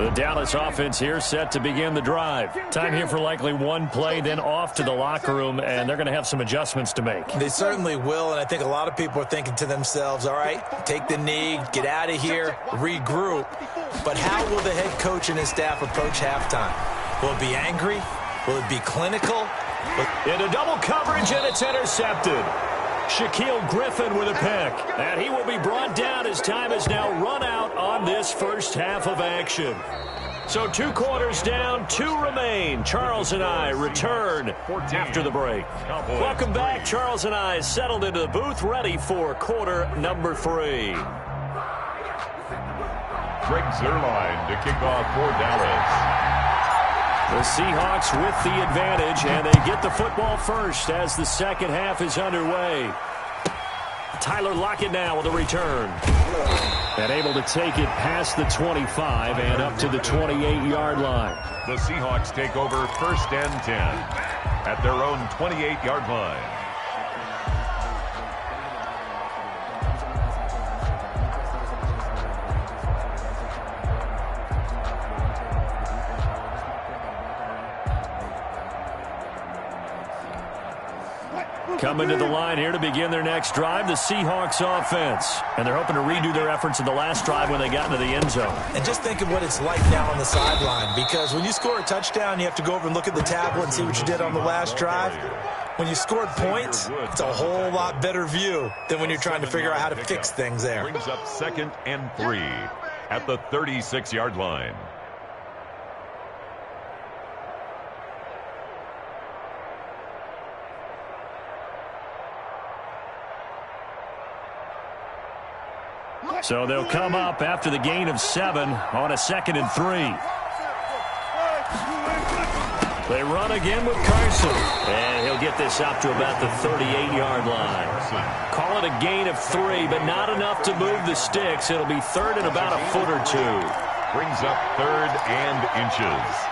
The Dallas offense here set to begin the drive. Time here for likely one play, then off to the locker room, and they're going to have some adjustments to make. They certainly will, and I think a lot of people are thinking to themselves, all right, take the knee, get out of here, regroup. But how will the head coach and his staff approach halftime? Will it be angry? Will it be clinical? Into double coverage, and it's intercepted. Shaquille Griffin with a pick. And he will be brought down as time has now run out on this first half of action. So 2 quarters down, 2 remain. Charles and I return after the break. Welcome back. Charles and I settled into the booth, ready for quarter number 3. Greg Zuerlein to kick off for Dallas. The Seahawks with the advantage, and they get the football first as the second half is underway. Tyler Lockett now with a return. And able to take it past the 25 and up to the 28-yard line. The Seahawks take over 1st and 10 at their own 28-yard line. Coming to the line here to begin their next drive, the Seahawks offense. And they're hoping to redo their efforts in the last drive when they got into the end zone. And just think of what it's like now on the sideline, because when you score a touchdown, you have to go over and look at the tablet and see what you did on the last drive. When you scored points, it's a whole lot better view than when you're trying to figure out how to fix things there. Brings up 2nd and 3 at the 36-yard line. So they'll come up after the gain of 7 on a 2nd and 3. They run again with Carson. And he'll get this up to about the 38-yard line. Call it a gain of 3, but not enough to move the sticks. It'll be 3rd and about a foot or 2. Brings up 3rd and inches.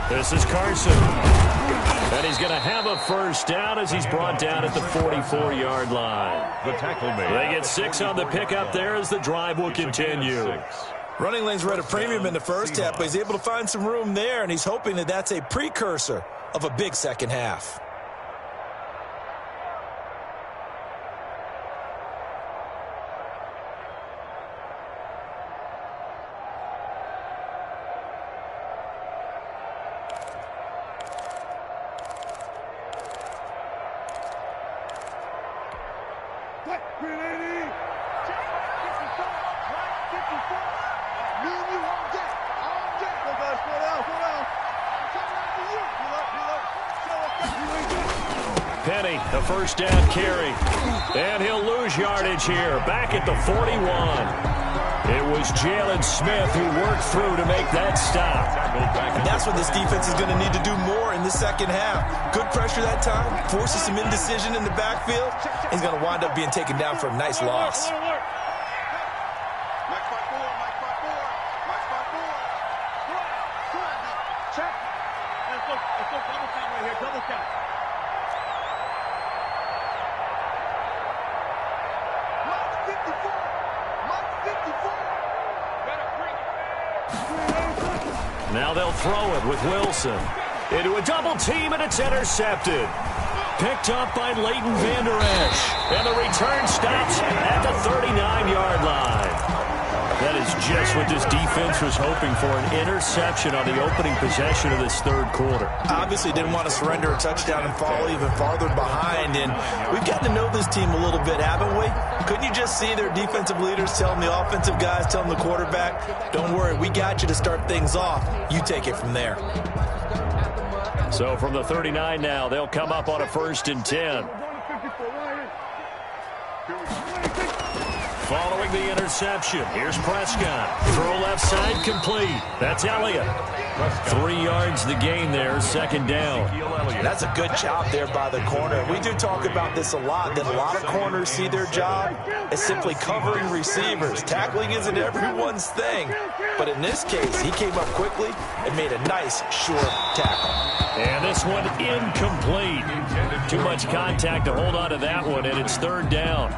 This is Carson. And he's going to have a first down as he's brought down at the 44-yard line. The tackle made. They get 6 on the pickup there as the drive will continue. Running lanes were at a premium in the first half, but he's able to find some room there, and he's hoping that that's a precursor of a big second half. Penny, the first down carry. And he'll lose yardage here. Back at the 41. It was Jalen Smith who worked through to make that stop. And that's what this defense is going to need to do more in the second half. Good pressure that time. Forces some indecision in the backfield. He's going to wind up being taken down for a nice loss. Now they'll throw it with Wilson. Into a double team, and it's intercepted. Picked up by Leighton Vander Esch. And the return stops at the 39-yard line. That is just what this defense was hoping for, an interception on the opening possession of this third quarter. Obviously didn't want to surrender a touchdown and fall even farther behind. And we've gotten to know this team a little bit, haven't we? Couldn't you just see their defensive leaders telling the offensive guys, telling the quarterback, don't worry, we got you to start things off. You take it from there. So from the 39 now, they'll come up on a 1st and 10. Following the interception, here's Prescott. Throw left side complete. That's Elliott. 3 yards the gain there, second down. That's a good job there by the corner. We do talk about this a lot, that a lot of corners see their job as simply covering receivers. Tackling isn't everyone's thing. But in this case, he came up quickly and made a nice, short tackle. And this one incomplete. Too much contact to hold on to that one, and it's third down.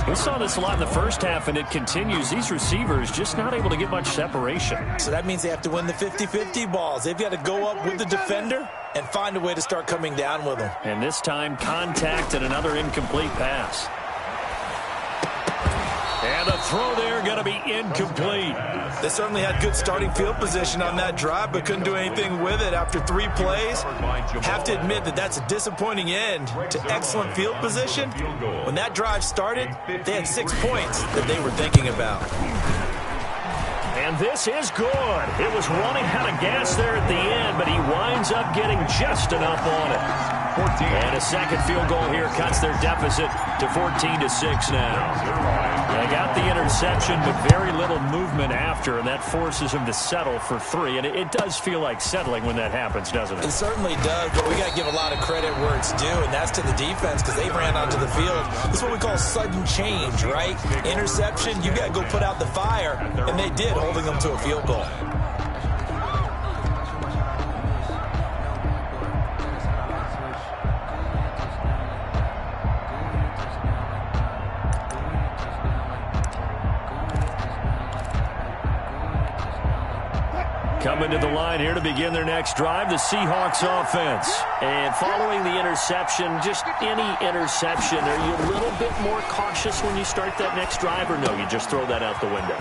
We saw this a lot in the first half, and it continues. These receivers just not able to get much separation. So that means they have to win the 50-50 balls. They've got to go up with the defender and find a way to start coming down with them. And this time, contact and another incomplete pass. And a throw there going to be incomplete. They certainly had good starting field position on that drive, but couldn't do anything with it after 3 plays. Have to admit that that's a disappointing end to excellent field position. When that drive started, they had 6 points that they were thinking about. And this is good. It was running out of gas there at the end, but he winds up getting just enough on it. And a second field goal here cuts their deficit to 14-6 now. They got the interception, but very little movement after, and that forces him to settle for 3. And it does feel like settling when that happens, doesn't it? It certainly does, but we got to give a lot of credit where it's due, and that's to the defense because they ran onto the field. This is what we call sudden change, right? Interception, you got to go put out the fire, and they did, holding them to a field goal. Coming to the line here to begin their next drive, the Seahawks offense. And following the interception, just any interception, are you a little bit more cautious when you start that next drive, or no, you just throw that out the window?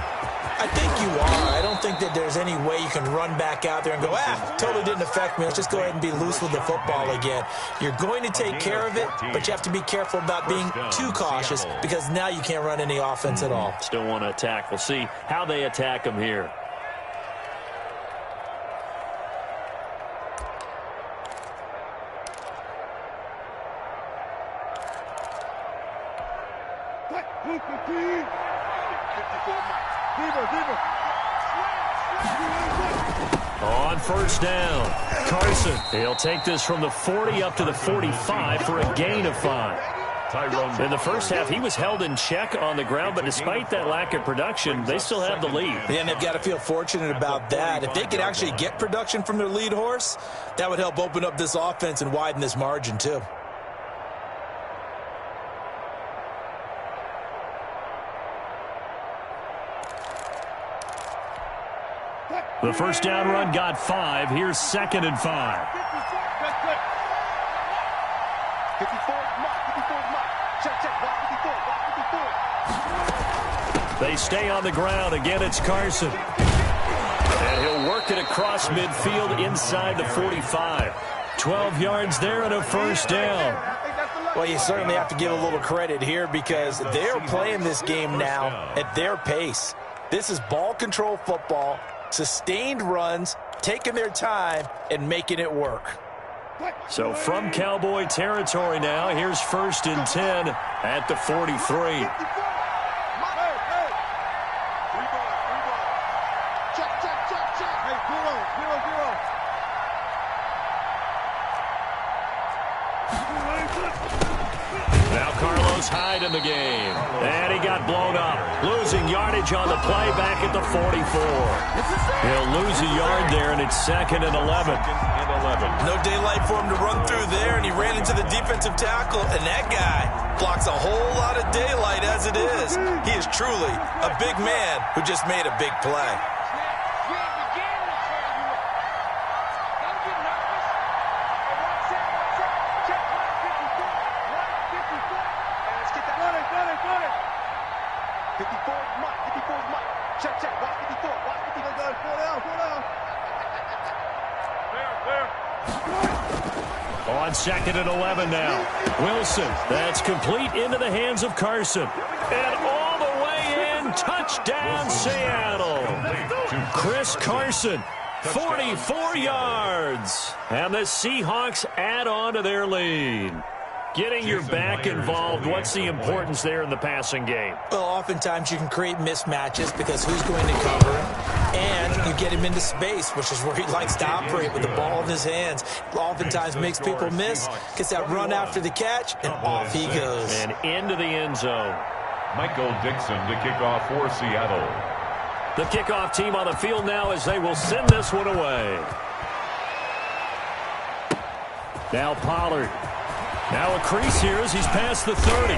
I think you are. I don't think that there's any way you can run back out there and go, totally didn't affect me. Let's just go ahead and be loose with the football again. You're going to take care of it, but you have to be careful about being too cautious because now you can't run any offense at all. Still want to attack. We'll see how they attack them here. On first down, Carson. He'll take this from the 40 up to the 45 for a gain of 5. In the first half, he was held in check on the ground, but despite that lack of production, they still have the lead. Yeah, and they've got to feel fortunate about that. If they could actually get production from their lead horse, that would help open up this offense and widen this margin too. The first down run got 5. Here's 2nd and 5. They stay on the ground. Again, it's Carson. And he'll work it across midfield inside the 45. 12 yards there and a first down. Well, you certainly have to give a little credit here because they're playing this game now at their pace. This is ball control football. Sustained runs, taking their time, and making it work. So from Cowboy territory now, here's 1st and 10 at the 43. Now Carlos Hyde in the game. And he got blown up. Losing yardage on the play back at the 44. He'll lose a yard there, and it's 2nd and 11. No daylight for him to run through there, and he ran into the defensive tackle, and that guy blocks a whole lot of daylight as it is. He is truly a big man who just made a big play. On 2nd and 11 now. Wilson, that's complete into the hands of Carson. And all the way in, touchdown Seattle. Chris Carson, 44 yards. And the Seahawks add on to their lead. Getting your back involved, what's the importance there in the passing game? Well, oftentimes you can create mismatches because who's going to cover him, and you get him into space, which is where he likes to operate with the ball in his hands. Oftentimes makes people miss, gets that run after the catch, and off he goes. And into the end zone. Michael Dixon to kick off for Seattle. The kickoff team on the field now as they will send this one away. Now Pollard. Now a crease here as he's past the 30.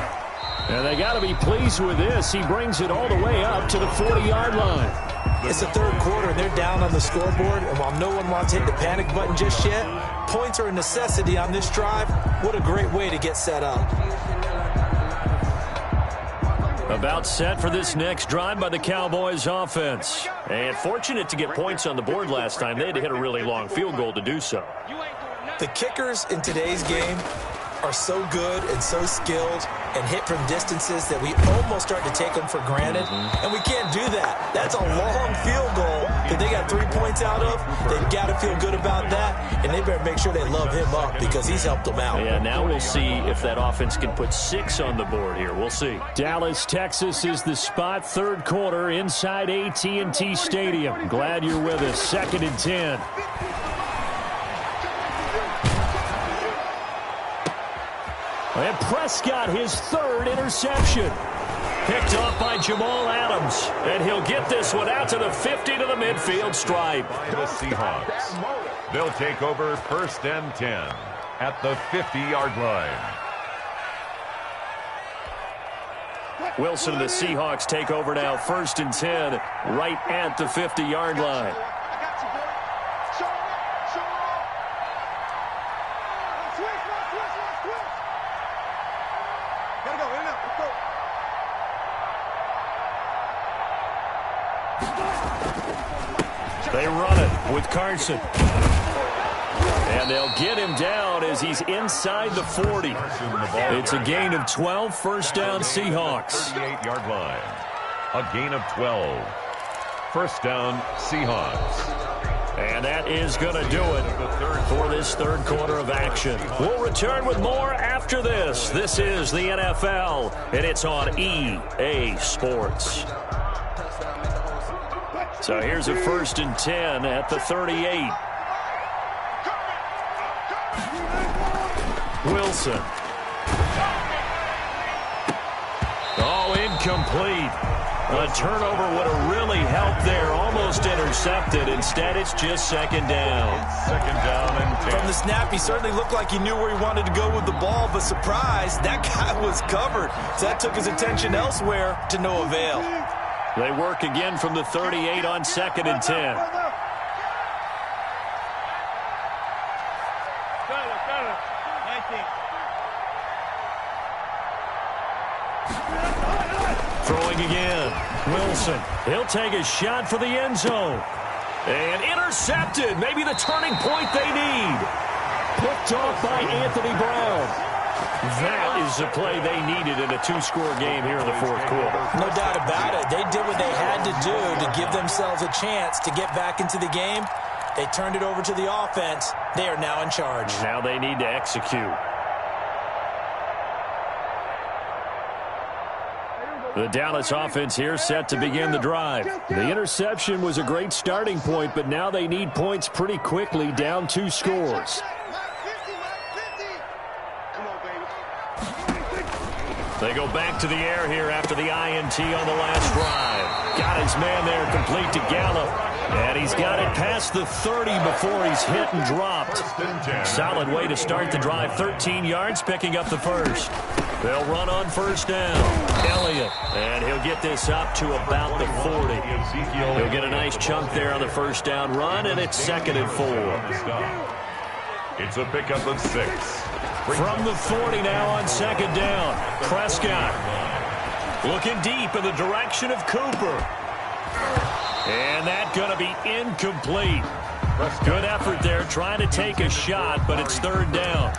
And they got to be pleased with this. He brings it all the way up to the 40-yard line. It's the third quarter, and they're down on the scoreboard. And while no one wants to hit the panic button just yet, points are a necessity on this drive. What a great way to get set up. About set for this next drive by the Cowboys offense. And fortunate to get points on the board last time. They had to hit a really long field goal to do so. The kickers in today's game are so good and so skilled and hit from distances that we almost start to take them for granted. And we can't do that. That's a long field goal that they got 3 points out of. They've got to feel good about that, and they better make sure they love him up because he's helped them out. Yeah, now we'll see if that offense can put 6 on the board here. We'll see. Dallas, Texas is the spot. Third quarter inside AT&T Stadium. Glad you're with us. 2nd and 10. And Prescott, his 3rd interception. Picked off by Jamal Adams. And he'll get this one out to the 50 to the midfield stripe. By the Seahawks. They'll take over 1st and 10 at the 50-yard line. Wilson and the Seahawks take over now. 1st and 10 right at the 50-yard line. They run it with Carson. And they'll get him down as he's inside the 40. It's a gain of 12, 1st down Seahawks. 38-yard line. A gain of 12. 1st down Seahawks. And that is going to do it for this third quarter of action. We'll return with more after this. This is the NFL, and it's on EA Sports. So here's a 1st and 10 at the 38. Wilson. Oh, incomplete. A turnover would have really helped there. Almost intercepted. Instead, it's just 2nd down. 2nd down and 10. From the snap, he certainly looked like he knew where he wanted to go with the ball, but surprise, that guy was covered. So that took his attention elsewhere to no avail. They work again from the 38 on 2nd and 10. Throwing again. Wilson. He'll take a shot for the end zone. And intercepted. Maybe the turning point they need. Picked off by Anthony Brown. That is the play they needed in a 2-score game here in the 4th quarter. No doubt about it. They did what they had to do to give themselves a chance to get back into the game. They turned it over to the offense. They are now in charge. Now they need to execute. The Dallas offense here set to begin the drive. The interception was a great starting point, but now they need points pretty quickly, down 2 scores. They go back to the air here after the INT on the last drive. Got his man there complete to Gallup. And he's got it past the 30 before he's hit and dropped. Solid way to start the drive. 13 yards, picking up the 1st. They'll run on 1st down. Elliott. And he'll get this up to about the 40. He'll get a nice chunk there on the 1st down run, and it's 2nd and 4. It's a pickup of 6. From the 40 now on 2nd down. Prescott looking deep in the direction of Cooper. And that's going to be incomplete. Good effort there, trying to take a shot, but it's third down.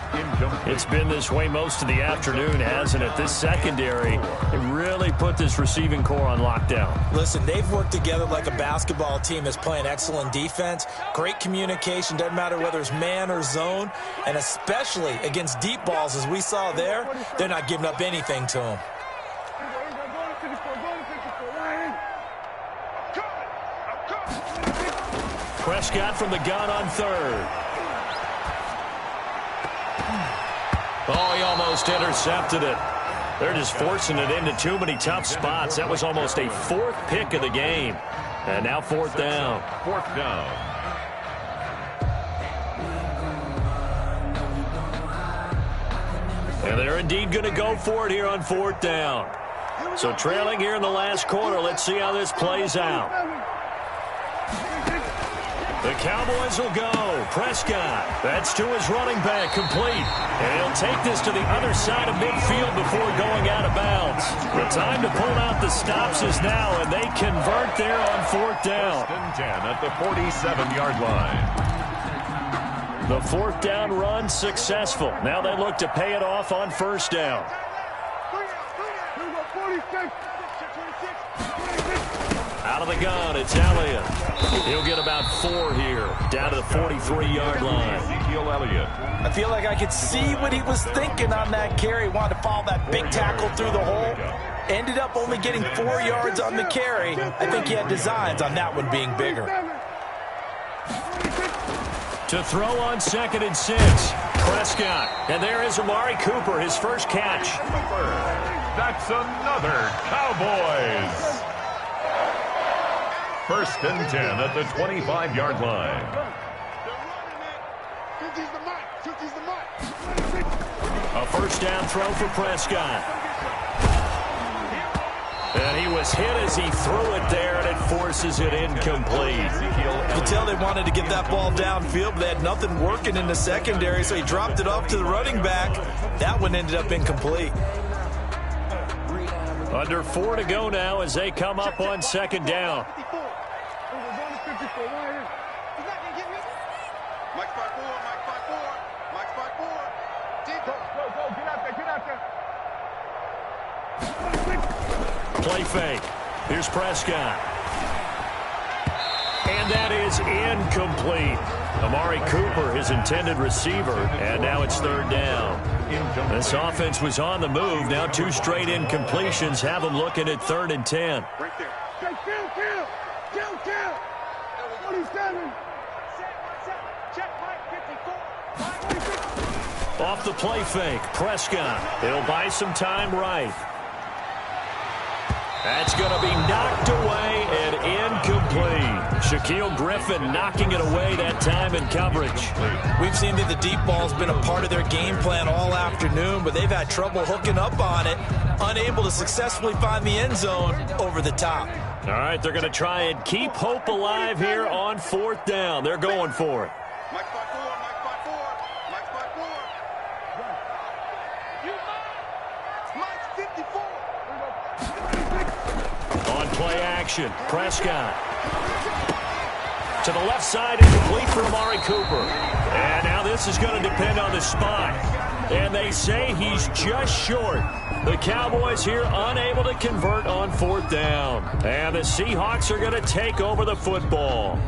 It's been this way most of the afternoon, hasn't it? This secondary, it really put this receiving core on lockdown. Listen, they've worked together like a basketball team that's playing excellent defense. Great communication, doesn't matter whether it's man or zone, and especially against deep balls, as we saw there, they're not giving up anything to them. Prescott from the gun on third. Oh, he almost intercepted it. They're just forcing it into too many tough spots. That was almost a fourth pick of the game. And now fourth down. Fourth down. And they're indeed going to go for it here on fourth down. So trailing here in the last quarter. Let's see how this plays out. The Cowboys will go. Prescott. That's to his running back, complete. And he'll take this to the other side of midfield before going out of bounds. The time to pull out the stops is now, and they convert there on fourth down. First and 10 at the 47-yard line. The fourth down run successful. Now they look to pay it off on first down. Out of the gun, it's Elliott. He'll get about 4 here, down to the 43-yard line. Ezekiel Elliott. I feel like I could see what he was thinking on that carry. He wanted to follow that big tackle through the hole. Ended up only getting 4 yards on the carry. I think he had designs on that one being bigger. To throw on 2nd and 6. Prescott. And there is Amari Cooper, his first catch. That's another Cowboys. First and 10 at the 25-yard line. A first down throw for Prescott. And he was hit as he threw it there, and it forces it incomplete. You could tell they wanted to get that ball downfield, but they had nothing working in the secondary, so he dropped it off to the running back. That one ended up incomplete. Under 4 to go now as they come up on second down. Play fake. Here's Prescott. And that is incomplete. Amari Cooper, his intended receiver, and now it's third down. This offense was on the move. Now 2 straight incompletions have them looking at 3rd and 10. Right there. Kill. 47. Check Mike 54. Off the play fake, Prescott. He'll buy some time right. That's going to be knocked away and incomplete. Shaquille Griffin knocking it away that time in coverage. We've seen that the deep ball's been a part of their game plan all afternoon, but they've had trouble hooking up on it, unable to successfully find the end zone over the top. All right, they're going to try and keep hope alive here on fourth down. They're going for it. Mike 5-4. Mike 54. On play action, Prescott. To the left side, incomplete for Amari Cooper. And now this is going to depend on the spot. And they say he's just short. The Cowboys here unable to convert on fourth down. And the Seahawks are going to take over the football.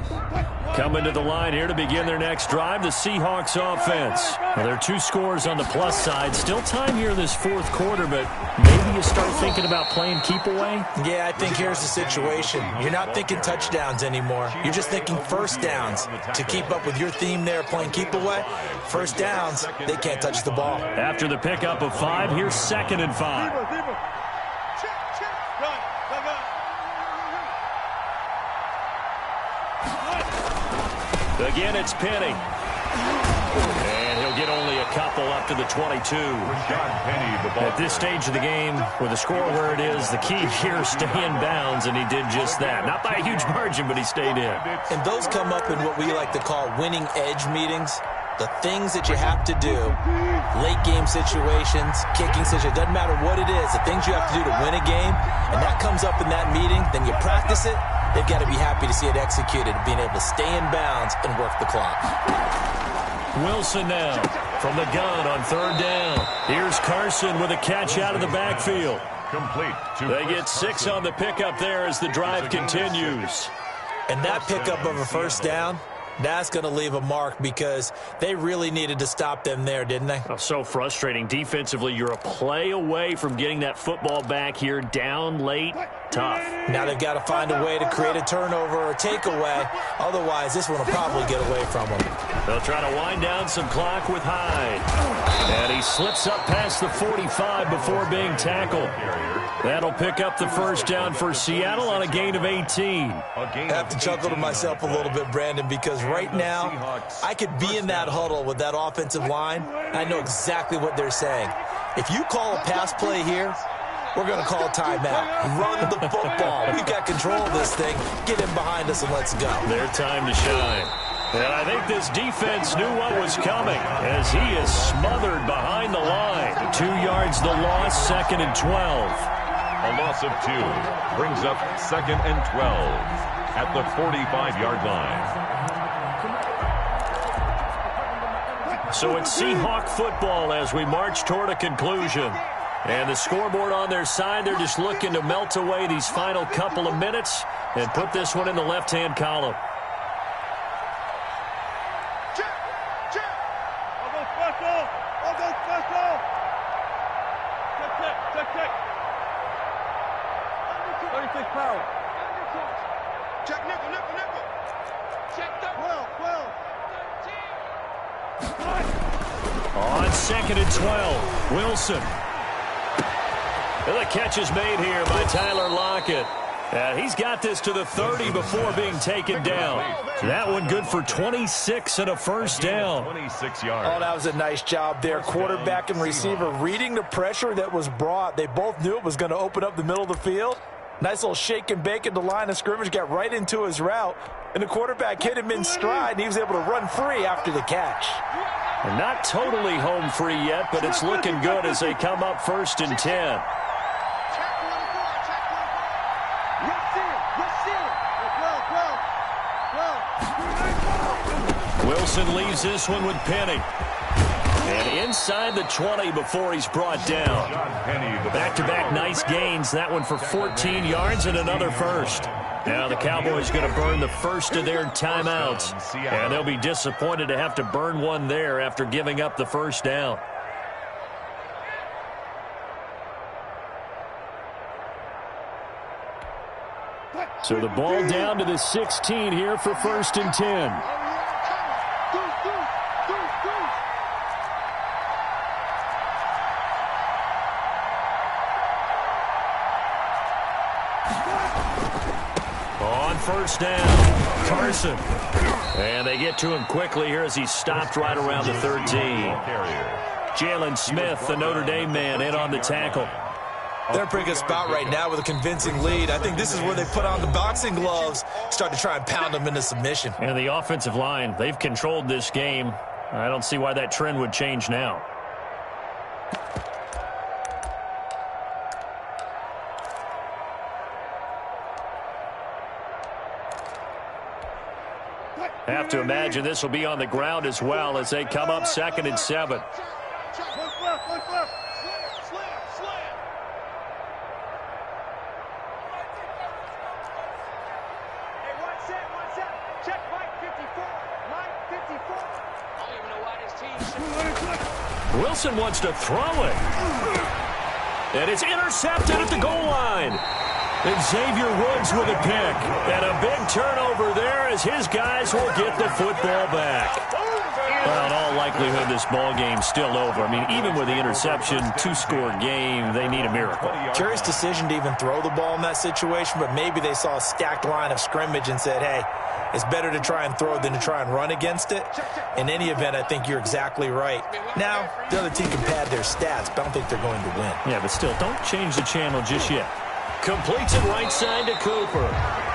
Coming to the line here to begin their next drive, the Seahawks offense. Well, there are 2 scores on the plus side. Still time here in this fourth quarter, but maybe you start thinking about playing keep away? Yeah, I think here's the situation. You're not thinking touchdowns anymore. You're just thinking first downs. To keep up with your theme there, playing keep away, first downs, they can't touch the ball. After the pickup of 5, here's 2nd and 5. Again, it's Penny. And he'll get only a couple up to the 22. At this stage of the game, with the score where it is, the key here is stay in bounds, and he did just that. Not by a huge margin, but he stayed in. And those come up in what we like to call winning edge meetings. The things that you have to do, late game situations, kicking situations, doesn't matter what it is, the things you have to do to win a game, and that comes up in that meeting, then you practice it, they've got to be happy to see it executed, being able to stay in bounds and work the clock. Wilson now from the gun on third down. Here's Carson with a catch out of the backfield. Complete. They get 6 on the pickup there as the drive continues. And that pickup of a first down, that's going to leave a mark because they really needed to stop them there, didn't they? Oh, so frustrating. Defensively, you're a play away from getting that football back here down late. Tough. Now they've got to find a way to create a turnover or a takeaway. Otherwise, this one will probably get away from them. They'll try to wind down some clock with Hyde. And he slips up past the 45 before being tackled. That'll pick up the first down for Seattle on a gain of 18. I have to chuckle to myself a little bit, Brandon, because right now I could be in that huddle with that offensive line. I know exactly what they're saying. If you call a pass play here, we're going to call a timeout. Run the football. We've got control of this thing. Get him behind us and let's go. Their time to shine. And I think this defense knew what was coming as he is smothered behind the line. 2 yards the loss, 2nd and 12. A loss of 2 brings up 2nd and 12 at the 45-yard line. So it's Seahawk football as we march toward a conclusion. And the scoreboard on their side, they're just looking to melt away these final couple of minutes and put this one in the left-hand column. Check nickel. Check the 12. On 2nd and 12, Wilson. And the catch is made here by Tyler Lockett. He's got this to the 30 before being taken down. That one good for 26 and a first down. 26 yards. Oh, that was a nice job there. Quarterback and receiver reading the pressure that was brought. They both knew it was going to open up the middle of the field. Nice little shake and bake at the line of scrimmage, got right into his route. And the quarterback hit him in stride, and he was able to run free after the catch. And not totally home free yet, but it's looking good as they come up 1st and 10. Wilson leaves this one with Penny. And inside the 20 before he's brought down. Back-to-back nice gains. That one for 14 yards and another first. Now the Cowboys going to burn the first of their timeouts. And they'll be disappointed to have to burn one there after giving up the first down. So the ball down to the 16 here for 1st and 10. On 1st down, Carson. And they get to him quickly here as he's stopped right around the 13. Jalen Smith, the Notre Dame man, in on the tackle. They're in a pretty good spot right now with a convincing lead. I think this is where they put on the boxing gloves, start to try and pound them into submission. And the offensive line, they've controlled this game. I don't see why that trend would change now. Have to imagine this will be on the ground as well as they come up 2nd and 7. Wilson wants to throw it. And it's intercepted at the goal line. And Xavier Woods with a pick. And a big turnover there as his guys will get the football back. Well, in all likelihood, this ball game's still over. I mean, even with the interception, 2-score game, they need a miracle. Curious decision to even throw the ball in that situation, but maybe they saw a stacked line of scrimmage and said, hey, it's better to try and throw than to try and run against it. In any event, I think you're exactly right. Now, the other team can pad their stats, but I don't think they're going to win. Yeah, but still, don't change the channel just yet. Completes it right side to Cooper.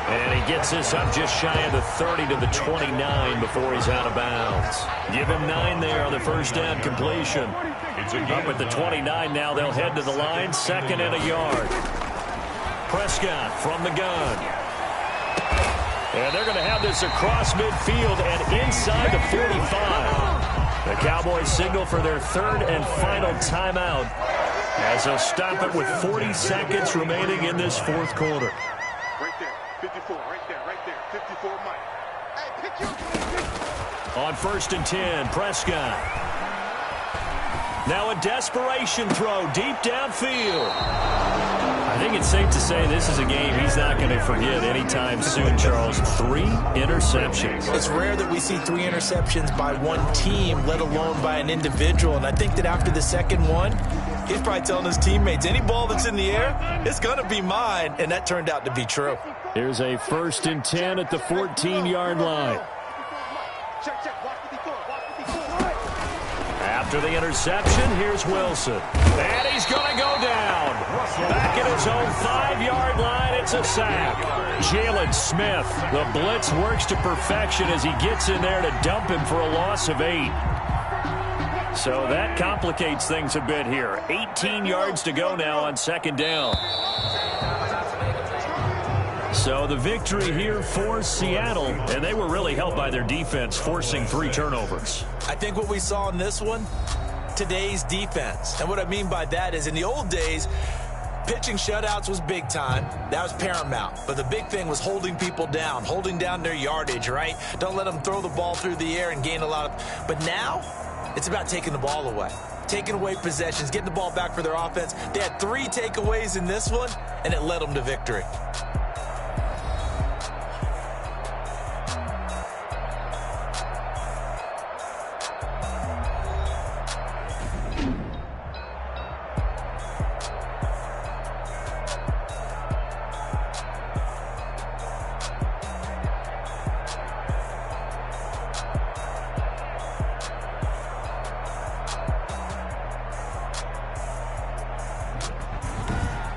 And he gets this up just shy of the 30 to the 29 before he's out of bounds. Give him 9 there on the first down completion. Up at the 29 now, they'll head to the line, 2nd and a yard. Prescott from the gun. And they're going to have this across midfield and inside the 45. The Cowboys signal for their third and final timeout as they'll stop it with 40 seconds remaining in this fourth quarter. Right there, 54, right there, 54, Mike. Hey, pick you. On 1st and 10, Prescott. Now a desperation throw deep downfield. I think it's safe to say this is a game he's not going to forget anytime soon, Charles. 3 interceptions. It's rare that we see 3 interceptions by one team, let alone by an individual. And I think that after the second one, he's probably telling his teammates, any ball that's in the air, it's going to be mine. And that turned out to be true. Here's a 1st and 10 at the 14-yard line. Check, watch what he's doing, After the interception, here's Wilson. And he's going to go down. Back at his own 5-yard line, it's a sack. Jalen Smith, the blitz works to perfection as he gets in there to dump him for a loss of 8. So that complicates things a bit here. 18 yards to go now on 2nd down. So the victory here for Seattle, and they were really helped by their defense, forcing 3 turnovers. I think what we saw in this one, today's defense. And what I mean by that is in the old days, pitching shutouts was big time. That was paramount. But the big thing was holding people down, holding down their yardage, right? Don't let them throw the ball through the air and gain a lot of... But now, it's about taking the ball away. Taking away possessions, getting the ball back for their offense. They had 3 takeaways in this one, and it led them to victory.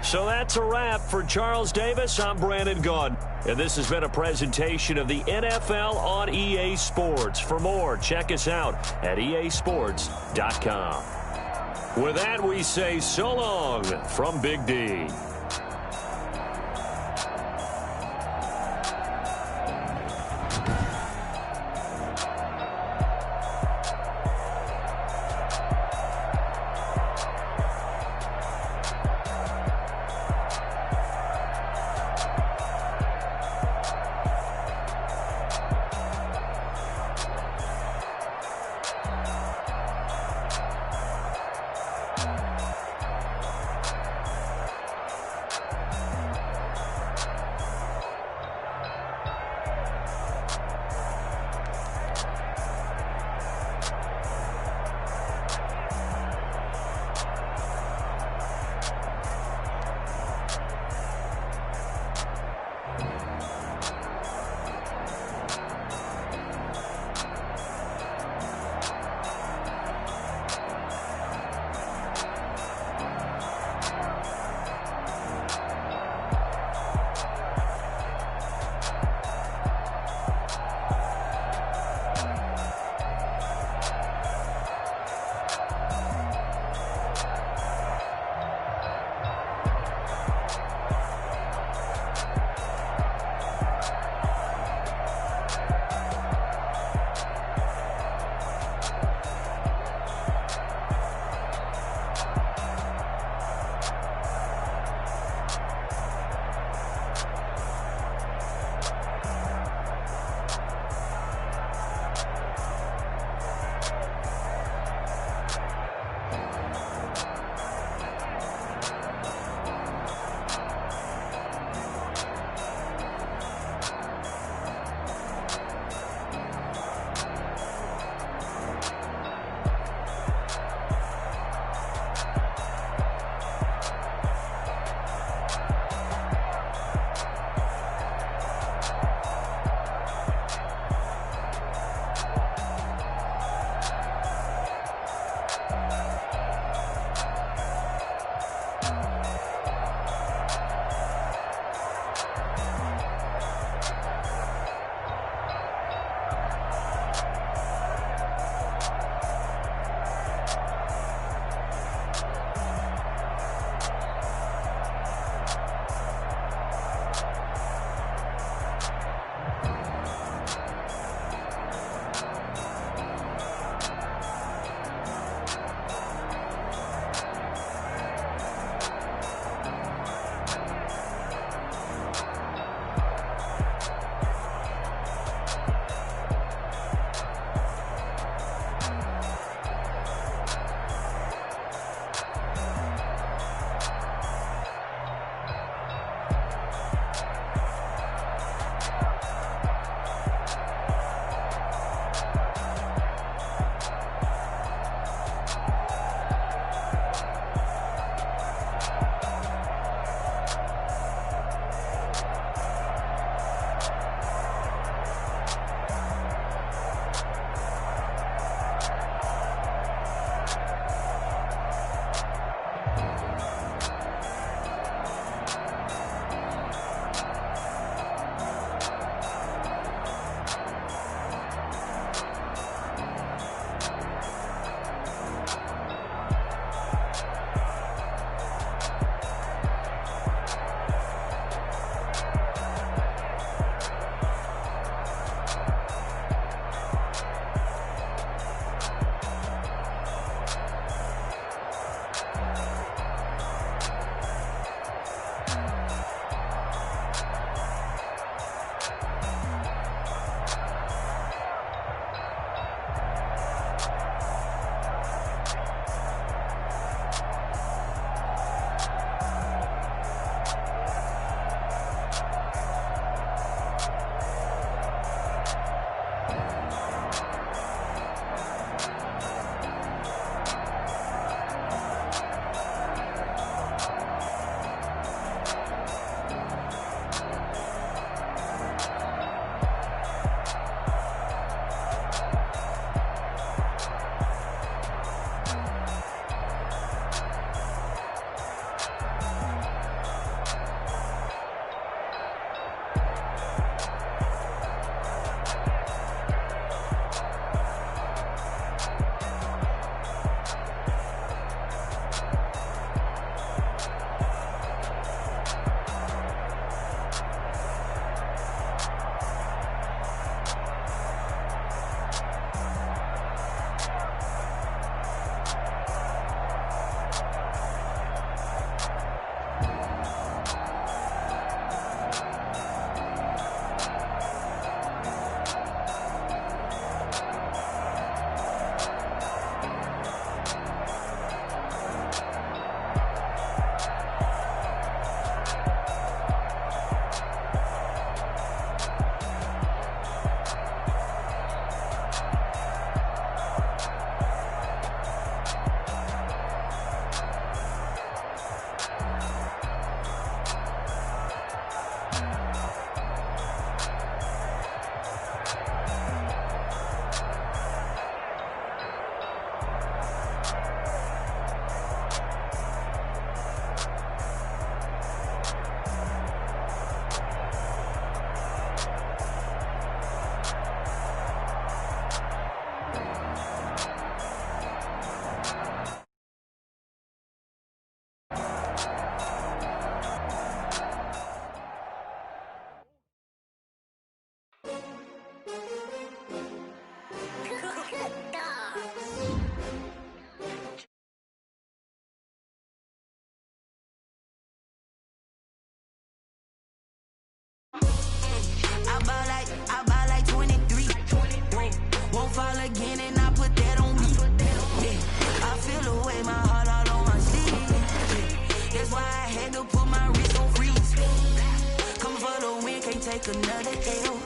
So that's a wrap for Charles Davis. I'm Brandon Gaudin. And this has been a presentation of the NFL on EA Sports. For more, check us out at easports.com. With that, we say so long from Big D. another L.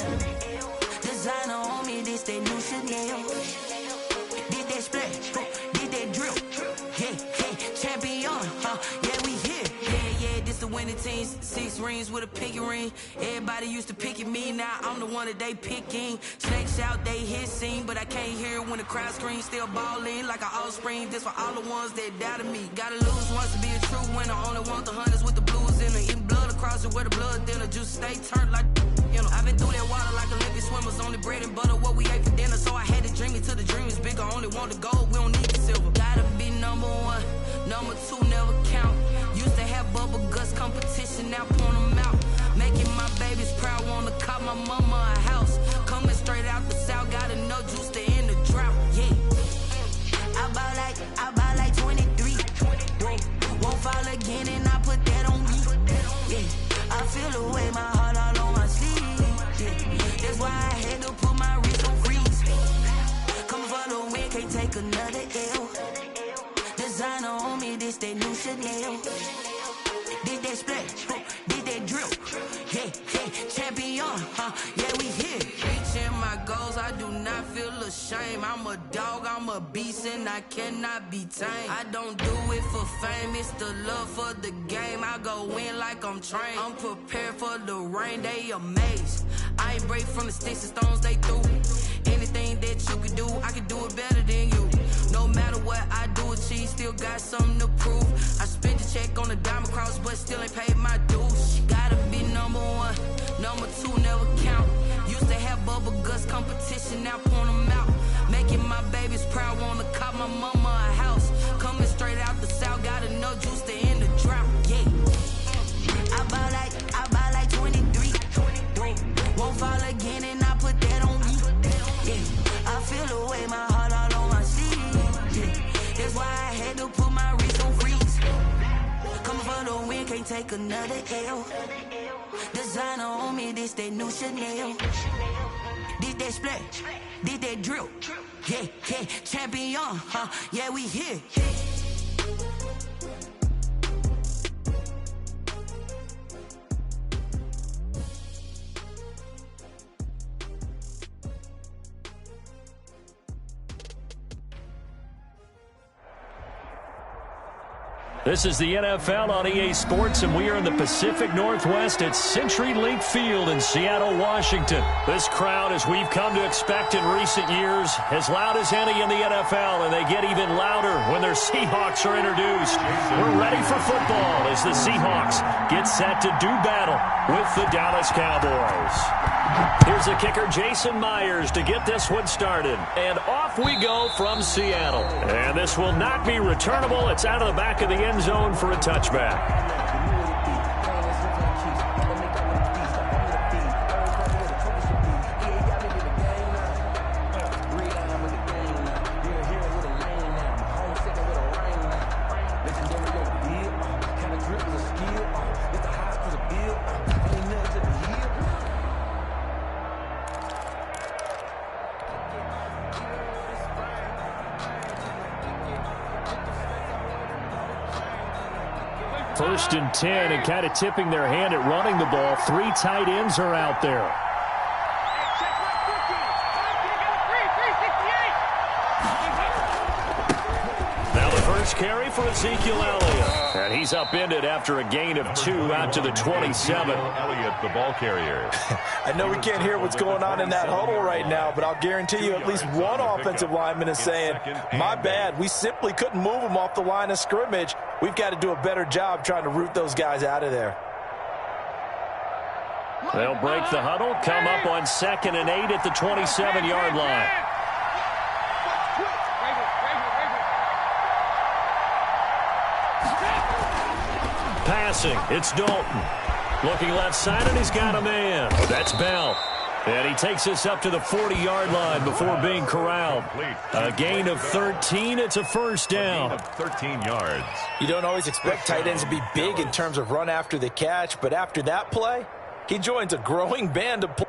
Designer on me, this that new Chanel. Did that splash, did that drill. Yeah, champion, yeah, we here. Yeah, this the winning team. 6 rings with a pinky ring. Everybody used to pick at me, now I'm the one that they picking. Snakes out, they hit scene, but I can't hear it when the crowd screams. Still ballin' like an offspring. This for all the ones that doubted me. Gotta lose once to be a true winner. Only want the hunters with the blues in it. Eating blood across it where the blood dinner. Juice stay turned like, you know. I've been through that water like Olympic swimmers. Only bread and butter, what we ate for dinner. So I had to dream it till the dream is bigger. Only want the gold, we don't need the silver. Gotta be number 1, number 2 never count. Used to have bubble guts competition, now point them out. Making my babies proud, wanna cop my mama a house. Coming straight out the south, gotta know juice to end the drought. Yeah, I buy like 23. Won't fall again, and I put that on me. Yeah, I feel the way, my heart all on my sleeve. Yeah, that's why I had to put my wrist on freeze. Come for the win, can't take another L. Designer on me, this that new Chanel. Did that splash, did that drill. Yeah, champion, yeah, we here. Reaching my goals, I do not feel ashamed. I'm a dog, I'm a beast, and I cannot be tamed. I don't do it for fame, it's the love for the game. I go in like I'm trained. I'm prepared for the rain, they amazed. I ain't break from the sticks and stones they threw. Anything that you could do, I could do it better than you. No matter what I do, achieve, still got something to prove. I spent the check on the diamond cross, but still ain't paid my dues. Gotta be number 1, number 2 never count. Used to have bubble guts competition, now point them out. Making my babies proud, wanna cop my mama a house. Coming straight out the south, gotta know juice to end the drought. Yeah, I buy like 23. Won't fall again, and I put that on me. Yeah, I feel the way, my heart all on my sleeve. Yeah, that's why I had to put my wrist on freeze. Coming for the win, can't take another L. Designer on me, this that new Chanel. Did that splash, did that drill. Yeah, champion, yeah, we here. This is the NFL on EA Sports, and we are in the Pacific Northwest at CenturyLink Field in Seattle, Washington. This crowd, as we've come to expect in recent years, as loud as any in the NFL, and they get even louder when their Seahawks are introduced. We're ready for football as the Seahawks get set to do battle with the Dallas Cowboys. Here's the kicker, Jason Myers, to get this one started. And off we go from Seattle. And this will not be returnable. It's out of the back of the end zone for a touchback. First and 10, and kind of tipping their hand at running the ball. 3 tight ends are out there. Now the first carry for Ezekiel Elliott. And he's upended after a gain of 2 out to the 27. Elliott, the ball carrier. I know we can't hear what's going on in that huddle right now, but I'll guarantee you at least one offensive lineman is saying, my bad, we simply couldn't move him off the line of scrimmage. We've got to do a better job trying to root those guys out of there. They'll break the huddle, come up on 2nd and 8 at the 27-yard line. Passing, it's Dalton. Looking left side, and he's got a man. That's Bell. And he takes us up to the 40-yard line before being corralled. A gain of 13. It's a first down. A gain of 13 yards. You don't always expect tight ends to be big in terms of run after the catch, but after that play, he joins a growing band of players.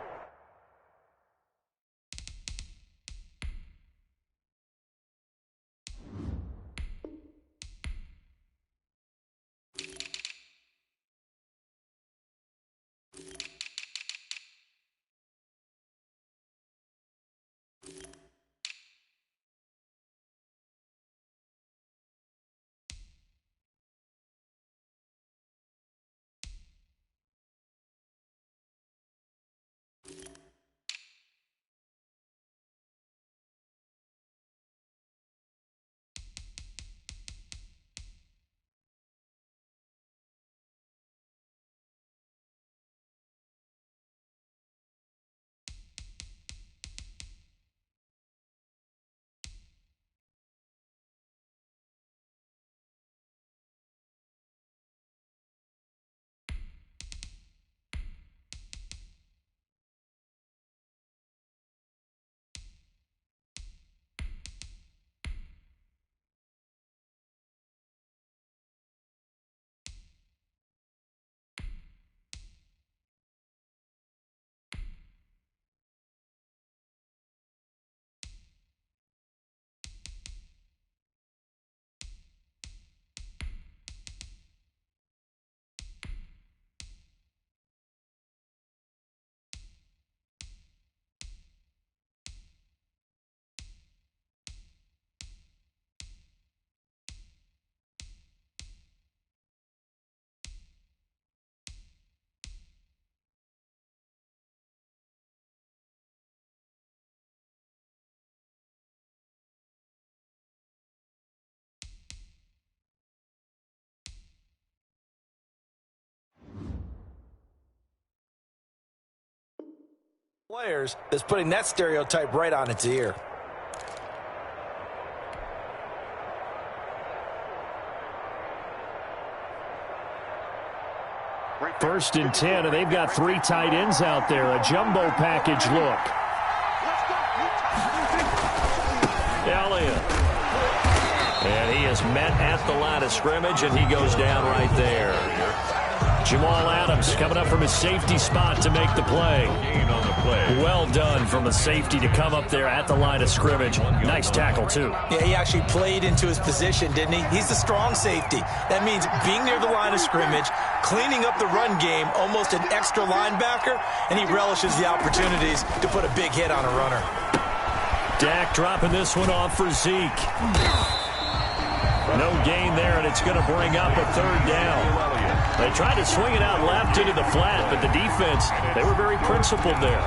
Players is putting that stereotype right on its ear. First and 10, and they've got 3 tight ends out there. A jumbo package look. Elliott. And he is met at the line of scrimmage, and he goes down right there. Jamal Adams coming up from his safety spot to make the play. Well done from a safety to come up there at the line of scrimmage. Nice tackle, too. Yeah, he actually played into his position, didn't he? He's the strong safety. That means being near the line of scrimmage, cleaning up the run game, almost an extra linebacker, and he relishes the opportunities to put a big hit on a runner. Dak dropping this one off for Zeke. No gain there, and it's going to bring up a 3rd down. They tried to swing it out left into the flat, but the defense, they were very principled there.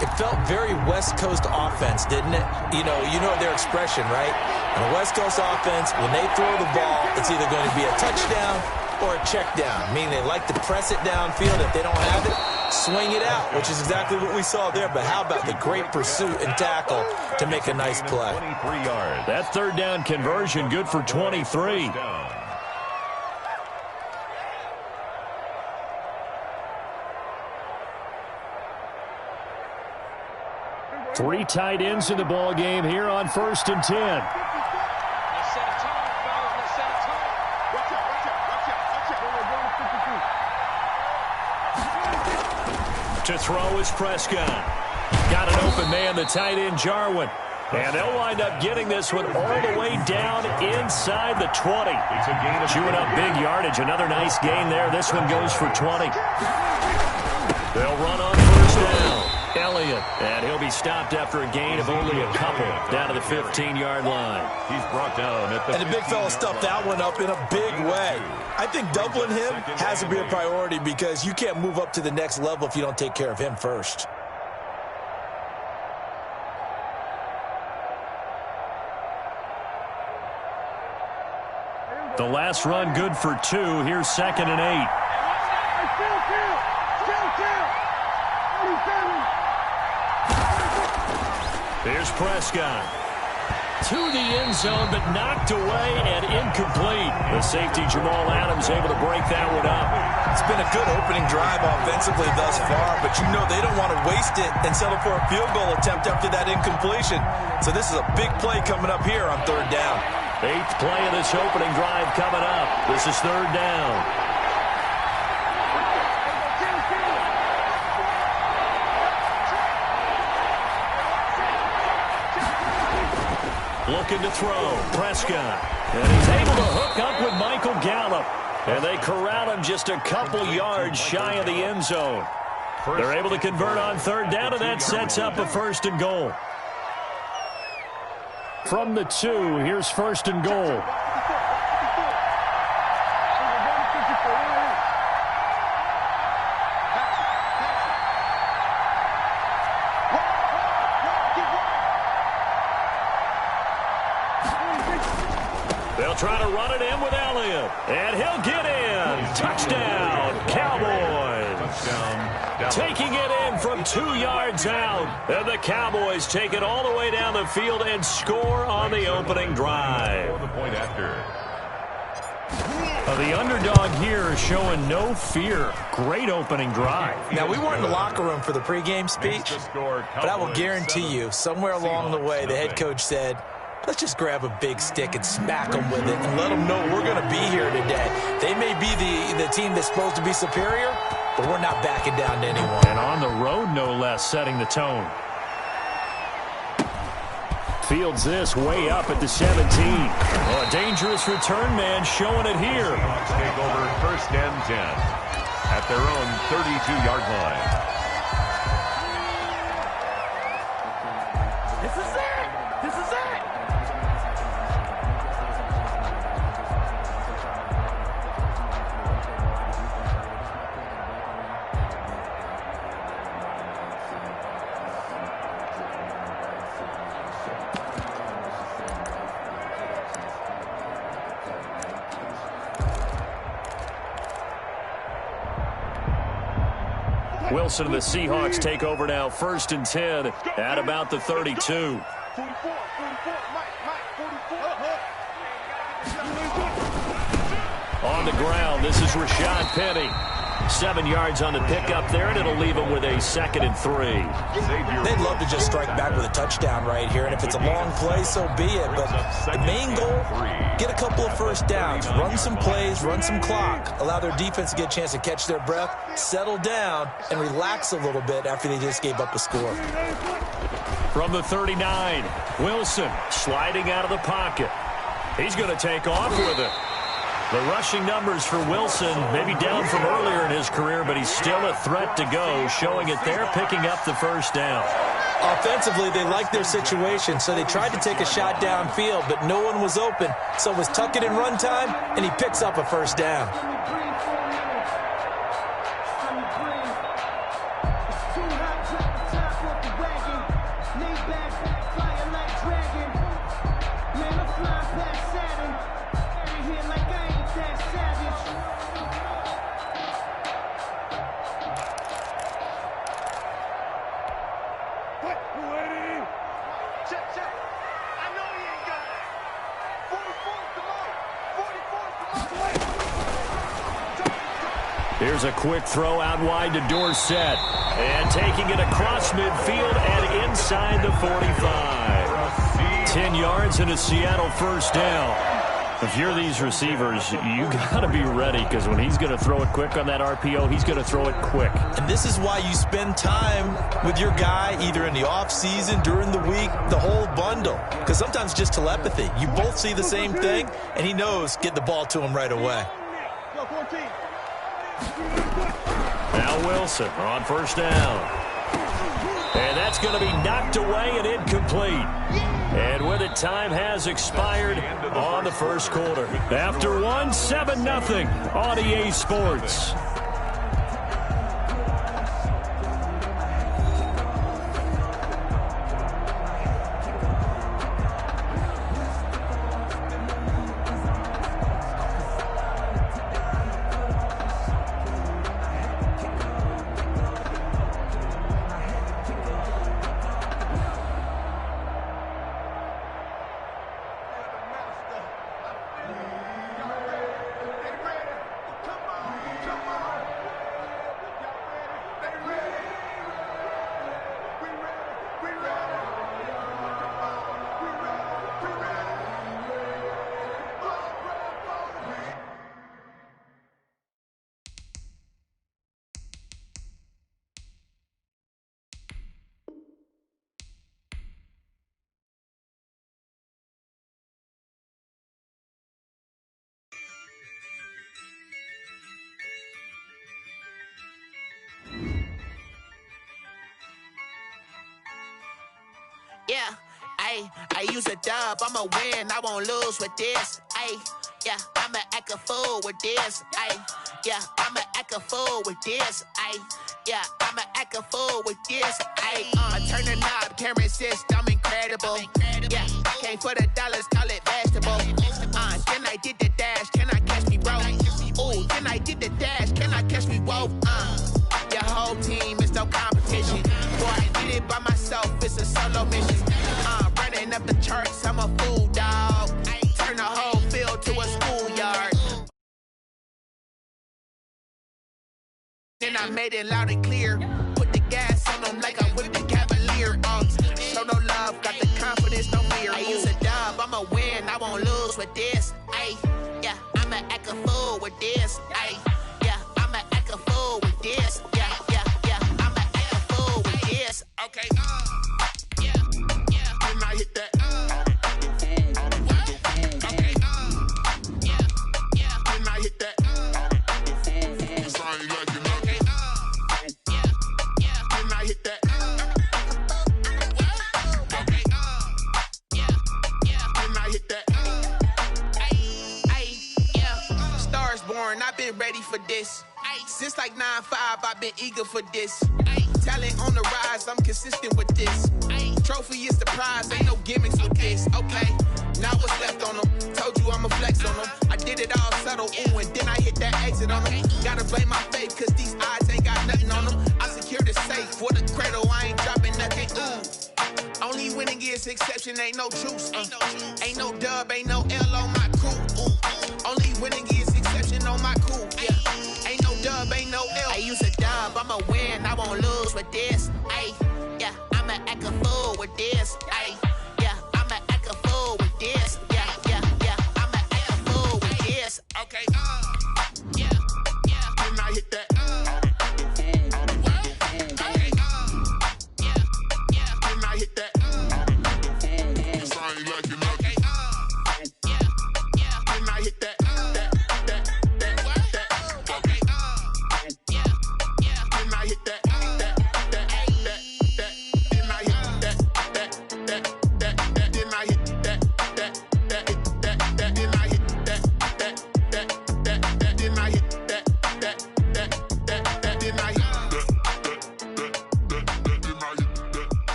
It felt very West Coast offense, didn't it? You know their expression, right? On a West Coast offense, when they throw the ball, it's either going to be a touchdown or a check down, meaning they like to press it downfield. If they don't have it, swing it out, which is exactly what we saw there. But how about the great pursuit and tackle to make a nice play? 23 yards. That 3rd down conversion, good for 23. 3 tight ends in the ball game here on 1st and 10. To throw is Prescott. Got an open man, the tight end, Jarwin. And they'll wind up getting this one all the way down inside the 20. Chewing up big yardage. Another nice gain there. This one goes for 20. They'll run on 1st down. Elliott, and he'll be stopped after a gain of only a couple down to the 15-yard line. He's brought down at the And the big fella stuffed that one up in a big way. I think doubling him has to be a priority because you can't move up to the next level if you don't take care of him first. The last run good for 2. Here's 2nd and 8. Here's Prescott. To the end zone, but knocked away and incomplete. The safety, Jamal Adams, able to break that one up. It's been a good opening drive offensively thus far, but you know they don't want to waste it and settle for a field goal attempt after that incompletion. So this is a big play coming up here on 3rd down. 8th play of this opening drive coming up. This is 3rd down. Looking to throw. Prescott. And he's able to hook up with Michael Gallup. And they corral him just a couple yards shy of the end zone. They're able to convert on 3rd down, and that sets up a 1st and goal. From the 2, here's 1st and goal. They'll try to run it in with Elliott. And he'll get in. Touchdown, Cowboys. touchdown. Taking it in from 2 yards out. And the Cowboys take it all the way down the field and score on the opening drive. The point after. The underdog here is showing no fear. Great opening drive. Now, we weren't in the locker room for the pregame speech, but I will guarantee you, somewhere along the way, the head coach said, let's just grab a big stick and smack them with it and let them know we're going to be here today. They may be the team that's supposed to be superior, but we're not backing down to anyone. And on the road, no less, setting the tone. Fields this way up at the 17. Oh, a dangerous return man showing it here. Seahawks take over 1st and 10 at their own 32-yard line. This is it! This is it! Wilson and the Seahawks take over now, 1st and 10 at about the 32. 44, 44, Mike, 44. On the ground, this is Rashad Penny. 7 yards on the pickup there, and it'll leave him with a 2nd and 3. They'd love to just strike back with a touchdown right here, and if it's a long play, so be it. But the main goal, get a couple of first downs, run some plays, run some clock, allow their defense to get a chance to catch their breath, settle down, and relax a little bit after they just gave up a score. From the 39, Wilson sliding out of the pocket. He's going to take off with it. The rushing numbers for Wilson, maybe down from earlier in his career, but he's still a threat to go, showing it there, picking up the 1st down. Offensively, they liked their situation, so they tried to take a shot downfield, but no one was open. So it was tuck it in run time, and he picks up a 1st down. Here's a quick throw out wide to Dorsett. And taking it across midfield and inside the 45. 10 yards and a Seattle 1st down. If you're these receivers, you got to be ready, because when he's going to throw it quick on that RPO, he's going to throw it quick. And this is why you spend time with your guy either in the offseason, during the week, the whole bundle. Because sometimes just telepathy. You both see the same thing, and he knows get the ball to him right away. Now Wilson on 1st down. And that's going to be knocked away and incomplete. And with it, time has expired on the 1st quarter. After one, 7-0 on EA Sports. Yeah, I use a dub, I'ma win, I won't lose with this. Yeah, I'ma act a fool with this. Yeah, I'ma act a fool with this. Yeah, I'ma act a fool with this. I turn the knob, can't resist, I'm incredible. Yeah, came for the dollars, call it vegetable. Then I did the dash, can I catch me, bro? Ooh, then I did the dash, can I catch me, whoa? Your whole team is no competition. Boy, I did it by myself, it's a solo mission. Running up the charts, I'm a fool, dog. Turn the whole field to a schoolyard. Then I made it loud and clear. Put the gas on them like I'm with the Cavalier. Show no love, got the confidence, no fear. I use a dub, I'ma win, I won't lose with this. Yeah, I'ma act a fool with this. Yeah, I'ma act a fool with this. Yeah, I'ma act a fool with this. Okay, yeah, when I hit that. Okay, yeah, when I hit that. I've been ready for this. Since like 9-5, I've been eager for this. Talent on the rise, I'm consistent with this. Trophy is the prize, ain't no gimmicks with this. Okay, now what's left on them? Told you I'ma flex on them. I did it all subtle, ooh, and then I hit that exit on them. Gotta blame my faith, cause these eyes ain't got nothing on them. I exception, ain't no truce. Ain't no dub, ain't no L on my crew. Only winning is exception on my crew. Yeah. Ain't no dub, ain't no L. I use a dub, I'ma win, I won't lose with this. Ay, yeah, I'ma act a fool with this. Ay, yeah, I'ma act a fool with this. Yeah, I'ma act a fool with this. Okay, yeah, then I hit that.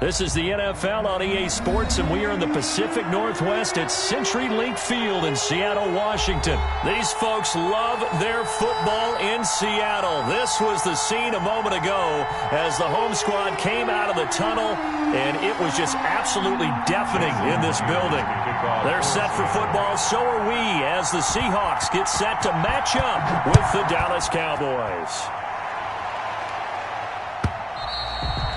This is the NFL on EA Sports, and we are in the Pacific Northwest at CenturyLink Field in Seattle, Washington. These folks love their football in Seattle. This was the scene a moment ago as the home squad came out of the tunnel, and it was just absolutely deafening in this building. They're set for football, so are we, as the Seahawks get set to match up with the Dallas Cowboys.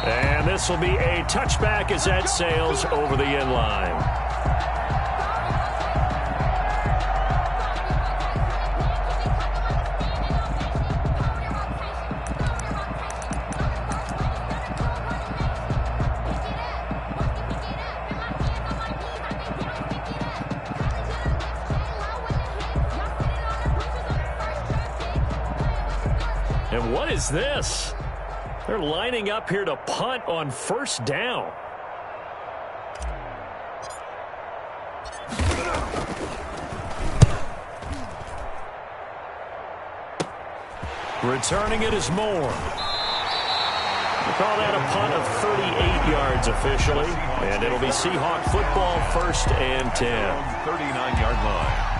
And this will be a touchback as that sails over the end line. And what is this? They're lining up here to punt on first down. Returning it is Moore. We'll call that a punt of 38 yards officially, and it'll be Seahawk football, 1st and 10. 39-yard line.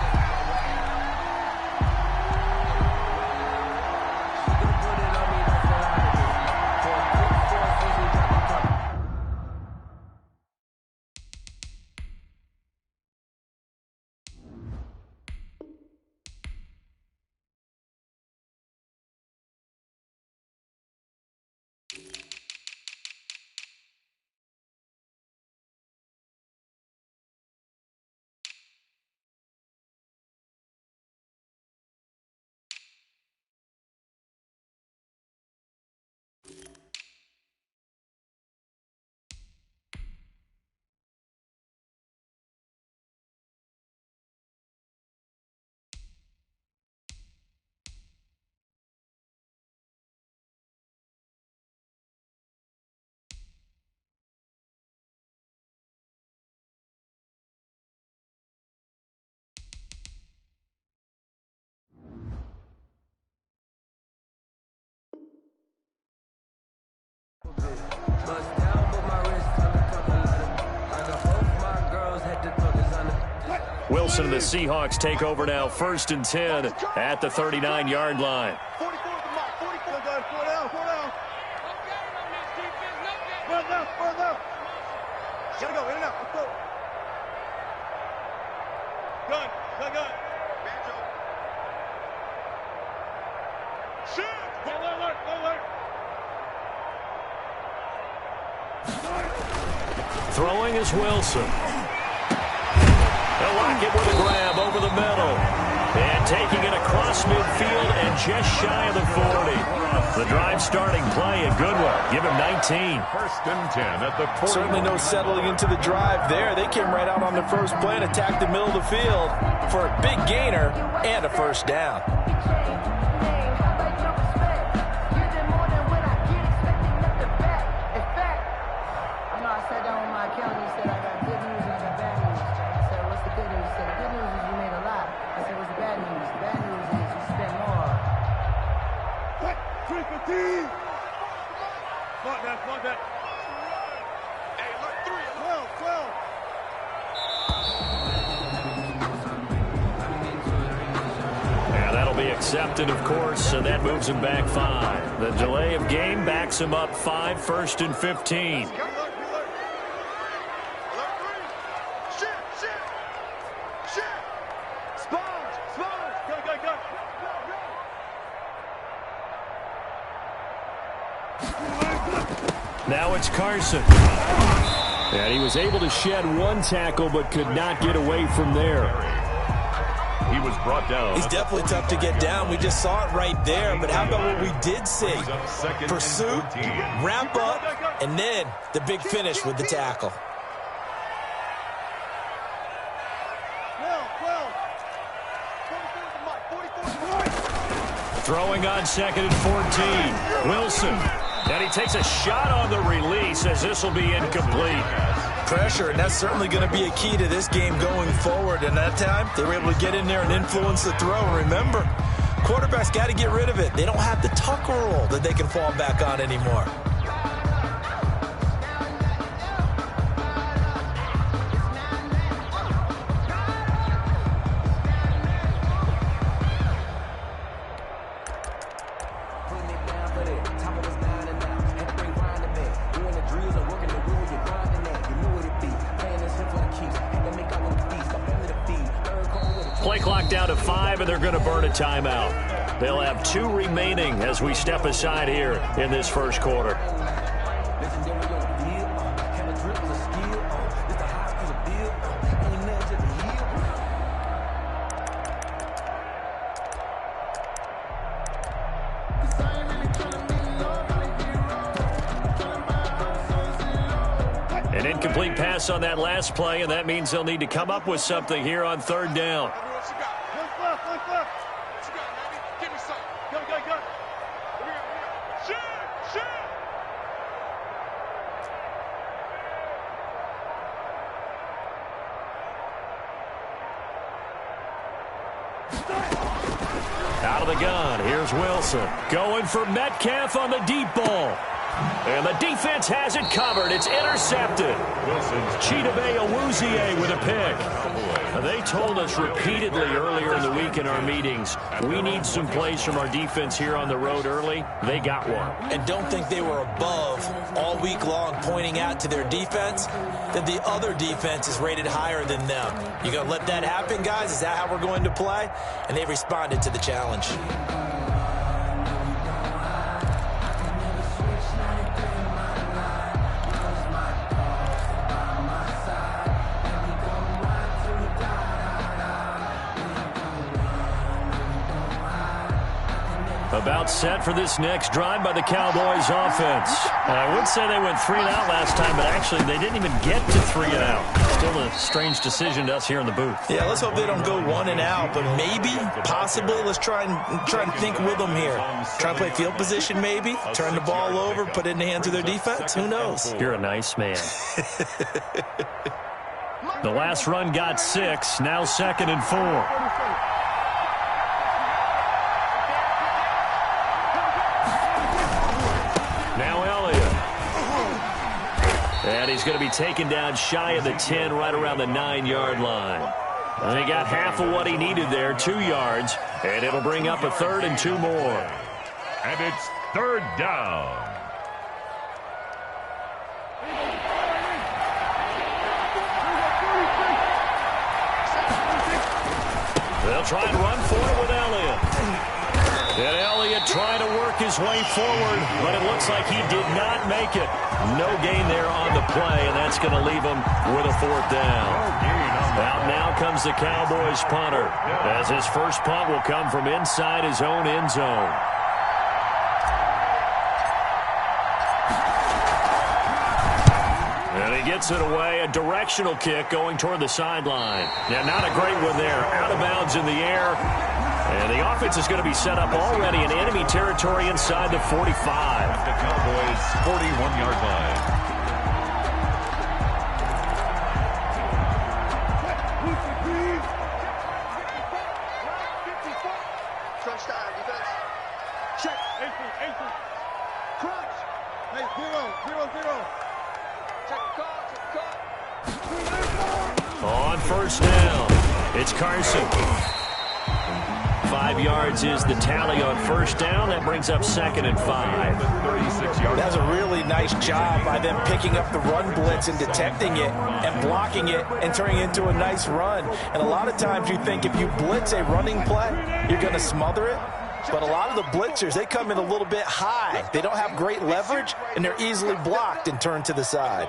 Wilson and the Seahawks take over now, 1st and 10 at the 39-yard line. 44 the mark, 44 guys, 4 down, 4 down. Run left. Gotta go, in and out, let's go. Gun. Banjo. Shoot! Go alert. Throwing is Wilson. They'll lock it with a grab over the middle. And taking it across midfield and just shy of the 40. The drive starting play, a good one. Give him 19. 1st and 10 at the 40. Certainly no settling into the drive there. They came right out on the first play and attacked the middle of the field for a big gainer and a first down. Fuck that. Hey, look, 12. And that'll be accepted, of course, and that moves him back 5. The delay of game backs him up 5, 1st and 15. Now it's Carson. And he was able to shed 1 tackle but could not get away from there. He was brought down. He's definitely tough to get down. We just saw it right there. But how about what we did see? Pursuit, wrap up, and then the big finish with the tackle. Throwing on 2nd and 14. Wilson. And he takes a shot on the release as this will be incomplete. Pressure, and that's certainly going to be a key to this game going forward. And that time, they were able to get in there and influence the throw. And remember, quarterbacks got to get rid of it. They don't have the tuck rule that they can fall back on anymore. Play clock down to 5, and they're going to burn a timeout. They'll have 2 remaining as we step aside here in this first quarter. An incomplete pass on that last play, and that means they'll need to come up with something here on 3rd down. Out of the gun, here's Wilson. Going for Metcalf on the deep ball. And the defense has it covered. It's intercepted. Chidobe Awuzie with a pick. They told us repeatedly earlier in the week in our meetings, we need some plays from our defense here on the road early. They got one. And don't think they were above all week long pointing out to their defense that the other defense is rated higher than them. You going to let that happen, guys? Is that how we're going to play? And they responded to the challenge. About set for this next drive by the Cowboys offense. I would say they went 3 and out last time, but actually they didn't even get to 3 and out. Still a strange decision to us here in the booth. Yeah, let's hope they don't go 1 and out, but maybe, possibly, let's try and think with them here. Try and play field position maybe, turn the ball over, put it in the hands of their defense. Who knows? You're a nice man. The last run got 6, now 2nd and 4. And he's going to be taken down shy of the 10, right around the 9-yard line. And he got half of what he needed there, 2 yards, and it'll bring up a 3rd and 2 more. And it's 3rd down. They'll try and run for it with Elliott. And Elliott trying to work his way forward, but it looks like he did not make it. No gain there on the play, and that's going to leave him with a 4th down. Out now comes the Cowboys punter, as his first punt will come from inside his own end zone. And he gets it away, a directional kick going toward the sideline. Now, not a great one there. Out of bounds in the air. And the offense is going to be set up already in enemy territory inside the 45. The Cowboys' 41-yard line. Touchdown, defense. Check. 18. Crunch. Hey, 0. Check the call. On 1st down, it's Carson. 5 yards is the tally on first down. That brings up 2nd and 5. 36 yards. That's a really nice job by them picking up the run blitz and detecting it and blocking it and turning it into a nice run. And a lot of times you think if you blitz a running play, you're going to smother it. But a lot of the blitzers, they come in a little bit high. They don't have great leverage, and they're easily blocked and turned to the side.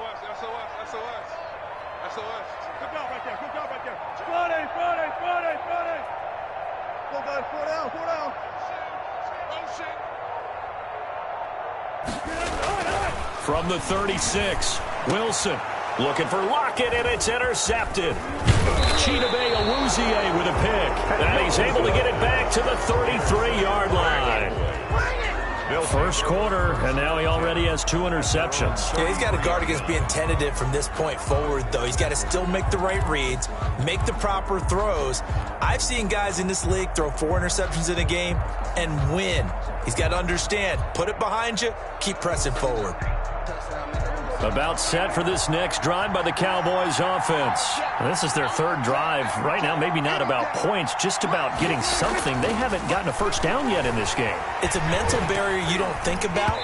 From the 36, Wilson looking for Lockett, and it's intercepted. Chidobe Awuzie with a pick, and he's able to get it back to the 33-yard line. First quarter, and now he already has 2 interceptions. Yeah, he's got to guard against being tentative from this point forward, though. He's got to still make the right reads, make the proper throws. I've seen guys in this league throw 4 interceptions in a game and win. He's got to understand, put it behind you, keep pressing forward. About set for this next drive by the Cowboys offense. This is their 3rd drive. Right now, maybe not about points, just about getting something. They haven't gotten a first down yet in this game. It's a mental barrier you don't think about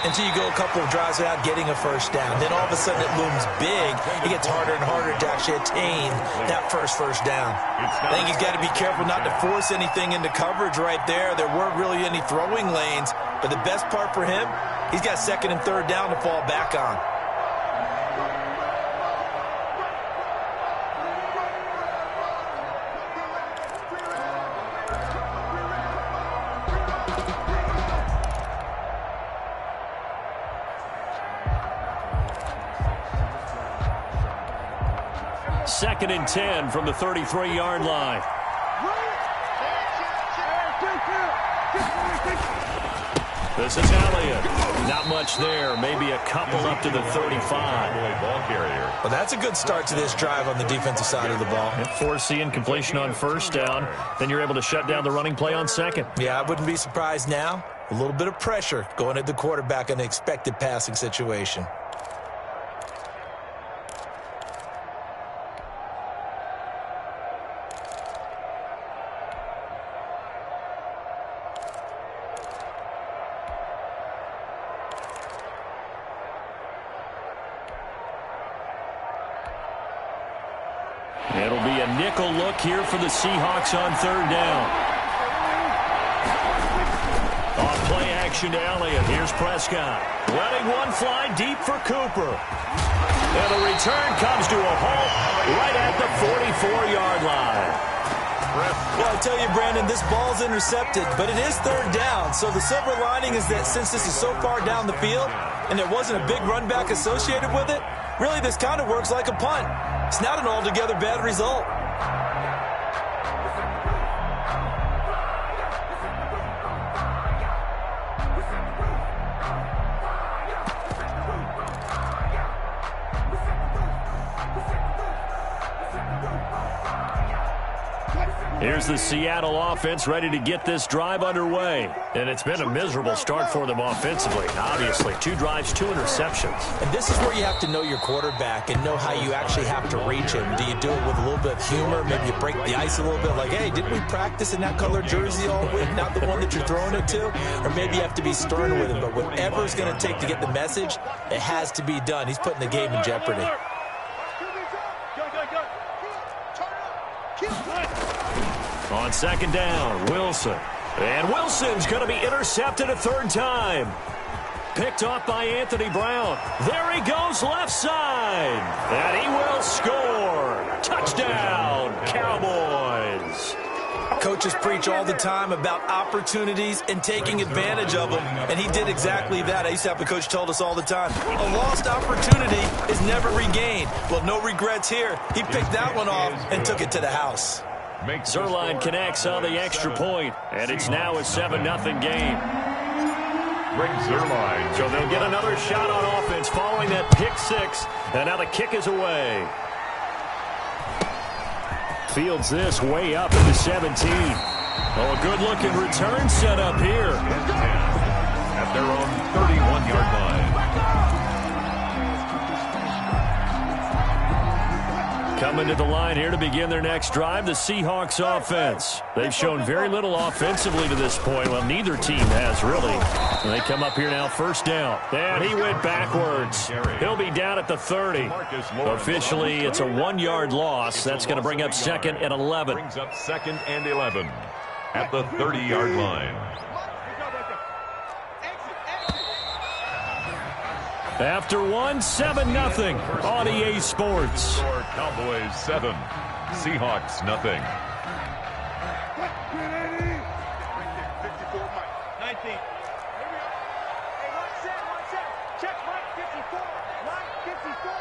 until you go a couple of drives without getting a first down. Then all of a sudden it looms big. It gets harder and harder to actually attain that first down. I think he's got to be careful not to force anything into coverage right there. There weren't really any throwing lanes. But the best part for him, he's got 2nd and 3rd down to fall back on. Second and 10 from the 33-yard line. This is Elliott. Not much there. Maybe a couple up to the 35. Well, that's a good start to this drive on the defensive side of the ball. Forcing incompletion on first down. Then you're able to shut down the running play on second. Yeah, I wouldn't be surprised now. A little bit of pressure going at the quarterback in an expected passing situation. It'll be a nickel look here for the Seahawks on 3rd down. Off play action to Elliott. Here's Prescott. Letting one fly deep for Cooper. And the return comes to a halt right at the 44-yard line. Well, I tell you, Brandon, this ball's intercepted, but it is 3rd down. So the silver lining is that since this is so far down the field and there wasn't a big run back associated with it, really this kind of works like a punt. It's not an altogether bad result. Here's the Seattle offense ready to get this drive underway. And it's been a miserable start for them offensively. Obviously, 2 drives, 2 interceptions. And this is where you have to know your quarterback and know how you actually have to reach him. Do you do it with a little bit of humor? Maybe you break the ice a little bit like, hey, didn't we practice in that color jersey all week? Not the one that you're throwing it to? Or maybe you have to be stern with him. But whatever it's going to take to get the message, it has to be done. He's putting the game in jeopardy. On 2nd down, Wilson. And Wilson's going to be intercepted a 3rd time. Picked off by Anthony Brown. There he goes left side. And he will score. Touchdown, Cowboys. Coaches preach all the time about opportunities and taking advantage of them, and he did exactly that. I used to have a coach told us all the time, a lost opportunity is never regained. Well, no regrets here. He picked that one off and took it to the house. Zerline connects on the extra point, and it's now a 7-0 game. Zerline. So they'll get another shot on offense following that pick 6, and now the kick is away. Fields this way up at the 17. Oh, a good-looking return set up here. At their own 31-yard line. Coming to the line here to begin their next drive, the Seahawks offense. They've shown very little offensively to this point. Well, neither team has really. And they come up here now, first down. And he went backwards. He'll be down at the 30. Officially, it's a 1-yard loss. That's going to bring up 2nd and 11. Brings up 2nd and 11 at the 30-yard line. After 1, 7-0 on EA Sports. Cowboys 7, Seahawks nothing. 19. Check Mike 54. Mike 54.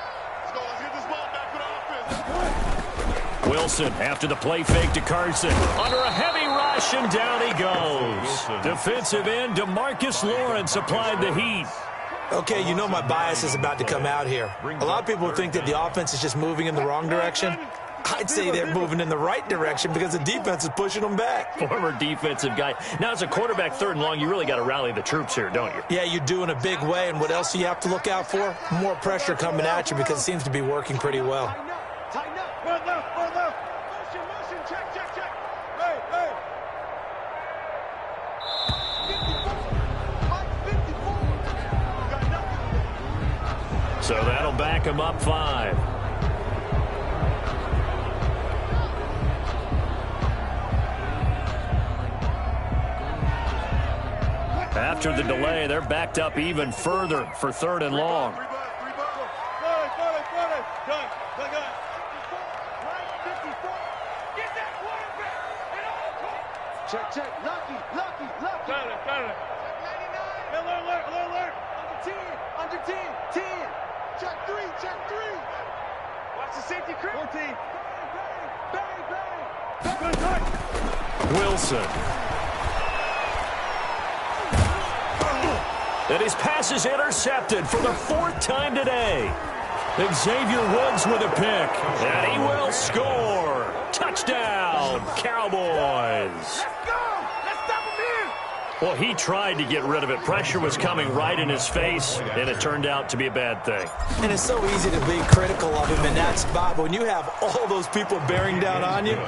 Let's get this ball back for the offense. Wilson after the play fake to Carson. Under a heavy rush, and down he goes. Defensive end DeMarcus Lawrence applied the heat. Okay, you know my bias is about to come out here. A lot of people think that the offense is just moving in the wrong direction. I'd say they're moving in the right direction because the defense is pushing them back. Former defensive guy. Now, as a quarterback 3rd and long, you really got to rally the troops here, don't you? Yeah, you do in a big way, and what else do you have to look out for? More pressure coming at you because it seems to be working pretty well. Tighten up. Run left. Motion. Check. Hey. 54. Got nothing. So that'll back him up 5. After the delay, they're backed up even further for 3rd and long. Check. Lucky. Got it. Alert. Under 10. Check 3. Watch the safety crew. 14. Bang. Wilson. And his pass is intercepted for the 4th time today. Xavier Woods with a pick. And he will score. Touchdown, Cowboys. Let's go. Let's stop him here. Well, he tried to get rid of it. Pressure was coming right in his face, and it turned out to be a bad thing. And it's so easy to be critical of him in that spot, but when you have all those people bearing down on you,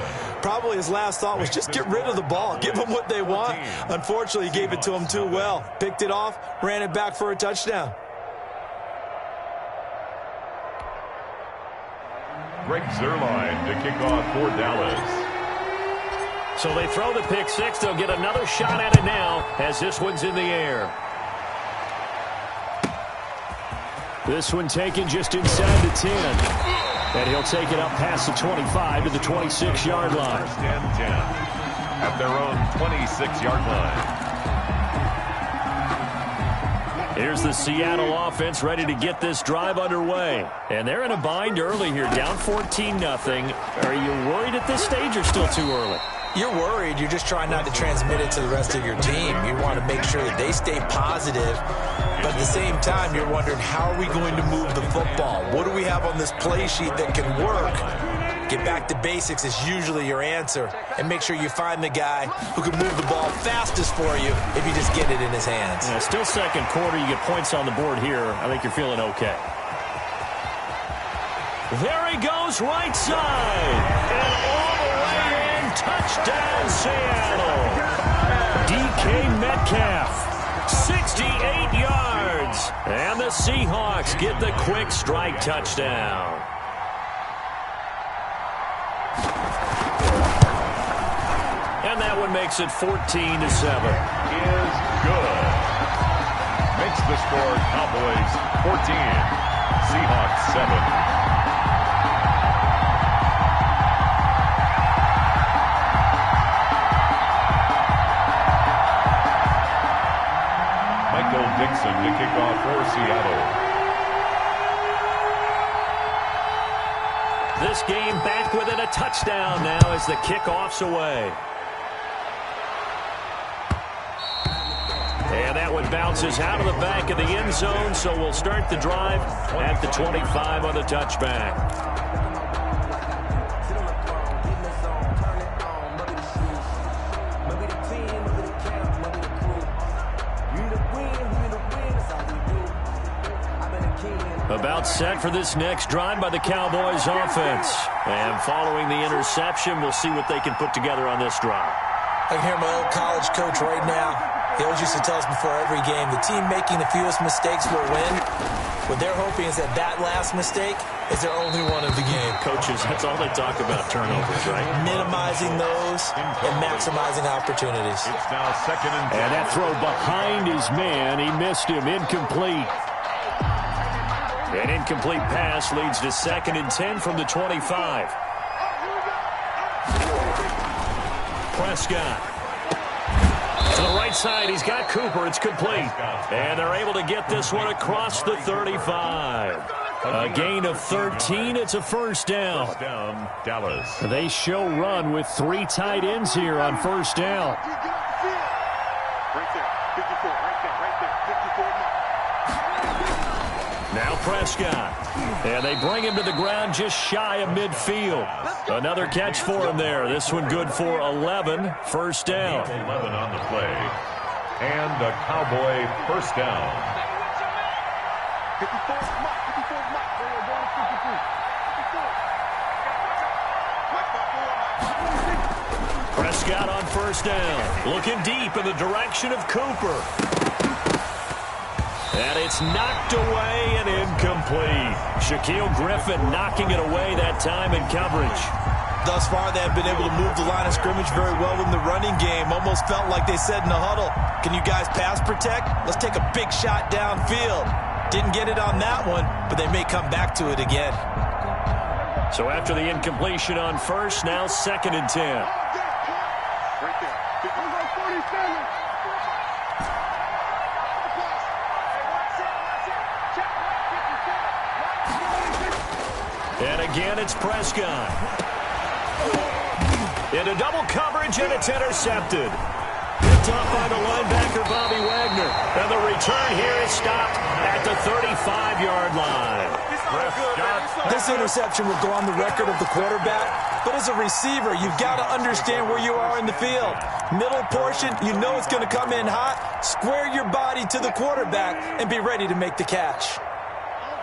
probably his last thought was just get rid of the ball. Give them what they want. Unfortunately, he gave it to them too well. Picked it off, ran it back for a touchdown. Greg Zuerlein to kick off for Dallas. So they throw the pick 6. They'll get another shot at it now as this one's in the air. This one taken just inside the 10. And he'll take it up past the 25 to the 26-yard line. 1st and 10 at their own 26-yard line. Here's the Seattle offense ready to get this drive underway. And they're in a bind early here, down 14-0. Are you worried at this stage or still too early? You're worried. You're just trying not to transmit it to the rest of your team. You want to make sure that they stay positive. But at the same time, you're wondering, how are we going to move the football? What do we have on this play sheet that can work? Get back to basics is usually your answer. And make sure you find the guy who can move the ball fastest for you if you just get it in his hands. Yeah, still 2nd quarter. You get points on the board here. I think you're feeling okay. There he goes, right side. And all the way in, touchdown Seattle. DK Metcalf, 68 yards. And the Seahawks get the quick strike touchdown. And that one makes it 14-7. Is good. Makes the score Cowboys 14, Seahawks 7. Dixon to kick off for Seattle. This game back within a touchdown now as the kickoff's away. And that one bounces out of the back of the end zone, so we'll start the drive at the 25 on the touchback. About set for this next drive by the Cowboys offense. And following the interception, we'll see what they can put together on this drive. I can hear my old college coach right now. He always used to tell us before every game, the team making the fewest mistakes will win. What they're hoping is that last mistake is their only one of the game. Coaches, that's all they talk about, turnovers, right? Minimizing those and maximizing opportunities. It's now 2nd and 10. And that throw behind his man, he missed him, incomplete. An incomplete pass leads to 2nd and 10 from the 25. Prescott. To the right side, he's got Cooper. It's complete. And they're able to get this one across the 35. A gain of 13. It's a first down. First down, Dallas. They show run with 3 tight ends here on first down. Right there, 54, right there, 54 mark. Now Prescott. And they bring him to the ground just shy of midfield. Another catch for him there. This one good for 11. First down. 11 on the play. And a Cowboy first down. 54 mark, 54 mark. They're going to 53. 54. Prescott on first down. Looking deep in the direction of Cooper. And it's knocked away and incomplete. Shaquille Griffin knocking it away that time in coverage. Thus far, they have been able to move the line of scrimmage very well in the running game. Almost felt like they said in the huddle, can you guys pass protect? Let's take a big shot downfield. Didn't get it on that one, but they may come back to it again. So after the incompletion on first, now 2nd and 10. Right there, 47. And again, it's Prescott. Into double coverage, and it's intercepted. Picked off by the linebacker, Bobby Wagner. And the return here is stopped at the 35-yard line. This interception will go on the record of the quarterback, but as a receiver, you've got to understand where you are in the field. Middle portion, you know it's going to come in hot. Square your body to the quarterback and be ready to make the catch.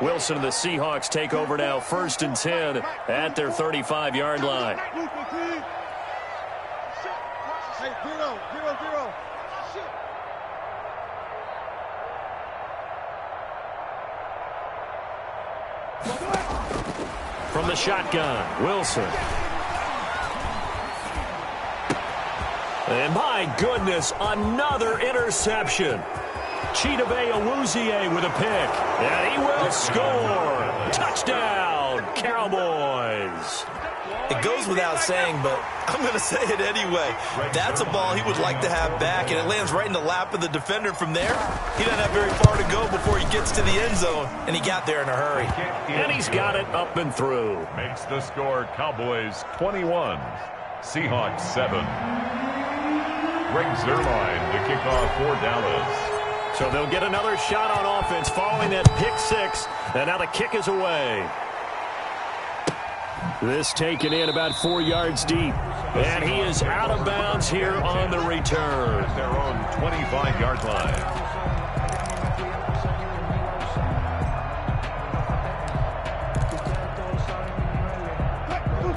Wilson and the Seahawks take over now, 1st and 10 at their 35-yard line. Hey, 0, 0, 0. From the shotgun, Wilson. And my goodness, another interception. Chidobe Awuzie with a pick. And he will score. Touchdown, Cowboys. It goes without saying, but I'm going to say it anyway. That's a ball he would like to have back, and it lands right in the lap of the defender from there. He doesn't have very far to go before he gets to the end zone, and he got there in a hurry. And he's got it up and through. Makes the score Cowboys 21, Seahawks 7. Greg Zuerlein to kick off for Dallas. So they'll get another shot on offense following that pick six, and now the kick is away. This taken in about 4 yards deep, and he is out of bounds here on the return. At their own 25-yard line.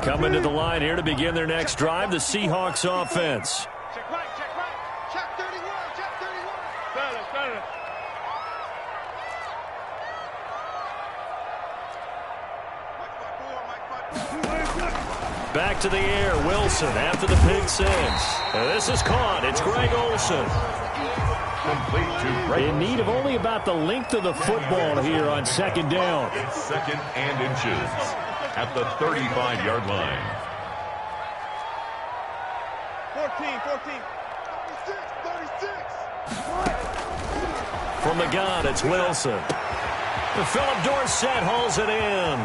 Coming to the line here to begin their next drive, the Seahawks offense. Check right, check right. Check 31, check 31. Better. Back to the air, Wilson after the pick six. And this is caught. It's Greg Olsen. Complete to Greg. In need of only about the length of the football here on 2nd down. It's 2nd and inches at the 35-yard line. 14. 36. From the gun, it's Wilson. And Philip Dorsett hauls it in.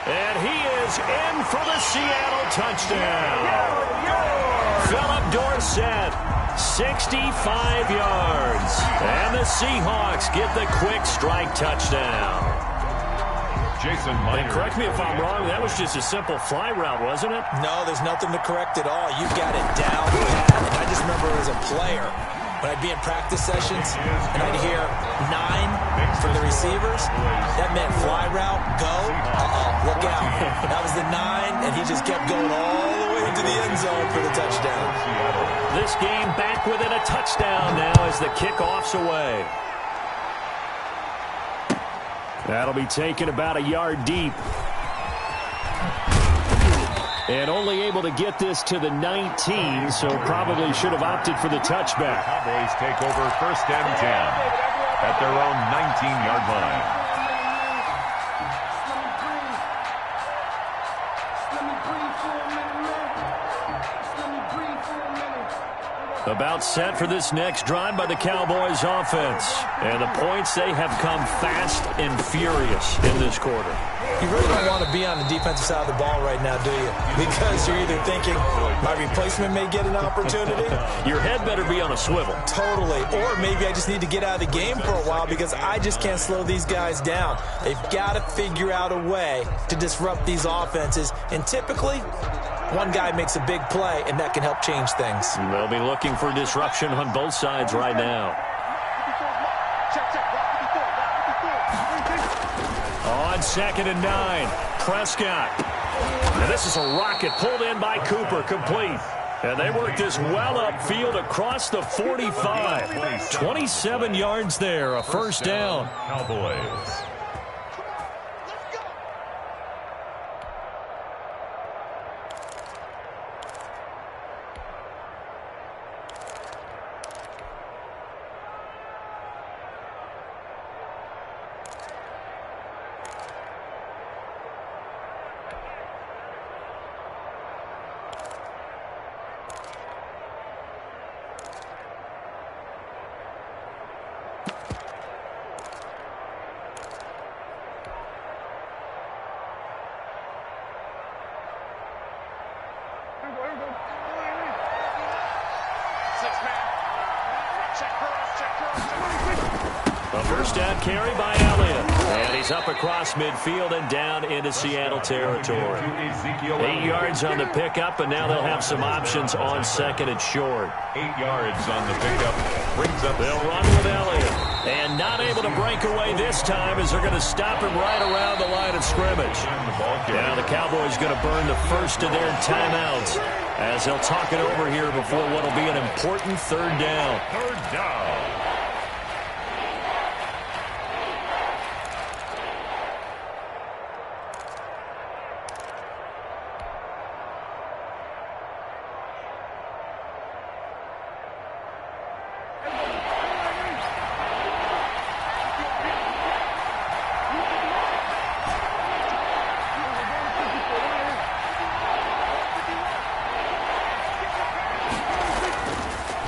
And he is in for the Seattle touchdown. Philip Dorsett, 65 yards. And the Seahawks get the quick strike touchdown. Jason Miner. And correct me if I'm wrong, that was just a simple fly route, wasn't it? No, there's nothing to correct at all. You got it down pat. And I just remember as a player, when I'd be in practice sessions and I'd hear 9 from the receivers, that meant fly route, go, look out. That was the 9, and he just kept going all the way into the end zone for the touchdown. This game back within a touchdown now as the kickoff's away. That'll be taken about a yard deep. And only able to get this to the 19, so probably should have opted for the touchback. Cowboys take over 1st and 10 at their own 19-yard line. About set for this next drive by the Cowboys offense. And the points, they have come fast and furious in this quarter. You really don't want to be on the defensive side of the ball right now, do you? Because you're either thinking, my replacement may get an opportunity. Your head better be on a swivel. Totally. Or maybe I just need to get out of the game for a while because I just can't slow these guys down. They've got to figure out a way to disrupt these offenses. And typically, one guy makes a big play, and that can help change things. They'll be looking for disruption on both sides right now. On 2nd and 9, Prescott. And this is a rocket pulled in by Cooper, complete. And they work this well upfield across the 45. 27 yards there, a first down. Cowboys. A first down carry by Elliott. And he's up across midfield and down into Seattle territory. 8 yards on the pickup, and now they'll have some options on 2nd and short. 8 yards on the pickup. Brings up. They'll run with Elliott. And not able to break away this time as they're going to stop him right around the line of scrimmage. Now the Cowboys going to burn the first of their timeouts as they'll talk it over here before what will be an important 3rd down. 3rd down.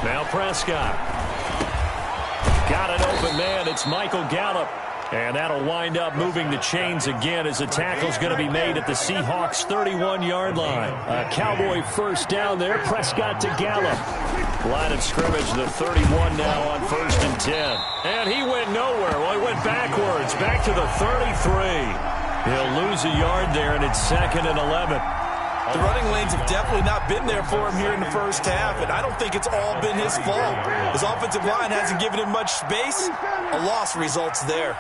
Now Prescott. Got an open man. It's Michael Gallup. And that'll wind up moving the chains again as the tackle's going to be made at the Seahawks' 31-yard line. A Cowboy first down there. Prescott to Gallup. Line of scrimmage, the 31 now on 1st and 10. And he went nowhere. Well, he went backwards. Back to the 33. He'll lose a yard there, and it's 2nd and 11. The running lanes have definitely not been there for him here in the first half, and I don't think it's all been his fault. His offensive line hasn't given him much space. A loss results there.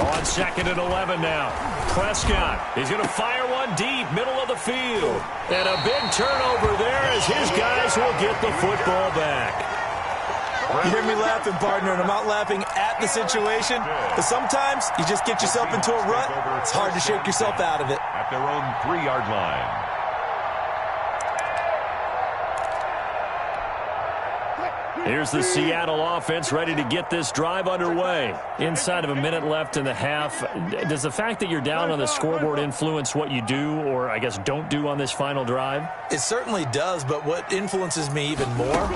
On 2nd and 11 now. Prescott is going to fire one deep, middle of the field. And a big turnover there as his guys will get the football back. You hear me laughing, partner, and I'm not laughing at the situation. But sometimes you just get yourself into a rut. It's hard to shake yourself out of it. At their own 3-yard line. Here's the Seattle offense ready to get this drive underway. Inside of a minute left in the half, does the fact that you're down on the scoreboard influence what you do or, I guess, don't do on this final drive? It certainly does, but what influences me even more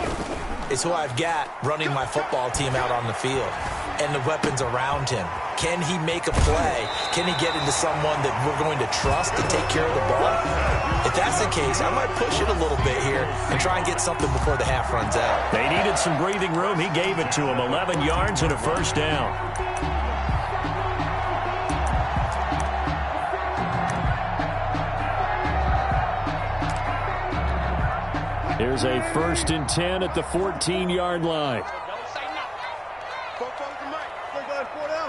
is who I've got running my football team out on the field and the weapons around him. Can he make a play? Can he get into someone that we're going to trust to take care of the ball? If that's the case, I might push it a little bit here and try and get something before the half runs out. They needed some breathing room. He gave it to him. 11 yards and a first down. Here's a 1st and 10 at the 14-yard line. Don't say nothing. Four the mic. Four down.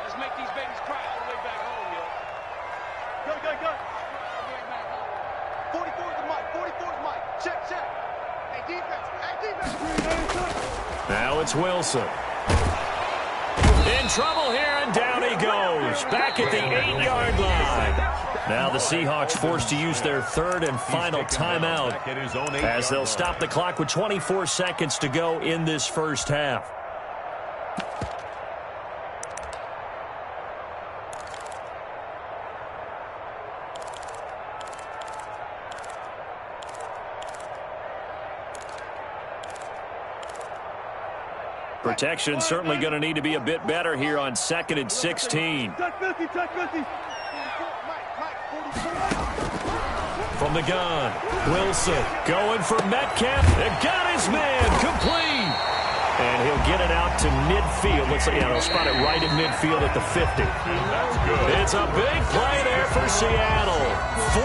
Let's make these babies cry all the way back home, yo. Go. All the way back home. 44 the mic. 44 the mic. Check. Hey, defense. Now it's Wilson. In trouble here, and down he goes. Back at the 8-yard line. Now the Seahawks forced to use their 3rd and final timeout as they'll stop the clock with 24 seconds to go in this first half. Protection certainly going to need to be a bit better here on 2nd and 16. From the gun, Wilson going for Metcalf. It got his man complete. And he'll get it out to midfield. Looks like, they'll spot it right in midfield at the 50. That's good. It's a big play there for Seattle.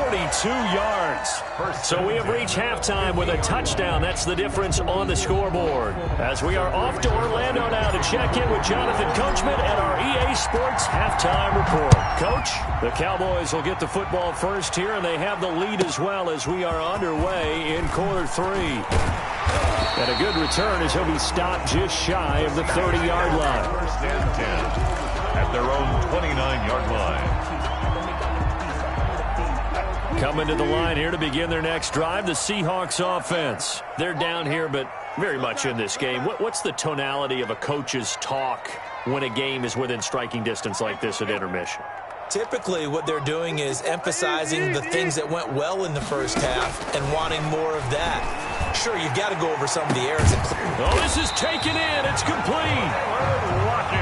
42 yards. So we have reached halftime with a touchdown. That's the difference on the scoreboard. As we are off to Orlando now to check in with Jonathan Coachman at our EA Sports halftime report. Coach, the Cowboys will get the football first here, and they have the lead as well as we are underway in quarter 3. And a good return as he'll be stopped just shy of the 30-yard line. 1st and 10 at their own 29-yard line. Coming to the line here to begin their next drive, the Seahawks offense. They're down here, but very much in this game. What's the tonality of a coach's talk when a game is within striking distance like this at intermission? Typically, what they're doing is emphasizing the things that went well in the first half and wanting more of that. Sure, you've got to go over some of the errors. Oh, this is taken in. It's complete.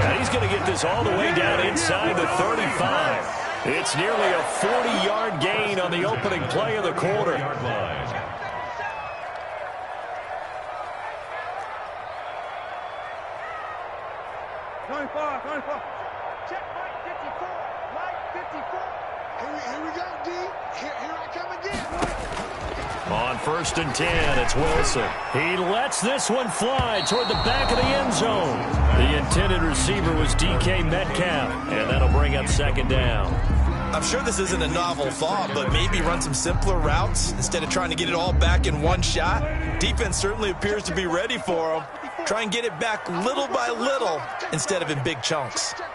And he's going to get this all the way down inside the 35. It's nearly a 40-yard gain on the opening play of the quarter. 25. Check Mike 54. Mike 54. Here we go, D. Here I come again. On 1st and 10, it's Wilson. He lets this one fly toward the back of the end zone. The intended receiver was DK Metcalf, and that'll bring up 2nd down. I'm sure this isn't a novel thought, but maybe run some simpler routes instead of trying to get it all back in one shot. Defense certainly appears to be ready for him. Try and get it back little by little instead of in big chunks. Check.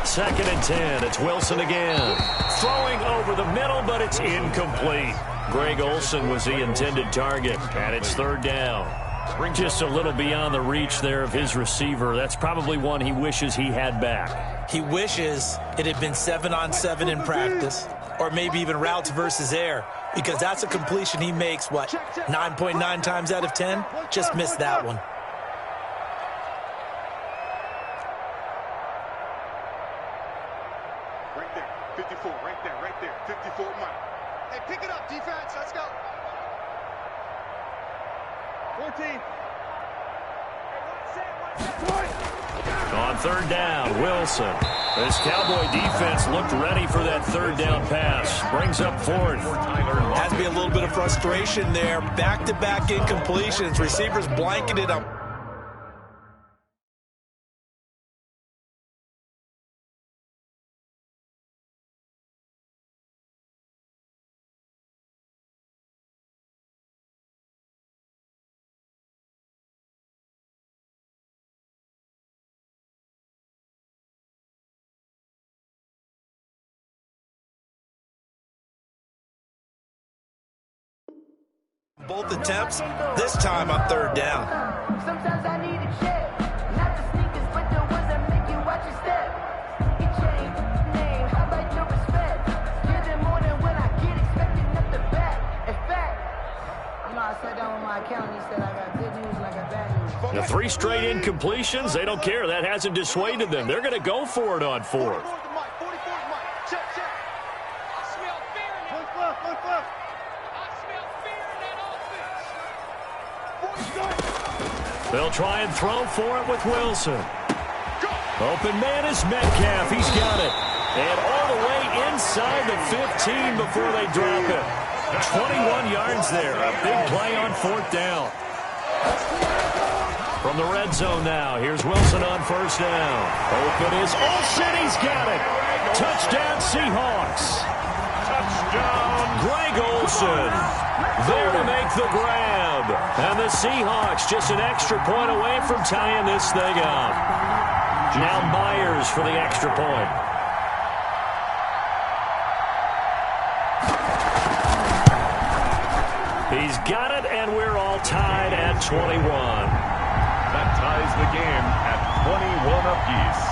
2nd and 10. It's Wilson again. Throwing over the middle, but it's incomplete. Greg Olsen was the intended target, and it's 3rd down. Just a little beyond the reach there of his receiver. That's probably one he wishes he had back. He wishes it had been 7-on-7 in practice, or maybe even routes versus air, because that's a completion he makes, 9.9 times out of 10? Just missed that one. Right there. 54. Right there. 54 Mike. Hey, pick it up, defense. Let's go. 14. On 3rd down, Wilson. This Cowboy defense looked ready for that 3rd down pass. Brings up 4th. Has to be a little bit of frustration there. Back-to-back incompletions. Receivers blanketed up. Both attempts, this time on 3rd down. Sometimes I need a check, not the sneakers, but the ones that make you watch your step. He changed name, how about your respect? Give them more than when I get expected up the back. In fact, I sat down with my accountant, he said I got good news and I got bad news. The 3 straight incompletions, they don't care. That hasn't dissuaded them. They're going to go for it on 4th. 44 Mike. Check. I smell fear in it. Look. I smell fear in that offense. They'll try and throw for it with Wilson. Open man is Metcalf. He's got it. And all the way inside the 15 before they drop it. 21 yards there. A big play on 4th down. From the red zone now, here's Wilson on 1st down. Open is Olsen. He's got it. Touchdown Seahawks. Touchdown. Greg Olsen there to make the grab. And the Seahawks just an extra point away from tying this thing up. Now Myers for the extra point. He's got it, and we're all tied at 21. That ties the game at 21 apiece.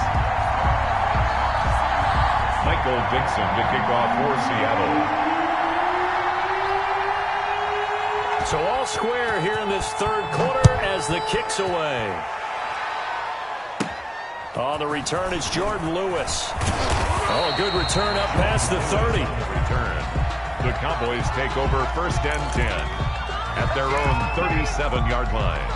Michael Dixon to kick off for Seattle. So all square here in this 3rd quarter as the kick's away. On the return, it's Jordan Lewis. Oh, good return up past the 30. Return. The Cowboys take over 1st and 10 at their own 37-yard line.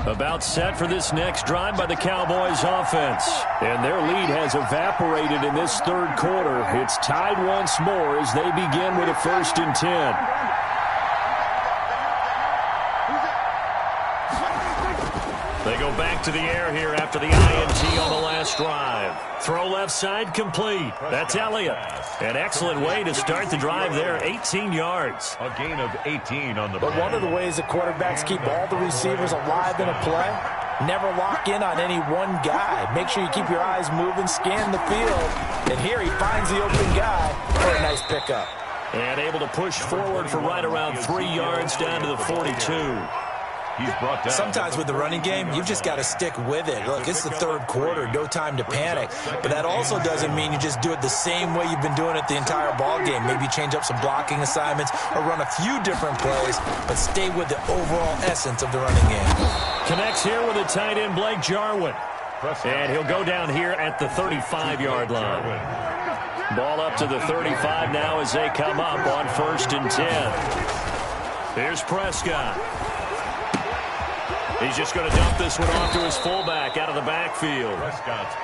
About set for this next drive by the Cowboys offense. And their lead has evaporated in this 3rd quarter. It's tied once more as they begin with a 1st and 10. They go back to the air here after the INT on the last drive. Throw left side complete. That's Elliott. An excellent way to start the drive there. 18 yards. A gain of 18 on the But one of the ways that quarterbacks keep all the receivers alive in a play, never lock in on any one guy. Make sure you keep your eyes moving, scan the field. And here he finds the open guy for a nice pickup. And able to push forward for right around 3 yards down to the 42. He's brought down. Sometimes with the running game, you've just got to stick with it. Look, it's the 3rd quarter, no time to panic. But that also doesn't mean you just do it the same way you've been doing it the entire ball game. Maybe change up some blocking assignments or run a few different plays, but stay with the overall essence of the running game. Connects here with the tight end, Blake Jarwin. And he'll go down here at the 35-yard line. Ball up to the 35 now as they come up on 1st and 10. Here's Prescott. He's just going to dump this one off to his fullback out of the backfield.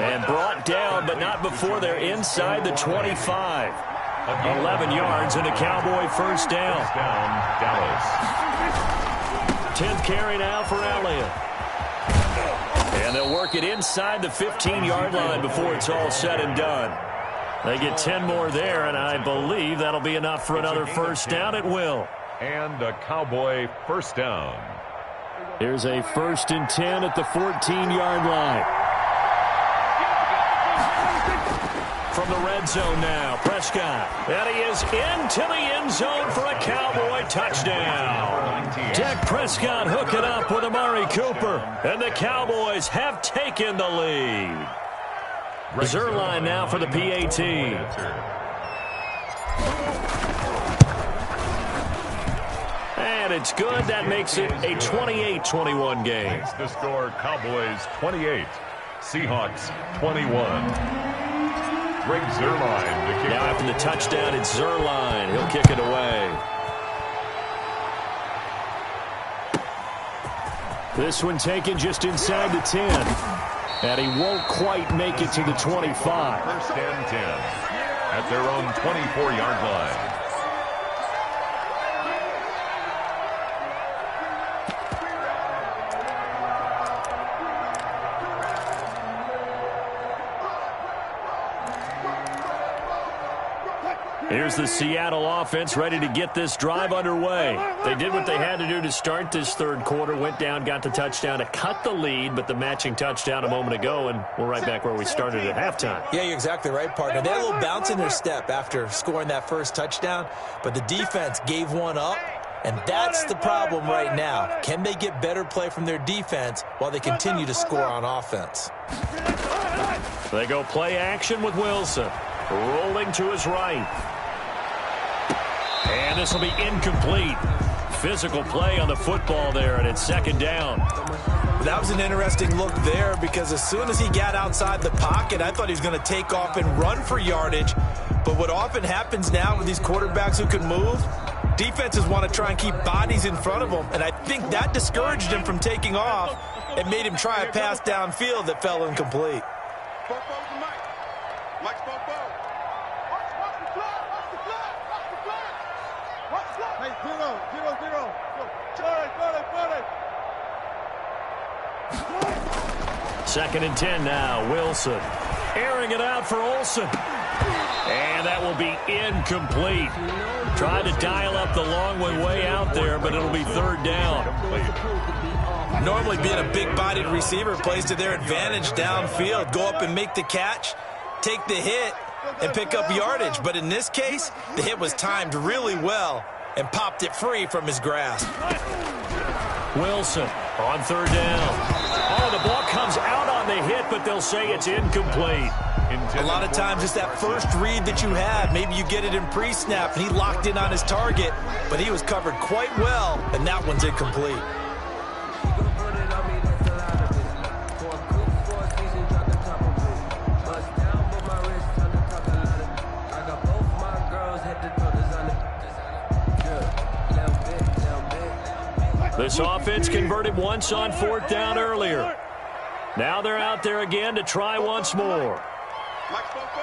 And brought down, but not before they're inside the 25. 11 yards and a Cowboy 1st down. Dallas. 10th carry now for Elliott. And they'll work it inside the 15-yard line before it's all said and done. They get 10 more there, and I believe that'll be enough for another 1st down at will. And a Cowboy 1st down. Here's a 1st and 10 at the 14-yard line. From the red zone now, Prescott. And he is into the end zone for a Cowboy touchdown. Dak Prescott hooking up with Amari Cooper. And the Cowboys have taken the lead. Zerline now for the PAT. And it's good. That makes it a 28-21 game. Makes the score Cowboys 28, Seahawks 21. Greg Zerline to kick now off. After the touchdown, it's Zerline. He'll kick it away. This one taken just inside the 10. And he won't quite make it to the 25. 1st and 10 at their own 24-yard line. Here's the Seattle offense ready to get this drive underway. They did what they had to do to start this 3rd quarter, went down, got the touchdown to cut the lead, but the matching touchdown a moment ago, and we're right back where we started at halftime. Yeah, you're exactly right, partner. They had a little bounce in their step after scoring that 1st touchdown, but the defense gave one up, and that's the problem right now. Can they get better play from their defense while they continue to score on offense? They go play action with Wilson. Rolling to his right. And this will be incomplete. Physical play on the football there, and it's 2nd down. That was an interesting look there because as soon as he got outside the pocket, I thought he was going to take off and run for yardage. But what often happens now with these quarterbacks who can move, Defenses want to try and keep bodies in front of them, and I think that discouraged him from taking off and made him try a pass downfield that fell incomplete. Mike's Bobo. Watch the flag. Watch the flag. Watch the flag. Watch the flag. Hey, 0-0-0. Second and 10 now. Wilson airing it out for Olsen. And that will be incomplete. Tried to dial up the long way out there, but it'll be third down. Normally being a big-bodied receiver plays to their advantage downfield. Go up and make the catch, take the hit, and pick up yardage. But in this case, the hit was timed really well and popped it free from his grasp. Wilson on third down. Oh, the ball comes out on the hit, but they'll say it's incomplete. A lot of times it's that first read that you have. Maybe you get it in pre-snap, and he locked in on his target, but he was covered quite well, and that one's incomplete. This offense converted once on fourth down earlier. Now they're out there again to try once more. Mike's Bobo.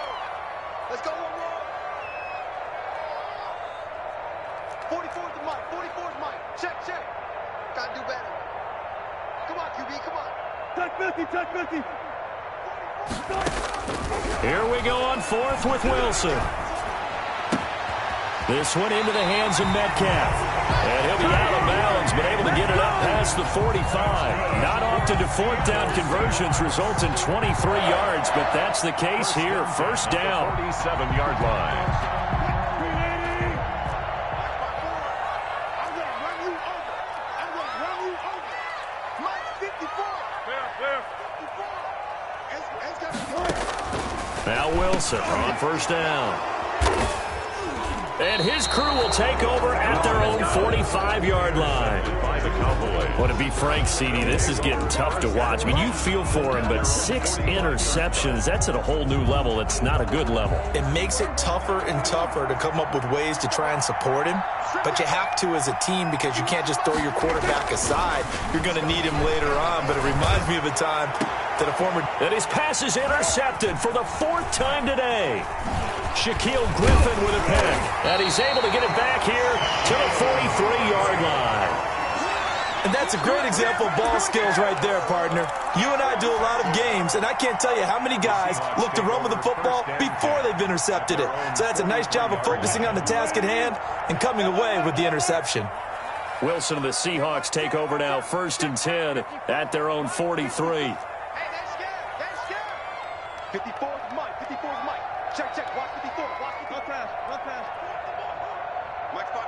Let's go one more. 44 is the Mike. 44 is Mike. Check. Gotta do better. Come on, QB. Come on. Touch 50. Here we go on fourth with Wilson. This one into the hands of Metcalf. And he'll be out of bounds, but able to get it up past the 45. Not often do fourth down conversions result in 23 yards, but that's the case here. First down. 47-yard line. I'm going to run you over. Mike 54. Now Wilson on first down. And his crew will take over at their own 45-yard line. Would it be Frank Seedy? This is getting tough to watch. I mean, you feel for him, but 6 interceptions, that's at a whole new level. It's not a good level. It makes it tougher and tougher to come up with ways to try and support him, but you have to as a team because you can't just throw your quarterback aside. You're going to need him later on, but it reminds me of a time that a former... And his pass is intercepted for the 4th time today. Shaquille Griffin with a pick. And he's able to get it back here to the 43-yard line. And that's a great example of ball skills right there, partner. You and I do a lot of games, and I can't tell you how many guys look to run with the football before they've intercepted it. So that's a nice job of focusing on the task at hand and coming away with the interception. Wilson and the Seahawks take over now, 1st and 10 at their own 43. Hey, they're scared. 54 is Mike. Check. Watch 54. Run pass. Mike 5-4.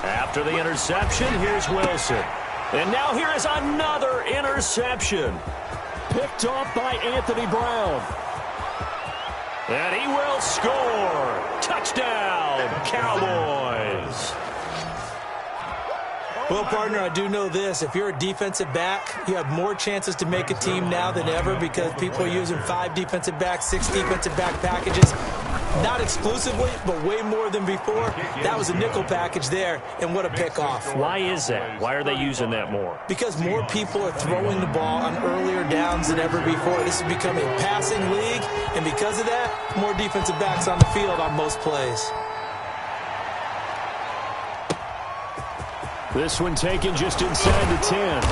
After the interception, here's Wilson. And now here is another interception. Picked off by Anthony Brown. And he will score. Touchdown, Cowboys. Well, partner, I do know this. If you're a defensive back, you have more chances to make a team now than ever because people are using 5 defensive backs, 6 defensive back packages. Not exclusively, but way more than before. That was a nickel package there, and what a pickoff. Why is that? Why are they using that more? Because more people are throwing the ball on earlier downs than ever before. This is becoming a passing league, and because of that, more defensive backs on the field on most plays. This one taken just inside the 10.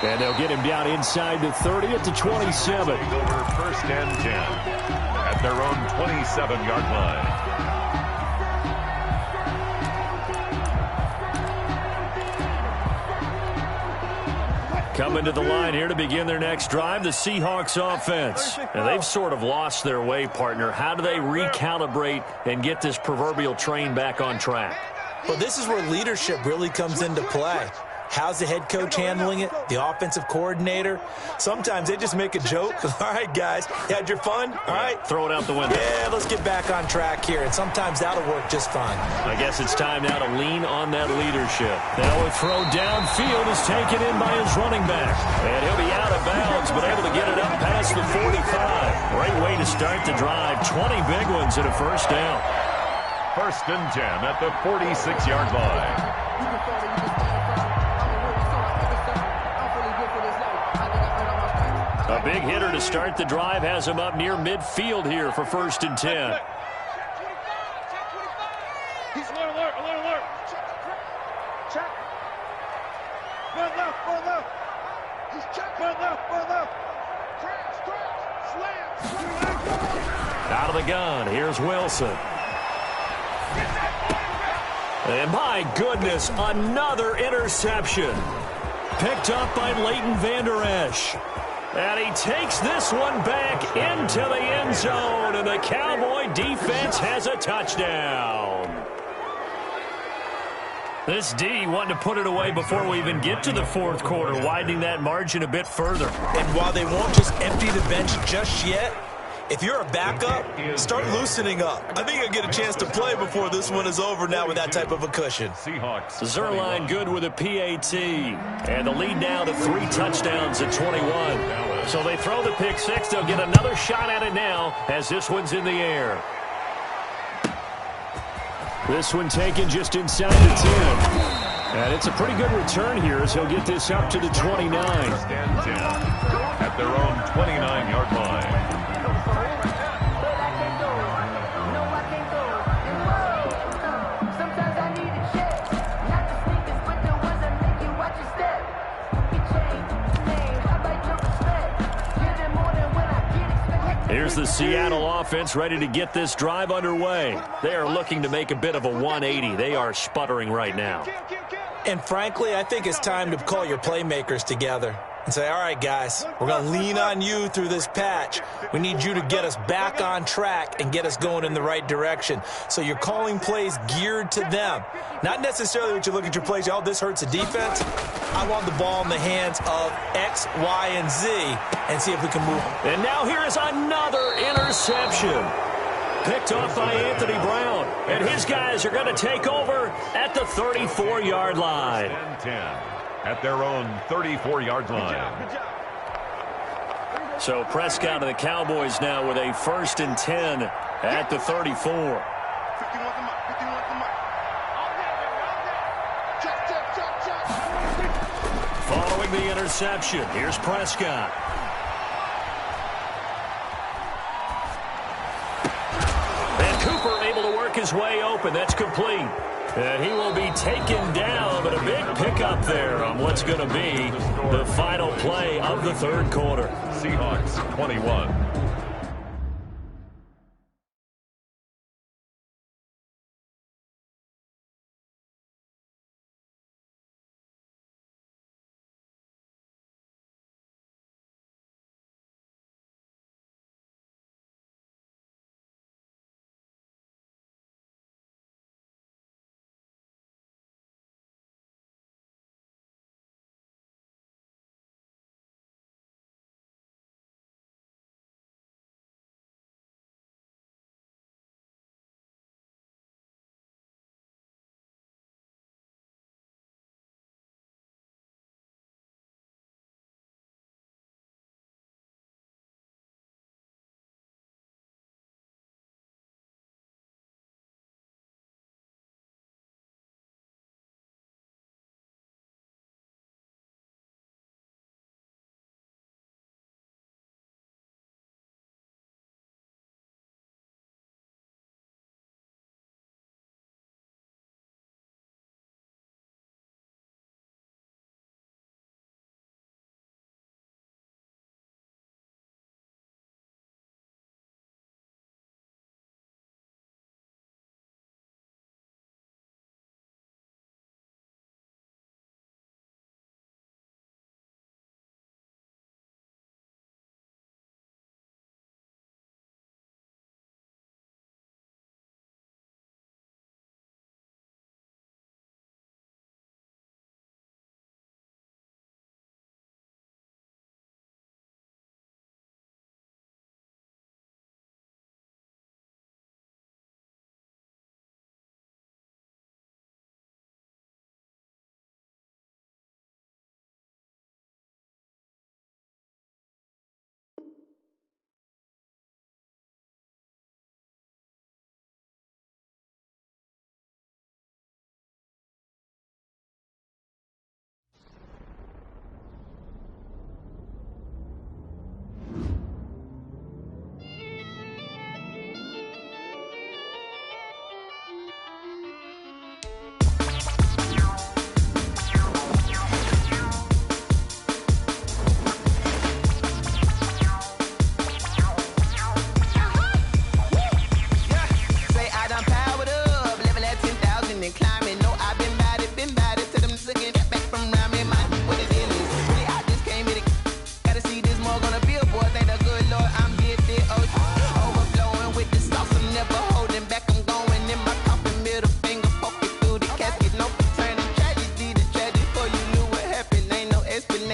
And they'll get him down inside the 30 at the 27. Over 1st and 10 at their own 27-yard line. Coming to the line here to begin their next drive, the Seahawks offense. And they've sort of lost their way, partner. How do they recalibrate and get this proverbial train back on track? Well, this is where leadership really comes into play. How's the head coach handling it? The offensive coordinator? Sometimes they just make a joke. All right, guys, you had your fun? All right. Throw it out the window. Yeah, let's get back on track here. And sometimes that'll work just fine. I guess it's time now to lean on that leadership. Now a throw downfield is taken in by his running back. And he'll be out of bounds, but able to get it up past the 45. Great way to start the drive. 20 big ones at a first down. First and 10 at the 46-yard line. A big hitter to start the drive has him up near midfield here for first and 10. He's alert. Check. Run left. He's check. Run left. Crash. Slam. Out of the gun, here's Wilson. And my goodness, another interception. Picked up by Leighton Vander Esch. And he takes this one back into the end zone, and the Cowboy defense has a touchdown. This D wanting to put it away before we even get to the fourth quarter, widening that margin a bit further. And while they won't just empty the bench just yet, if you're a backup, start loosening up. I think you'll get a chance to play before this one is over now with that type of a cushion. Seahawks. Zerline good with a PAT. And the lead now to 3 touchdowns at 21. So they throw the pick six. They'll get another shot at it now as this one's in the air. This one taken just inside the 10. And it's a pretty good return here as he'll get this up to the 29. First and 10 at their own 29-yard line. Here's the Seattle offense ready to get this drive underway. They are looking to make a bit of a 180. They are sputtering right now. And frankly, I think it's time to call your playmakers together and say, all right, guys, we're going to lean on you through this patch. We need you to get us back on track and get us going in the right direction. So you're calling plays geared to them. Not necessarily what you look at your plays, oh, this hurts the defense. I want the ball in the hands of X, Y, and Z and see if we can move. And now here is another interception. Picked off by Anthony Brown. And his guys are going to take over at the 34-yard line. 10 at their own 34-yard line. So Prescott and the Cowboys now with a first and 10 at the 34. Following the interception, here's Prescott. And Cooper able to work his way open. That's complete. And he will be taken down, but a big pickup there on what's going to be the final play of the third quarter. Seahawks 21.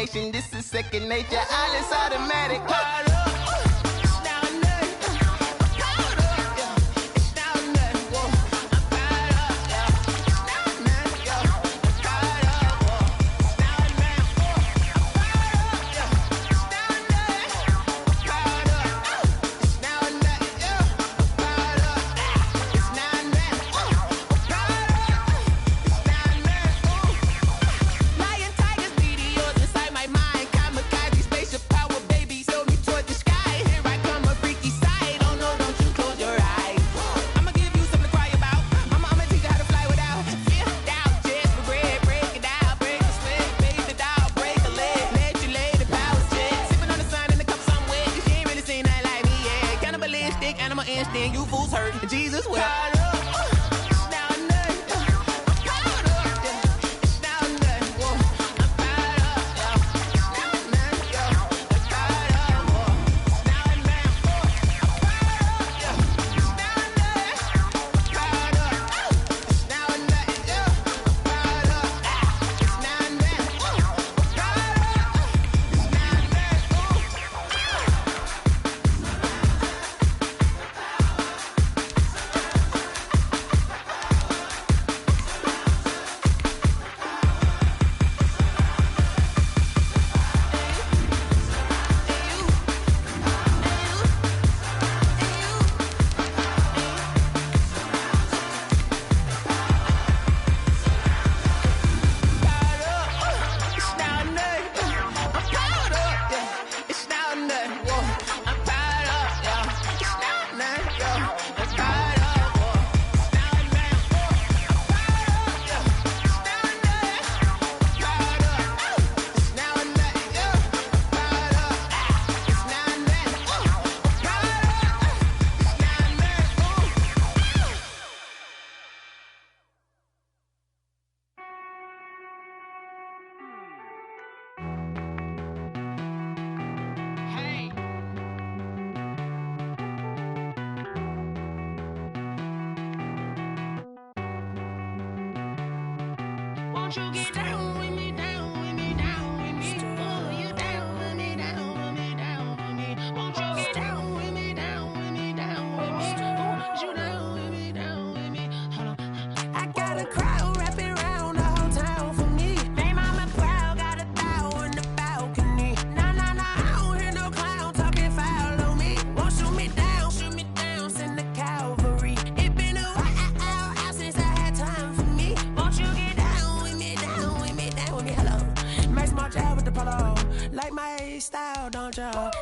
station. This is second nature. All is automatic.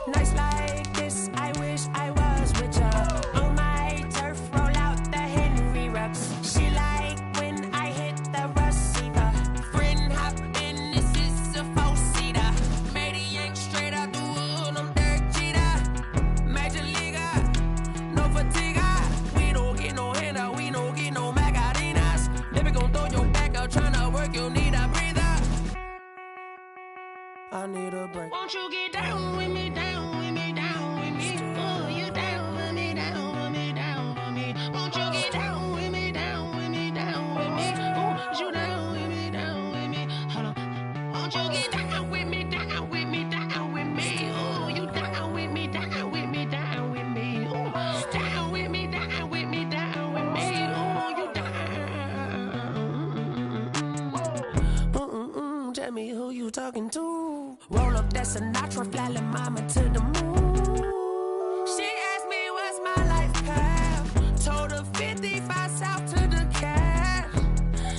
Nights like this, I wish I was with ya. On my turf, roll out the Henry rocks. She like when I hit the receiver. Friend hop in, this is a four-seater. Made a yank straight out the wood, I'm Derek Jeter. Major leaguer, no fatigue. We don't get no handout, we don't get no Macarinas. Baby gon' throw your back out, tryna work, you need a breather. I need a break. Won't you get down with me, down with me, down with me? Oh, you down with me, down with me, down with me. Won't you get down with me, down with me, down with me? Oh, you down with me, down with me? Hold on. Won't you get down with me, down with me, down with me? Oh, you down with me, down with me, down with me? Oh, down with me, down with me, down with me? Oh, you down. Tell me who you talking to. Roll up that Sinatra, fly la mama to the moon. She asked me what's my life path. Told her 55 south to the cash.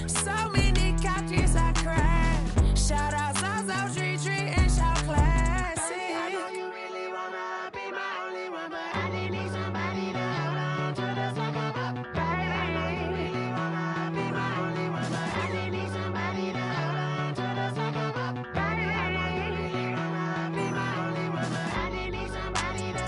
So many couches I cried. Shout out Zazo, Tree, and shout classy. I know you really wanna be my only one, but I didn't need somebody to hold on to the second up. Baby, I know you really wanna be my only one, but I didn't need somebody to hold on to the second up. Baby, I know you really wanna be my only one, but I didn't need somebody to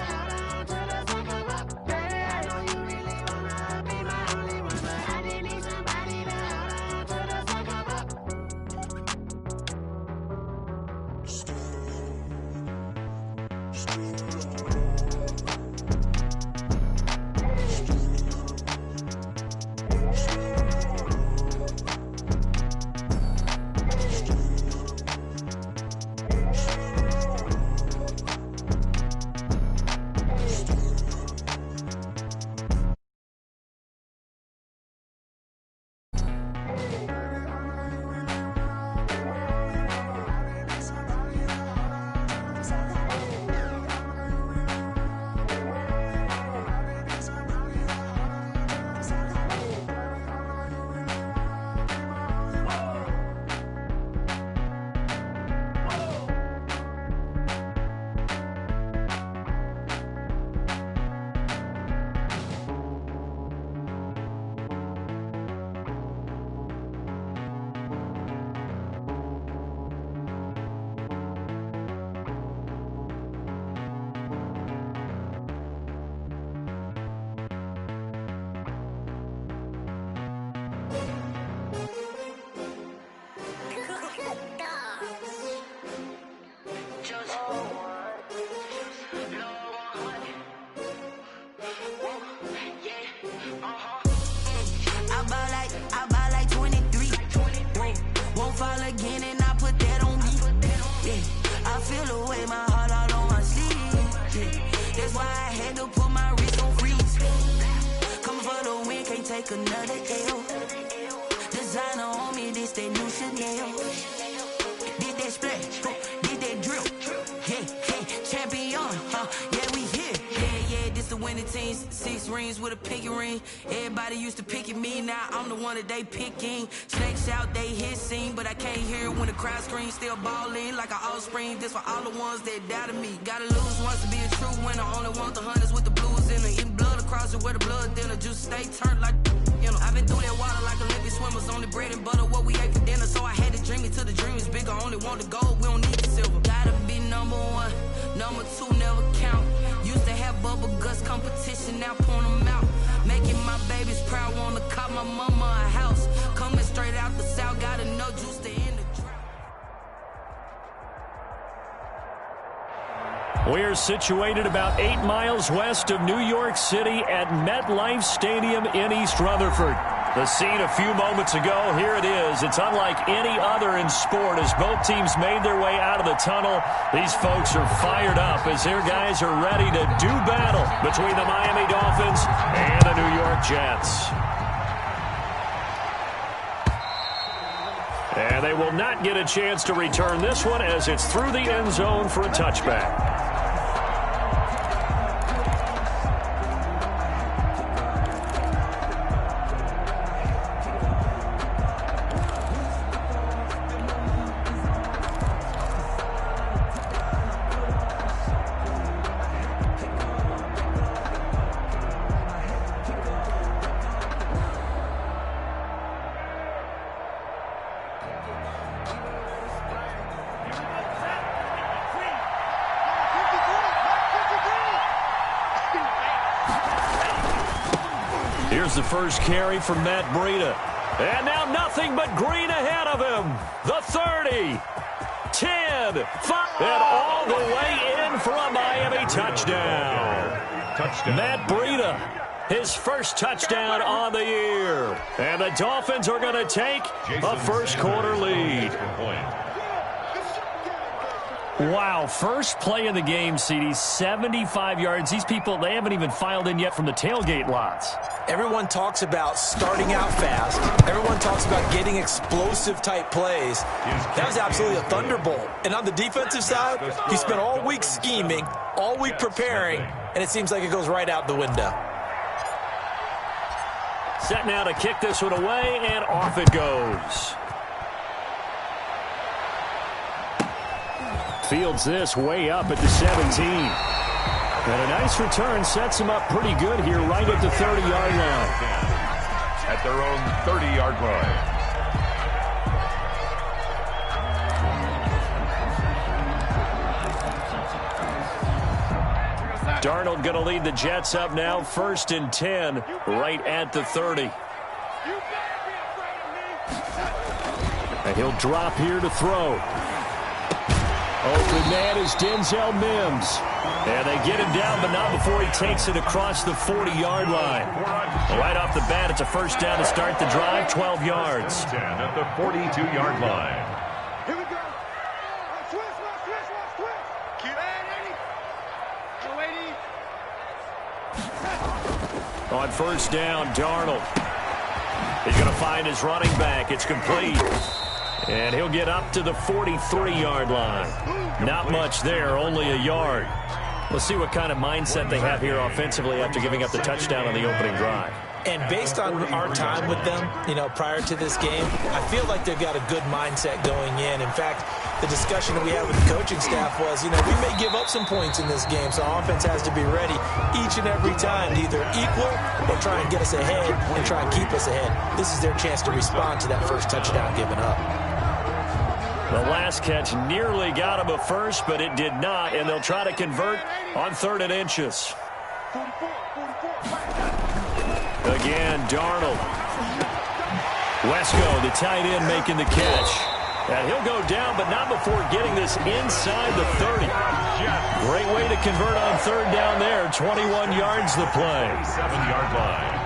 take another L. Designer on me, this that new Chanel. Did that splash, did that drip. Yeah, champion, yeah, we here. Yeah, this the winning teams. 6 rings with a pinky ring. Everybody used to pick at me, now I'm the one that they picking. Snakes out, they hit scene, but I can't hear it when the crowd screams. Still ballin' like an offspring. This for all the ones that doubted me. Gotta lose once to be a true winner. Only want the hunters with the blues in it. Eating blood across it where the blood dinner. Juice stay turned like, you know. I've been through that water like Olympic swimmers. Only bread and butter, what we ate for dinner. So I had to dream it till the dream is bigger. Only want the gold, we don't need the silver. Gotta be number 1, number 2 never count. Used to have bubble guts competition, now point them out. Making my babies proud, wanna cop my mama a house. Coming straight out the south, gotta know juice to end the drought. We're situated about 8 miles west of New York City at MetLife Stadium in East Rutherford. The scene a few moments ago, here it is. It's unlike any other in sport as both teams made their way out of the tunnel. These folks are fired up as their guys are ready to do battle between the Miami Dolphins and the New York Jets. And they will not get a chance to return this one as it's through the end zone for a touchback. Here's the first carry from Matt Breida. And now nothing but green ahead of him. The 30, 10, 5, and all the way in for a Miami touchdown. Matt Breida, his first touchdown on the year. And the Dolphins are going to take a first quarter lead. Wow, first play of the game, CD, 75 yards. These people, they haven't even filed in yet from the tailgate lots. Everyone talks about starting out fast. Everyone talks about getting explosive-type plays. That was absolutely a thunderbolt. And on the defensive side, he spent all week scheming, all week preparing, and it seems like it goes right out the window. Set now to kick this one away, and off it goes. Fields this way up at the 17. And a nice return sets him up pretty good here right at the 30-yard line. At their own 30-yard line. Darnold going to lead the Jets up now, 1st and 10, right at the 30. And he'll drop here to throw. Open man is Denzel Mims. And they get him down, but not before he takes it across the 40-yard line. Right off the bat, it's a first down to start the drive, 12 yards. 10 at the 42-yard line. Here we go. Switch. Keep it. On first down, Darnold. He's going to find his running back. It's complete. And he'll get up to the 43-yard line. Not much there, only a yard. Let's see what kind of mindset they have here offensively after giving up the touchdown on the opening drive. And based on our time with them, prior to this game, I feel like they've got a good mindset going in. In fact, the discussion that we had with the coaching staff was, we may give up some points in this game, so our offense has to be ready each and every time to either equal or try and get us ahead and try and keep us ahead. This is their chance to respond to that first touchdown given up. The last catch nearly got him a first, but it did not, and they'll try to convert on 3rd and inches. Again, Darnold. Wesco, the tight end, making the catch. And he'll go down, but not before getting this inside the 30. Great way to convert on 3rd down there. 21 yards the play. 7-yard line.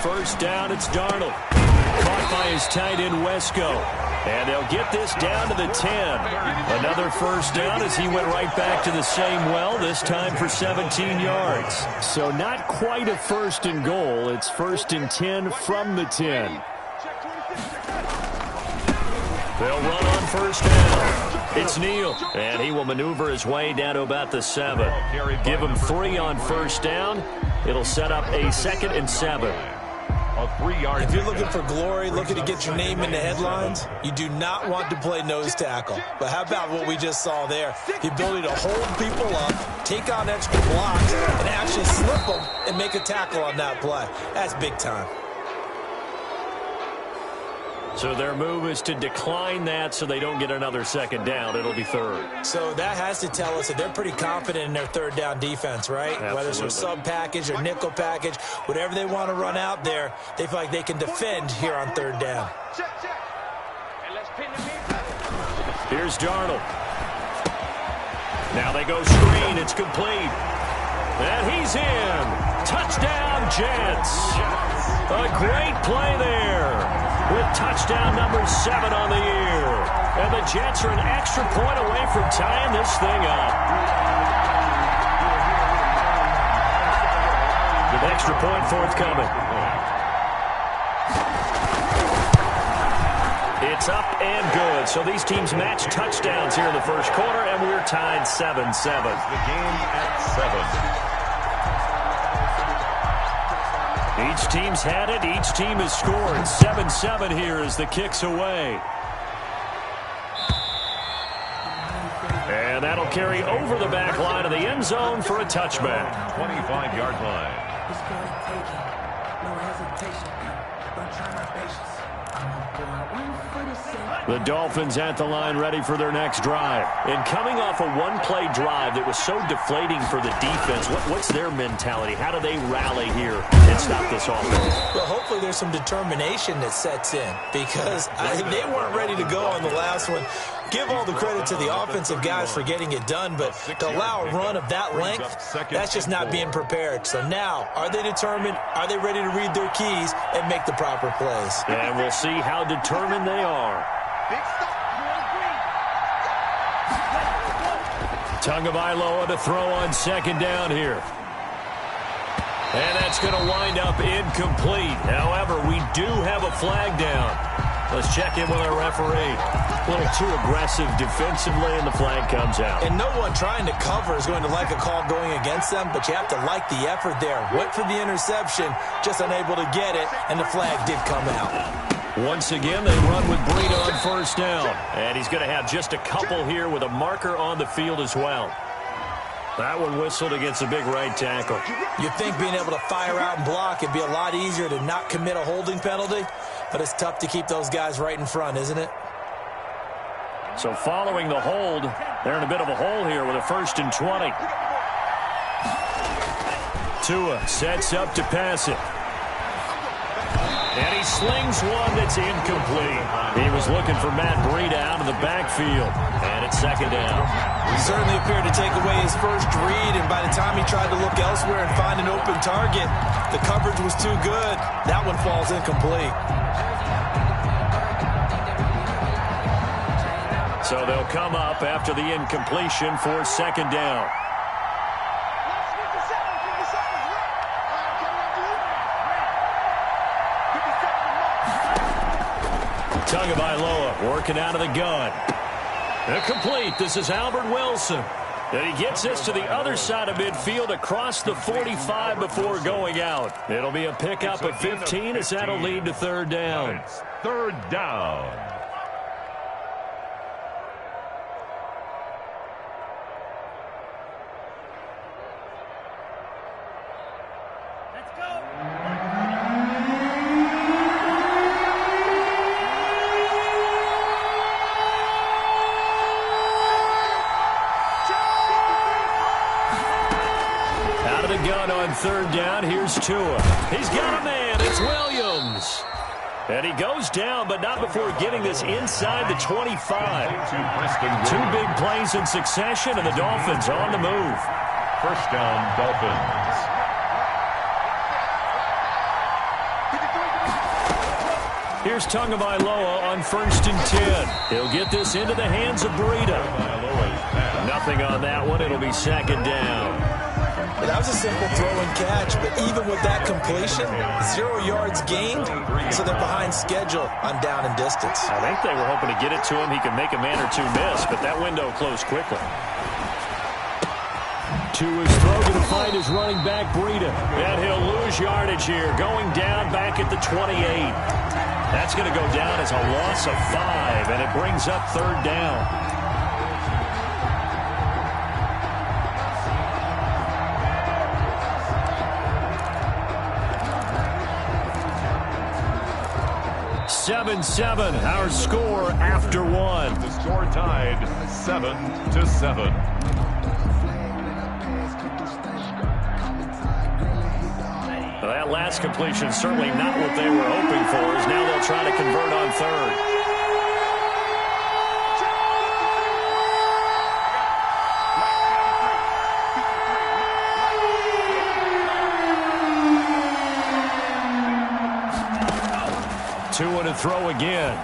First down, it's Darnold. Caught by his tight end, Wesco. And they'll get this down to the 10. Another first down as he went right back to the same well, this time for 17 yards. So not quite a first and goal. It's first and 10 from the 10. They'll run on first down. It's Neal, and he will maneuver his way down to about the 7. Give him 3 on first down. It'll set up a 2nd and 7. If you're looking for glory, looking to get your name in the headlines, you do not want to play nose tackle. But how about what we just saw there? The ability to hold people up, take on extra blocks, and actually slip them and make a tackle on that play. That's big time. So their move is to decline that so they don't get another 2nd down. It'll be 3rd. So that has to tell us that they're pretty confident in their 3rd down defense, right? Absolutely. Whether it's a sub package or nickel package, whatever they want to run out there, they feel like they can defend here on 3rd down. Here's Darnold. Now they go screen. It's complete. And he's in. Touchdown, Jets. A great play there, with touchdown number 7 on the year. And the Jets are an extra point away from tying this thing up. The extra point forthcoming. It's up and good. So these teams match touchdowns here in the first quarter, and we're tied 7-7. The game at 7. Each team's had it. Each team has scored. 7-7 here as the kick's away. And that'll carry over the back line of the end zone for a touchback. 25-yard line. It's going to take it. No hesitation. Don't try my patience. The Dolphins at the line ready for their next drive. And coming off a one-play drive that was so deflating for the defense, what's their mentality? How do they rally here and stop this offense? Well, hopefully there's some determination that sets in, because they weren't ready to go on the last one. Give all the credit to the offensive guys for getting it done, but to allow a run of that length, that's just not being prepared. So now, are they determined? Are they ready to read their keys and make the proper plays? And we'll see how determined they are. Tagovailoa to throw on 2nd down here. And that's going to wind up incomplete. However, we do have a flag down. Let's check in with our referee. A little too aggressive defensively, and the flag comes out. And no one trying to cover is going to like a call going against them, but you have to like the effort there. Went for the interception, just unable to get it, and the flag did come out. Once again, they run with Breida on first down. And he's going to have just a couple here with a marker on the field as well. That one whistled against a big right tackle. You'd think being able to fire out and block, it'd be a lot easier to not commit a holding penalty, but it's tough to keep those guys right in front, isn't it? So following the hold, they're in a bit of a hole here with a 1st and 20. Tua sets up to pass it. And he slings one that's incomplete. He was looking for Matt Breida out of the backfield. And it's 2nd down. He certainly appeared to take away his first read, and by the time he tried to look elsewhere and find an open target, the coverage was too good. That one falls incomplete. So they'll come up after the incompletion for 2nd down. Tagovailoa working out of the gun. Complete. This is Albert Wilson. And he gets this to the other side of midfield across the 45 before going out. It'll be a pickup of 15 as that'll lead to 3rd down. It's 3rd down. On 3rd down, here's Tua. He's got a man. It's Williams. And he goes down, but not before getting this inside the 25. 2 big plays in succession, and the Dolphins on the move. 1st down, Dolphins. Here's Tagovailoa on 1st and 10. He'll get this into the hands of Breida. Nothing on that one. It'll be 2nd down. Well, that was a simple throw and catch, but even with that completion, 0 yards gained, so they're behind schedule on down and distance. I think they were hoping to get it to him. He could make a man or two miss, but that window closed quickly. To his throw to find his running back, Breida. And he'll lose yardage here, going down back at the 28. That's going to go down as a loss of 5, and it brings up 3rd down. (7-7), our score after 1. The score tied 7-7. Well, that last completion certainly not what they were hoping for, as now they'll try to convert on 3rd. To throw again.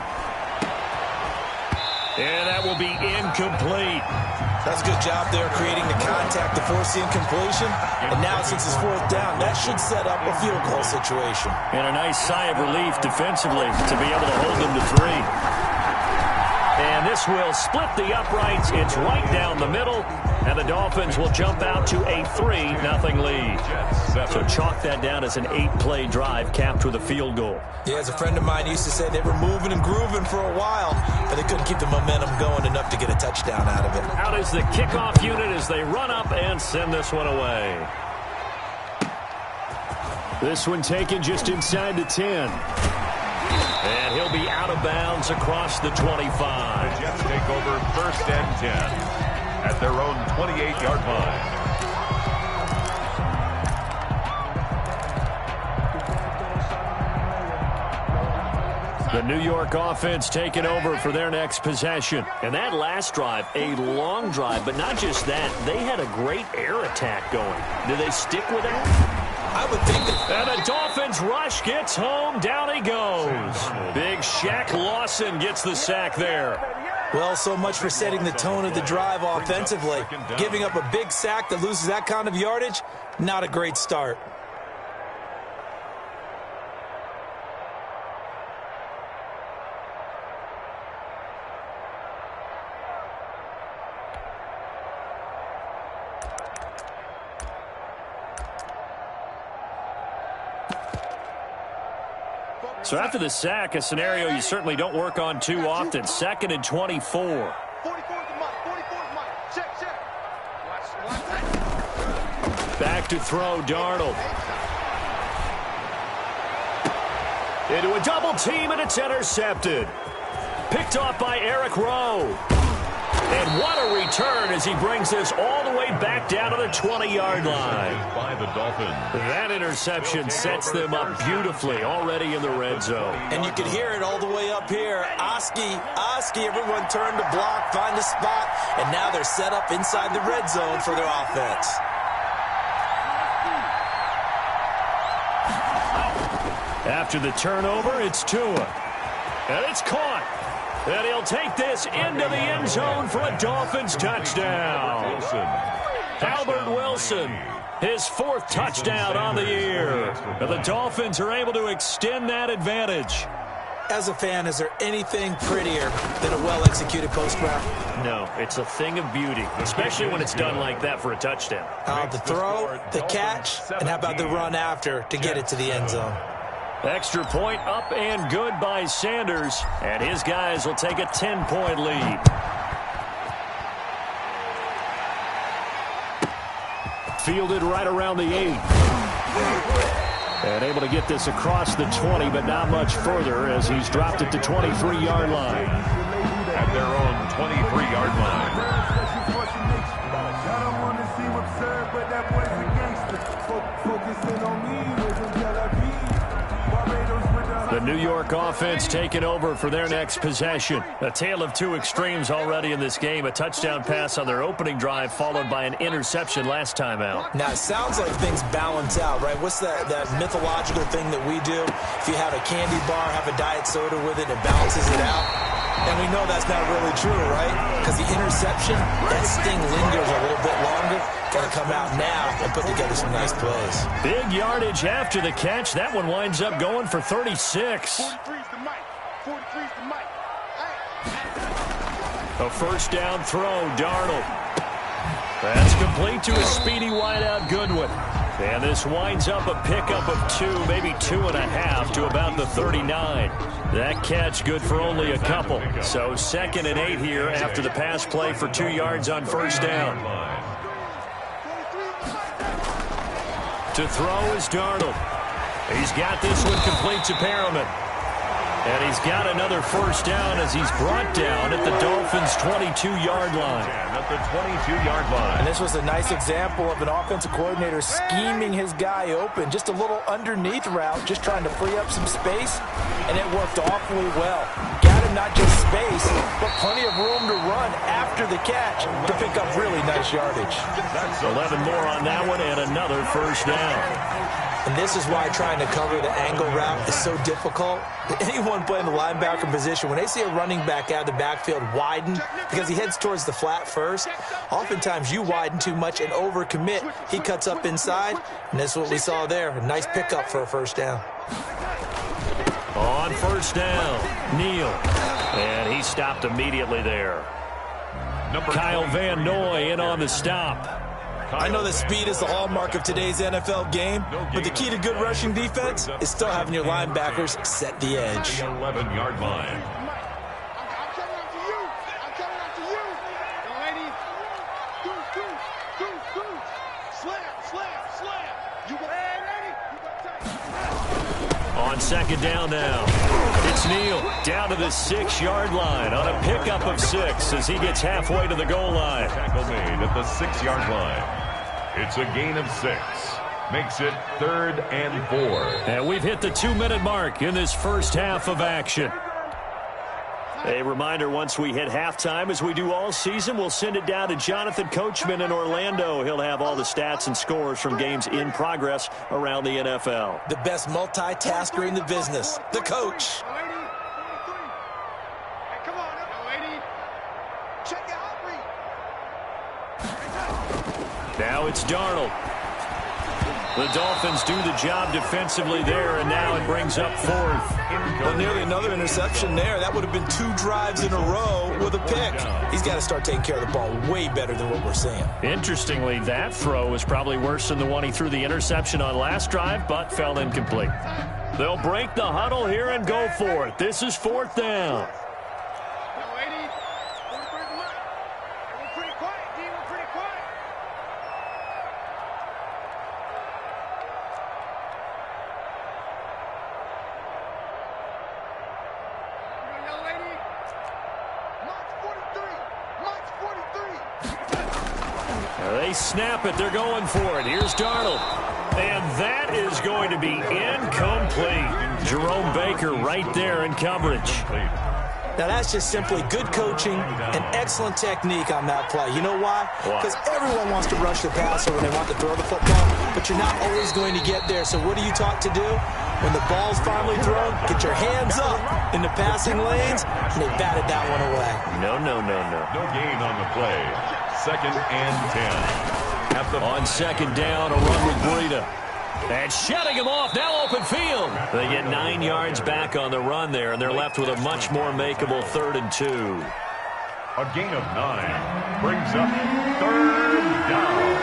And that will be incomplete. That's a good job there creating the contact to force the incompletion. And now since it's 4th down, that should set up a field goal situation. And a nice sigh of relief defensively to be able to hold them to 3. And this will split the uprights. It's right down the middle. And the Dolphins will jump out to a 3-0 lead. So chalk that down as an 8-play drive capped with a field goal. Yeah, as a friend of mine used to say, they were moving and grooving for a while, but they couldn't keep the momentum going enough to get a touchdown out of it. Out is the kickoff unit as they run up and send this one away. This one taken just inside the 10. And he'll be out of bounds across the 25. The Jets take over 1st and 10 at their own 28-yard line. The New York offense taking over for their next possession. And that last drive, a long drive, but not just that. They had a great air attack going. Do they stick with that? I would think that. And the Dolphins rush gets home. Down he goes. Big Shaq Lawson gets the sack there. Well, so much for setting the tone of the drive offensively. Giving up a big sack that loses that kind of yardage, not a great start. So after the sack, a scenario you certainly don't work on too often. 2nd and 24. Back to throw, Darnold. Into a double team, and it's intercepted. Picked off by Eric Rowe. And what a return as he brings this all the way back down to the 20-yard line. By the Dolphins. That interception sets them up beautifully already in the red zone. And you can hear it all the way up here. Oski, everyone turned to block, find a spot, and now they're set up inside the red zone for their offense. After the turnover, it's Tua. And it's caught. And he'll take this into the end zone for a Dolphins touchdown. Albert Wilson, his 4th touchdown on the year. And the Dolphins are able to extend that advantage. As a fan, is there anything prettier than a well-executed post route? No, it's a thing of beauty, especially when it's done like that for a touchdown. The throw, the catch, and how about the run after to get it to the end zone? Extra point up and good by Sanders, and his guys will take a 10-point lead. Fielded right around the 8. And able to get this across the 20, but not much further as he's dropped it to 23-yard line. At their own 23-yard line. The New York offense taking over for their next possession. A tale of two extremes already in this game. A touchdown pass on their opening drive followed by an interception last time out. Now, it sounds like things balance out, right? What's that mythological thing that we do? If you have a candy bar, have a diet soda with it, it balances it out. And we know that's not really true, right? Because the interception, that sting lingers a little bit longer. Got to come out now and put together some nice plays. Big yardage after the catch. That one winds up going for 36. 43's the mic. 43's the mic. A first down throw, Darnold. That's complete to a speedy wideout Goodwin. And this winds up a pickup of 2, maybe 2.5 to about the 39. That catch good for only a couple. So 2nd and 8 here after the pass play for 2 yards on first down. To throw is Darnold. He's got this one complete to Perriman. And he's got another first down as he's brought down at the Dolphins' 22-yard line. At the 22-yard line. And this was a nice example of an offensive coordinator scheming his guy open. Just a little underneath route, just trying to free up some space, and it worked awfully well. Got him not just space, but plenty of room to run after the catch to pick up really nice yardage. That's 11 more on that one and another first down. And this is why trying to cover the angle route is so difficult. Anyone playing the linebacker position, when they see a running back out of the backfield widen because he heads towards the flat first, oftentimes you widen too much and overcommit. He cuts up inside, and that's what we saw there. A nice pickup for a first down. On first down, Neal. And he stopped immediately there. Kyle Van Noy in on the stop. I know that speed is the hallmark of today's NFL game, but the key to good rushing defense is still having your linebackers set the edge. 11-yard line. I'm coming after you. I'm coming after you. Young lady. Goose. Slam. You got ready? You got tight. On second down now, it's Neal down to the 6-yard line on a pickup of 6 as he gets halfway to the goal line. Tackle made at the 6-yard line. It's a gain of 6. Makes it 3rd and 4. And we've hit the 2-minute mark in this first half of action. A reminder, once we hit halftime, as we do all season, we'll send it down to Jonathan Coachman in Orlando. He'll have all the stats and scores from games in progress around the NFL. The best multitasker in the business, the coach. Young lady. 43. Hey, come on, young lady. Check your heart rate. Now it's Darnold. The Dolphins do the job defensively there, and now it brings up 4th. Well, nearly another interception there. That would have been 2 drives in a row with a pick. He's got to start taking care of the ball way better than what we're seeing. Interestingly, that throw was probably worse than the one he threw the interception on last drive, but fell incomplete. They'll break the huddle here and go for it. This is 4th down. Young lady. 43's the mic. We're pretty quiet, D. We're pretty quiet. Young lady. March 43. Now they snap it. They're going for it. Here's Darnold. And that is going to be incomplete. Jerome Baker right there in coverage. Now, that's just simply good coaching and excellent technique on that play. You know why? Because everyone wants to rush the passer when they want to throw the football, but you're not always going to get there. So what are you taught to do? When the ball's finally thrown, get your hands up in the passing lanes, and they batted that one away. No. No gain on the play. 2nd and 10. On second down, a run with Breida. And shutting him off, now open field. They get 9 yards back on the run there, and they're left with a much more makeable 3rd and 2. A gain of 9 brings up 3rd down.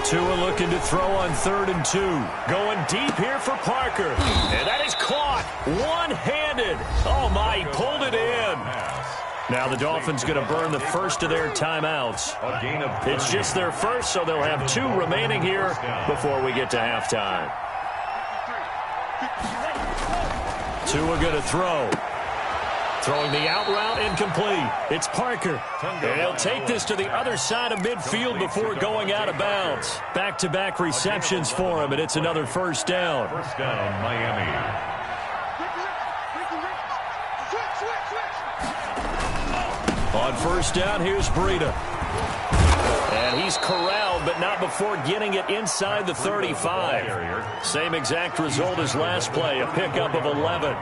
Tua looking to throw on 3rd and 2. Going deep here for Parker. And that is caught one-handed. Oh, my, he pulled it in. Now the Dolphins going to burn the first of their timeouts. It's just their first, so they'll have 2 remaining here before we get to halftime. Tua going to throw. Throwing the out route incomplete. It's Parker. And he'll take this to the other side of midfield before going out of bounds. Back-to-back receptions for him, and it's another first down. First down, Miami. On first down, here's Breida. And he's corralled, but not before getting it inside the 35. Same exact result as last play, a pickup of 11.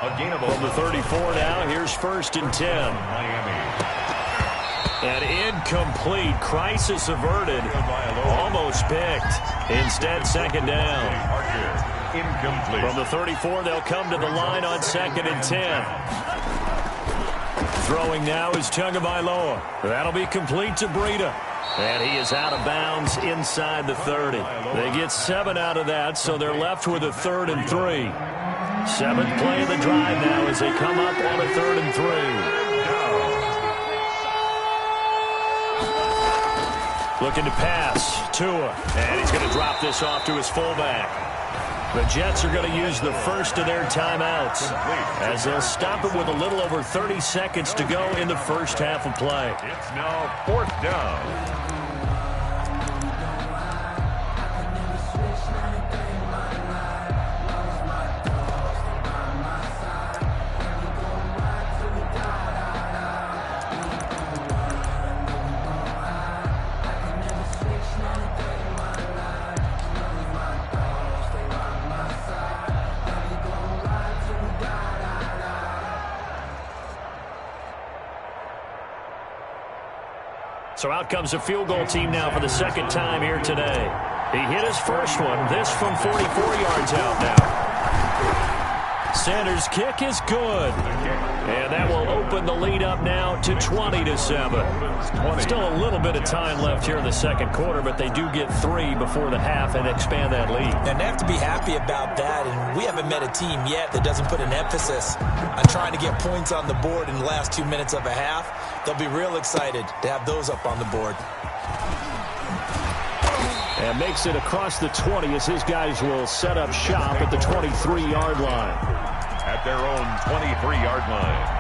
From the 34 now, here's first and 10. And incomplete. Crisis averted. Almost picked. Instead, second down. Incomplete. From the 34, they'll come to the line on second and 10. Throwing now is Tagovailoa. That'll be complete to Breida. And he is out of bounds inside the 30. They get 7 out of that, so they're left with a 3rd and 3. 7th play of the drive now as they come up on a 3rd and 3. Looking to pass, Tua, and he's going to drop this off to his fullback. The Jets are going to use the first of their timeouts as they'll stop it with a little over 30 seconds to go in the first half of play. It's now 4th down. So out comes a field goal team now for the second time here today. He hit his first one, this from 44 yards out now. Sanders' kick is good. And that will open the lead up now to 20-7. Still a little bit of time left here in the second quarter, but they do get 3 before the half and expand that lead. And they have to be happy about that, and we haven't met a team yet that doesn't put an emphasis on trying to get points on the board in the last 2 minutes of a half. They'll be real excited to have those up on the board. And makes it across the 20 as his guys will set up shop at the 23-yard line. At their own 23-yard line.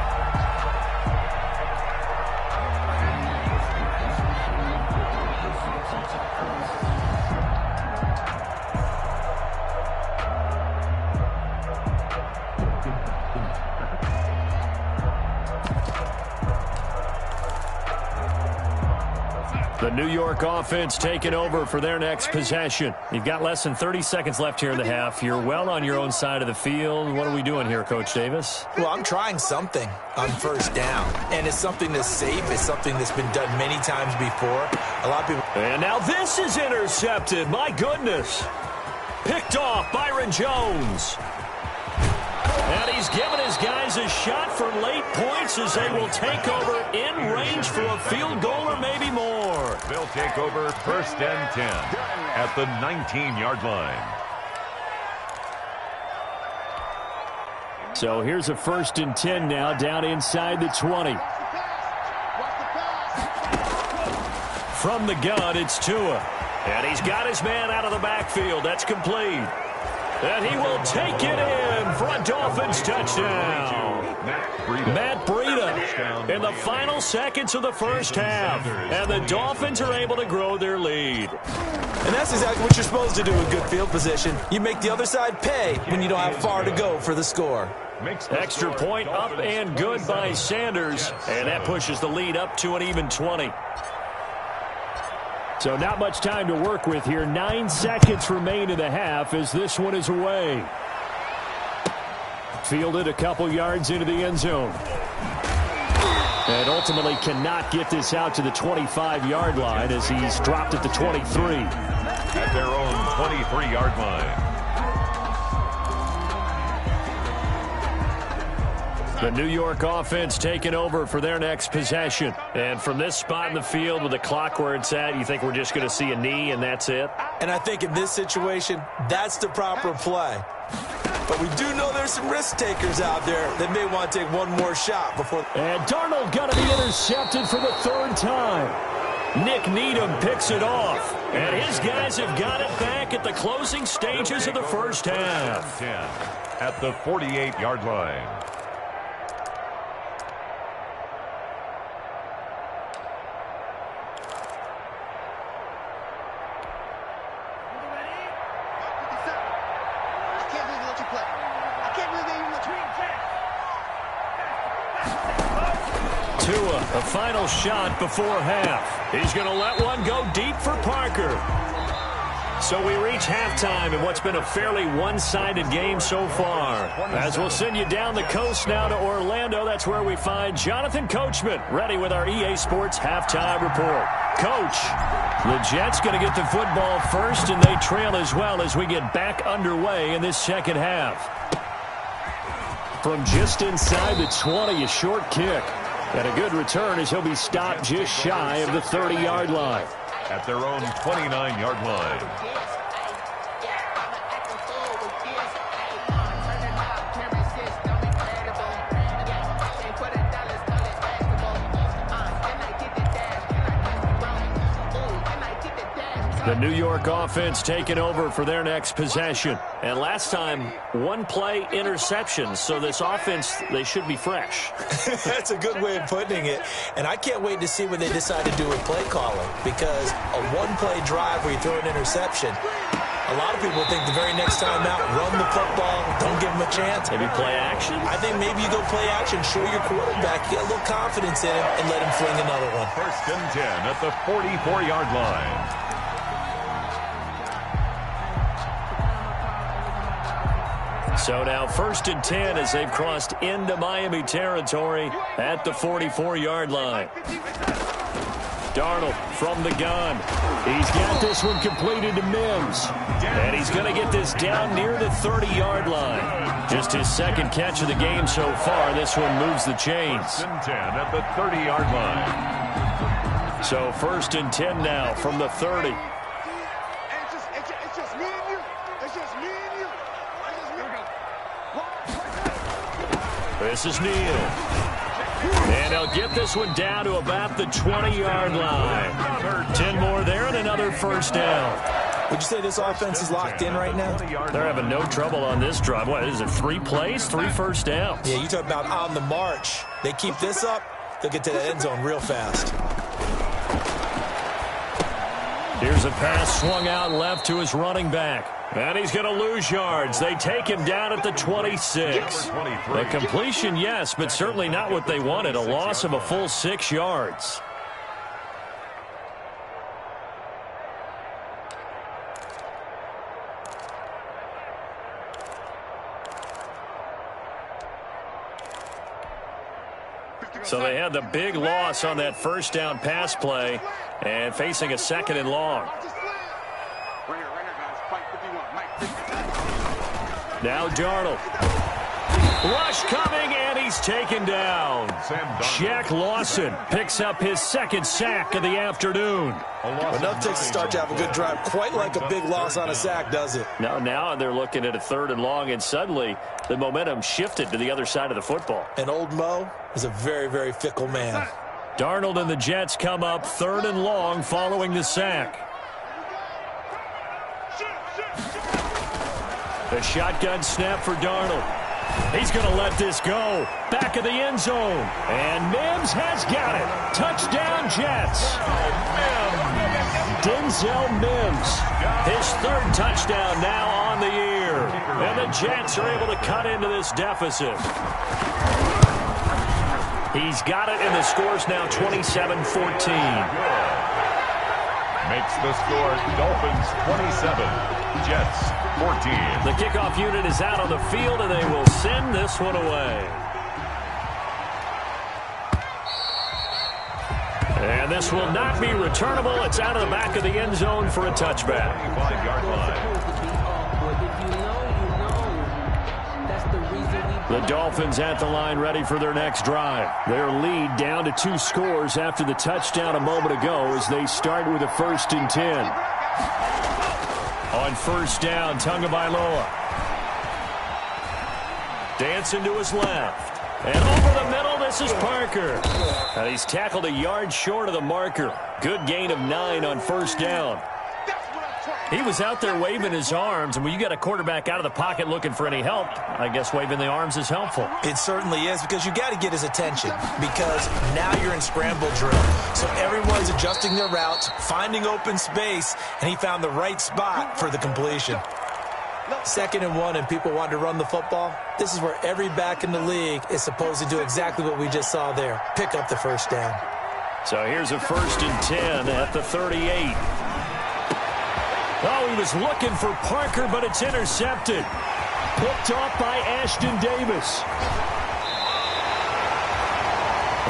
The New York offense taking over for their next possession. You've got less than 30 seconds left here in the half. You're well on your own side of the field. What are we doing here, Coach Davis? Well, I'm trying something on first down, and it's something that's safe. It's something that's been done many times before. A lot of people... And now this is intercepted. My goodness. Picked off Byron Jones. And he's given his guys a shot for late points as they will take over in range for a field goal or maybe more. They'll take over first and 10 at the 19-yard line. So here's a first and 10 now down inside the 20. From the gun, it's Tua. And he's got his man out of the backfield. That's complete. And he will take it in for a Dolphins touchdown. Matt Breida in the final seconds of the first half. And the Dolphins are able to grow their lead. And that's exactly what you're supposed to do with good field position. You make the other side pay when you don't have far to go for the score. Extra point up and good by Sanders. And that pushes the lead up to an even 20. So not much time to work with here. 9 seconds remain in the half as this one is away. Fielded a couple yards into the end zone. And ultimately cannot get this out to the 25-yard line as he's dropped at the 23. At their own 23-yard line. The New York offense taking over for their next possession. And from this spot in the field with the clock where it's at, you think we're just going to see a knee and that's it? And I think in this situation, that's the proper play. But we do know there's some risk takers out there that may want to take one more shot before. And Darnold going to be intercepted for the 3rd time. Nick Needham picks it off. And his guys have got it back at the closing stages of the first half. 10 at the 48-yard line. Tua, a final shot before half. He's going to let one go deep for Parker. So we reach halftime in what's been a fairly one-sided game so far. As we'll send you down the coast now to Orlando, that's where we find Jonathan Coachman ready with our EA Sports halftime report. Coach, the Jets going to get the football first, and they trail as well as we get back underway in this second half. From just inside the 20, a short kick. And a good return as he'll be stopped just shy of the 30-yard line. At their own 29-yard line. The New York offense taking over for their next possession. And last time, one-play interception. So this offense, they should be fresh. That's a good way of putting it. And I can't wait to see what they decide to do with play calling. Because a one-play drive where you throw an interception, a lot of people think the very next time out, run the football, don't give him a chance. Maybe play action? I think maybe you go play action, show your quarterback, get a little confidence in him, and let him fling another one. 1st and 10 at the 44-yard line. So now 1st and 10 as they've crossed into Miami territory at the 44-yard line. Darnold from the gun. He's got this one completed to Mims. And he's going to get this down near the 30-yard line. Just his second catch of the game so far. This one moves the chains. 1st and 10 at the 30-yard line. So 1st and 10 now from the 30. It's just me and you. It's just me and you. This is Neal. And they'll get this one down to about the 20-yard line. 10 more there and another first down. Would you say this offense is locked in right now? They're having no trouble on this drive. What is it, 3 plays, 3 first downs? Yeah, you talk about on the march. They keep this up, they'll get to the end zone real fast. Here's a pass swung out left to his running back. And he's going to lose yards. They take him down at the 26. A completion, yes, but certainly not what they wanted. A loss of a full 6 yards. So they had the big loss on that first down pass play and facing a 2nd and long. Now Darnold. Rush coming, and he's taken down. Shaq Lawson picks up his 2nd sack of the afternoon. Enough takes to start to have a good drive. Quite like a big loss on a sack, does it? Now they're looking at a 3rd and long, and suddenly the momentum shifted to the other side of the football. And old Mo is a very, very fickle man. Darnold and the Jets come up 3rd and long following the sack. The shotgun snap for Darnold. He's going to let this go. Back of the end zone. And Mims has got it. Touchdown, Jets. Denzel Mims. His 3rd touchdown now on the year. And the Jets are able to cut into this deficit. He's got it, and the score's now 27-14. Makes the score Dolphins 27, Jets 14. The kickoff unit is out on the field, and they will send this one away. And this will not be returnable. It's out of the back of the end zone for a touchback. 25-yard line. The Dolphins at the line ready for their next drive. Their lead down to 2 scores after the touchdown a moment ago as they start with a 1st and 10. On 1st down, Tagovailoa. Dancing to his left. And over the middle, this is Parker. And he's tackled a yard short of the marker. Good gain of 9 on 1st down. He was out there waving his arms, and when you got a quarterback out of the pocket looking for any help, I guess waving the arms is helpful. It certainly is, because you got to get his attention, because now you're in scramble drill. So everyone's adjusting their routes, finding open space, and he found the right spot for the completion. 2nd and 1, and people want to run the football. This is where every back in the league is supposed to do exactly what we just saw there. Pick up the 1st down. So here's a 1st and 10 at the 38. Oh, he was looking for Parker, but it's intercepted. Picked off by Ashton Davis.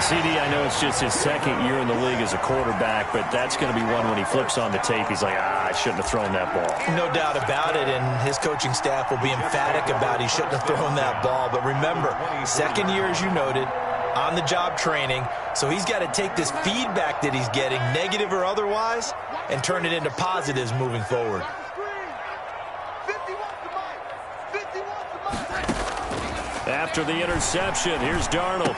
CD, I know it's just his 2nd year in the league as a quarterback, but that's going to be one when he flips on the tape. He's like, I shouldn't have thrown that ball. No doubt about it, and his coaching staff will be emphatic about he shouldn't have thrown that ball. But remember, 2nd year, as you noted, on-the-job training, so he's got to take this feedback that he's getting, negative or otherwise, and turn it into positives moving forward. After the interception, here's Darnold.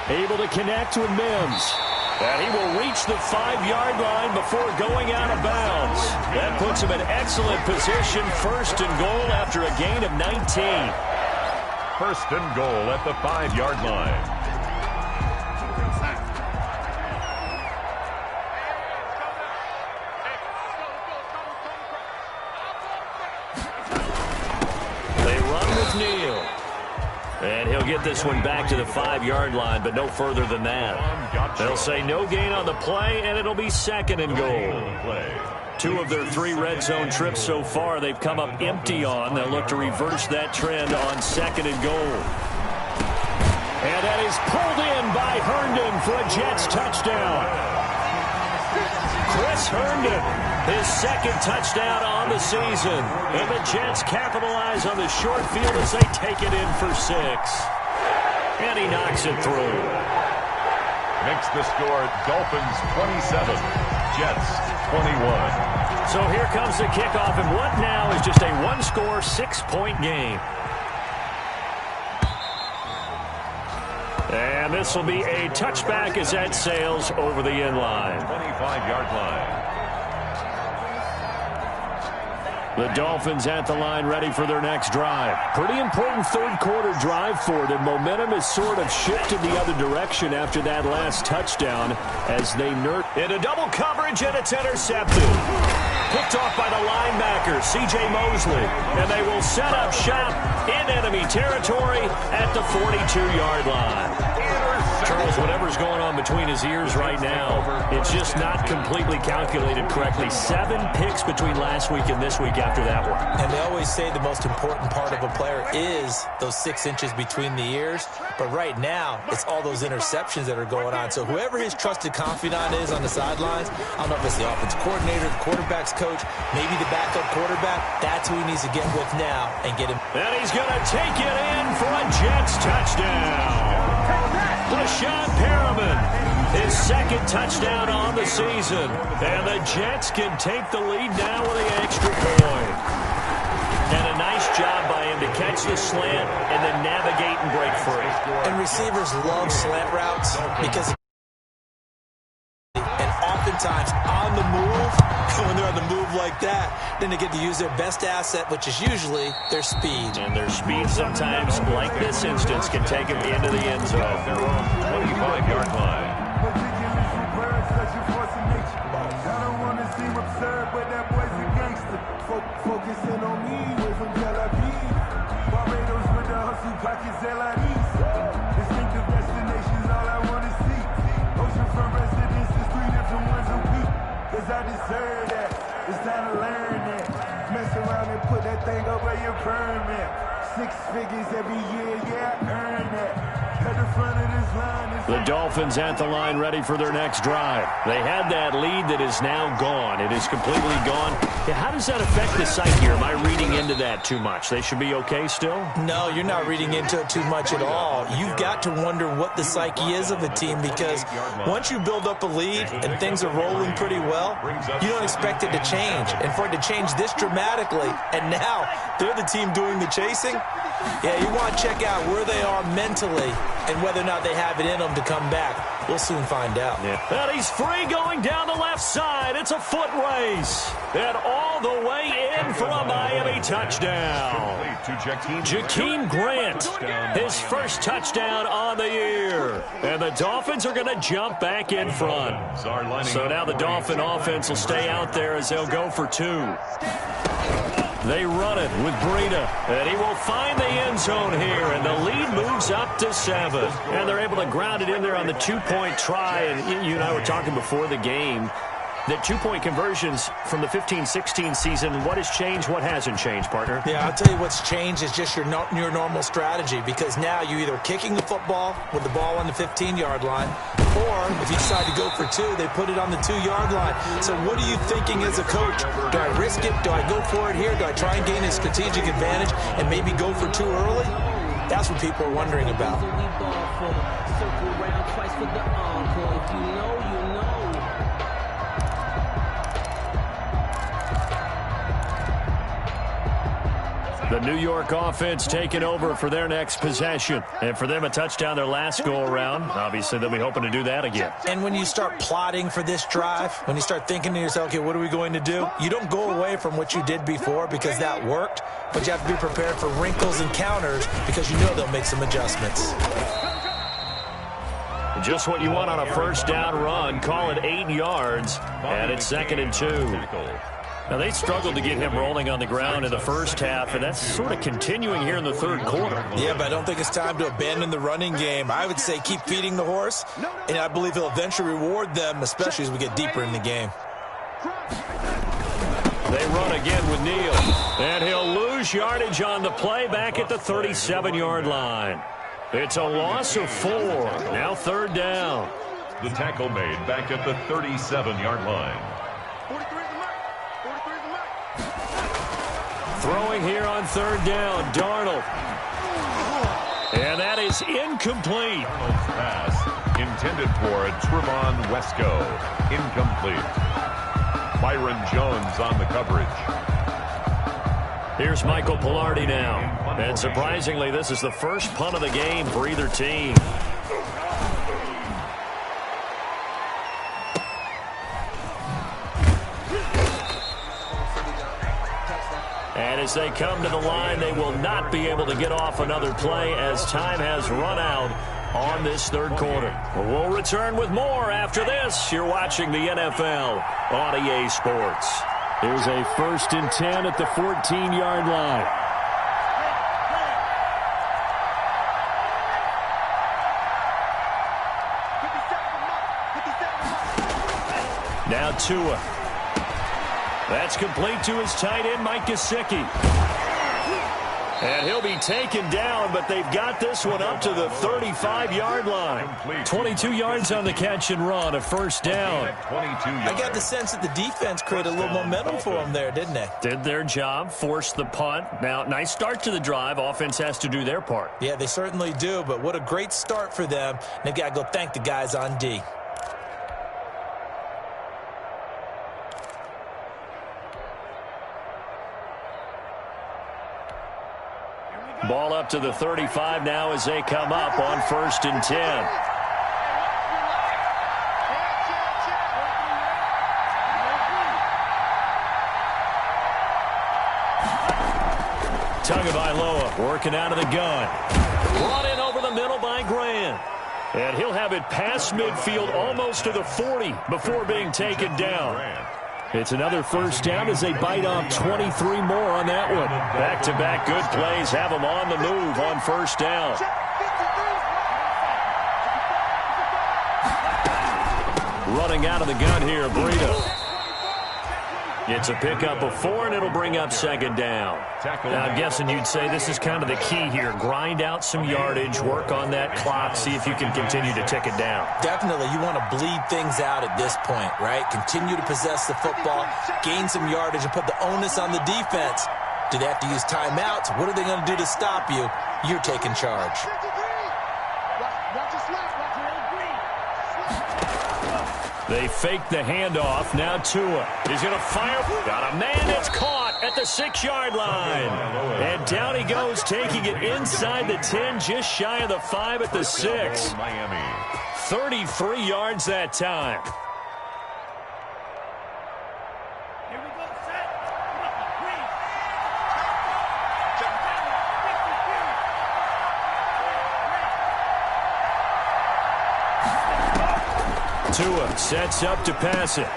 Able to connect with Mims. And he will reach the 5-yard line before going out of bounds. That puts him in excellent position. 1st and goal after a gain of 19. 1st and goal at the 5-yard line. They run with Neal. And he'll get this one back to the 5-yard line, but no further than that. They'll say no gain on the play, and it'll be 2nd and goal. 2 of their 3 red zone trips so far they've come up empty on. They'll look to reverse that trend on 2nd and goal. And that is pulled in by Herndon for a Jets touchdown. Chris Herndon, his 2nd touchdown on the season. And the Jets capitalize on the short field as they take it in for 6. And he knocks it through. Makes the score Dolphins 27, Jets 21. So here comes the kickoff, and what now is just a 1-score, 6-point game. And this will be a touchback as that sails over the end line. 25-yard line. The Dolphins at the line ready for their next drive. Pretty important 3rd quarter drive for them. Momentum has sort of shifted the other direction after that last touchdown as they into double coverage, and it's intercepted. Picked off by the linebacker, C.J. Mosley. And they will set up shop in enemy territory at the 42-yard line. Charles, whatever's going on between his ears right now, it's just not completely calculated correctly. 7 picks between last week and this week after that one. And they always say the most important part of a player is those 6 inches between the ears. But right now, it's all those interceptions that are going on. So whoever his trusted confidant is on the sidelines, I don't know if it's the offensive coordinator, the quarterback's coach, maybe the backup quarterback, that's who he needs to get with now and get him. And he's going to take it in for a Jets touchdown. Rashawn Perriman, his 2nd touchdown on the season. And the Jets can take the lead now with an extra point. And a nice job by him to catch the slant and then navigate and break free. And receivers love slant routes because oftentimes on the move, when they're on the move like that, then they get to use their best asset, which is usually their speed. And their speed sometimes, like this instance, can take them into the end zone. Their own 25-yard line. I don't want to seem absurd, but that boy's a gangster. Focusing on me, way from Tel Aviv. Barbados with the hustle pockets, LIDs. Distinctive destinations, all I want to see. Oceanfront residences, 3 different ones a week. Cause I deserve that. It's time to learn that. Mess around and put that thing up where your permit. 6 figures every year, yeah, I earned that. At the front of this line is the Dolphins at the line ready for their next drive. They had that lead that is now gone. It is completely gone. Yeah, how does that affect the psyche? Am I reading into that too much? They should be okay still? No, you're not reading into it too much at all. You've got to wonder what the psyche is of the team because once you build up a lead and things are rolling pretty well, you don't expect it to change. And for it to change this dramatically, and now they're the team doing the chasing, yeah, you want to check out where they are mentally and whether or not they have it in them to come back. We'll soon find out. Yeah. And he's free going down the left side. It's a foot race. And all the way in for a Miami touchdown. Jakeem Grant, his first touchdown on the year. And the Dolphins are going to jump back in front. So now the Dolphin offense will stay out there as they'll go for 2. They run it with Breida, and he will find the end zone here, and the lead moves up to 7. And they're able to ground it in there on the two-point try, and you and I were talking before the game that two-point conversions from the 15-16 season, what has changed, what hasn't changed, partner? Yeah, I'll tell you what's changed is just your normal strategy, because now you're either kicking the football with the ball on the 15-yard line, or if you decide to go for 2, they put it on the 2-yard line. So what are you thinking as a coach? Do I risk it? Do I go for it here? Do I try and gain a strategic advantage and maybe go for 2 early? That's what people are wondering about. The New York offense taking over for their next possession. And for them, a touchdown their last go-around. Obviously, they'll be hoping to do that again. And when you start plotting for this drive, when you start thinking to yourself, okay, what are we going to do? You don't go away from what you did before because that worked, but you have to be prepared for wrinkles and counters because you know they'll make some adjustments. Just what you want on a first down run. Call it 8 yards, and it's 2nd and 2. Now, they struggled to get him rolling on the ground in the first half, and that's sort of continuing here in the third quarter. Yeah, but I don't think it's time to abandon the running game. I would say keep feeding the horse, and I believe he'll eventually reward them, especially as we get deeper in the game. They run again with Neal, and he'll lose yardage on the play back at the 37-yard line. It's a loss of 4. Now 3rd down. The tackle made back at the 37-yard line. Throwing here on 3rd down, Darnold. And that is incomplete. Darnold's pass intended for Trevon Wesco. Incomplete. Byron Jones on the coverage. Here's Michael Pilardi now. And surprisingly, this is the first punt of the game for either team. And as they come to the line, they will not be able to get off another play as time has run out on this third quarter. We'll return with more after this. You're watching the NFL on EA Sports. Here's a 1st and 10 at the 14-yard line. Now Tua. That's complete to his tight end, Mike Gesicki. And he'll be taken down, but they've got this one up to the 35-yard line. 22 yards on the catch and run, a 1st down. I got the sense that the defense created a little momentum for them there, didn't they? Did their job, forced the punt. Now, nice start to the drive. Offense has to do their part. Yeah, they certainly do, but what a great start for them. They've got to go thank the guys on D. Ball up to the 35 now as they come up on 1st and 10. Tagovailoa working out of the gun. Brought in over the middle by Grant. And he'll have it past midfield almost to the 40 before being taken down. It's another 1st down as they bite off 23 more on that one. Back-to-back good plays have them on the move on 1st down. Running out of the gun here, Breida. It's a pickup of 4, and it'll bring up 2nd down. Now, I'm guessing you'd say this is kind of the key here. Grind out some yardage, work on that clock, see if you can continue to tick it down. Definitely. You want to bleed things out at this point, right? Continue to possess the football, gain some yardage, and put the onus on the defense. Do they have to use timeouts? What are they going to do to stop you? You're taking charge. They fake the handoff. Now Tua is going to fire. Got a man that's caught at the 6-yard line. And down he goes, taking it inside the 10, just shy of the 5 at the 6. 33 yards that time. Tua sets up to pass it.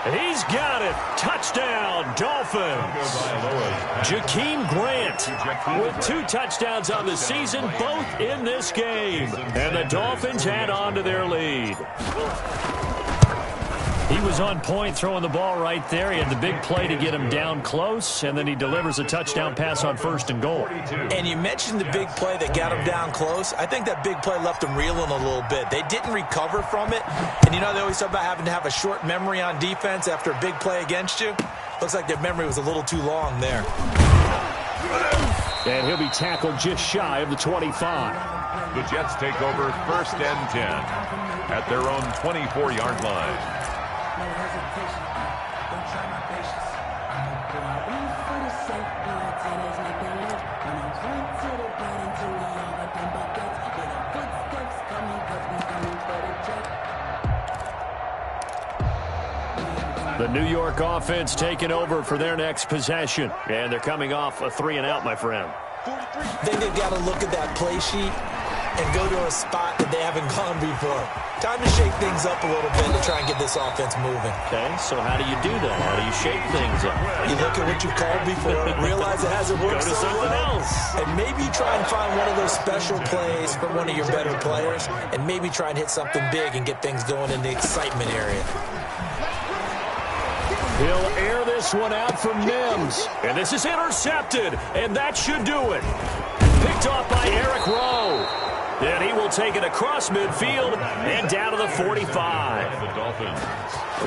He's got it. Touchdown, Dolphins. Jakeem Grant with 2 touchdowns on the season, both in this game. And the Dolphins add on to their lead. He was on point throwing the ball right there. He had the big play to get him down close, and then he delivers a touchdown pass on 1st and goal. And you mentioned the big play that got him down close. I think that big play left him reeling a little bit. They didn't recover from it. And, you know, they always talk about having to have a short memory on defense after a big play against you. Looks like their memory was a little too long there. And he'll be tackled just shy of the 25. The Jets take over 1st and 10 at their own 24-yard line. No hesitation, don't try my patience. I'ma go out one for the safe, blood tennis, make them live. Gonna run to the bed until we all got them buckets. Get our footsteps coming, cause we coming for the jet. The New York offense taking over for their next possession. And they're coming off a 3-and-out, my friend. I think they've got to look at that play sheet and go to a spot that they haven't gone before. Time to shake things up a little bit to try and get this offense moving. Okay, so how do you do that? How do you shake things up? You look at what you've called before, realize it hasn't worked Go to something else. and maybe try and find one of those special plays for one of your better players, and maybe try and hit something big and get things going in the excitement area. He'll air this one out for Mims. And this is intercepted, and that should do it. Picked off by Eric Rowe. And he will take it across midfield and down to the 45.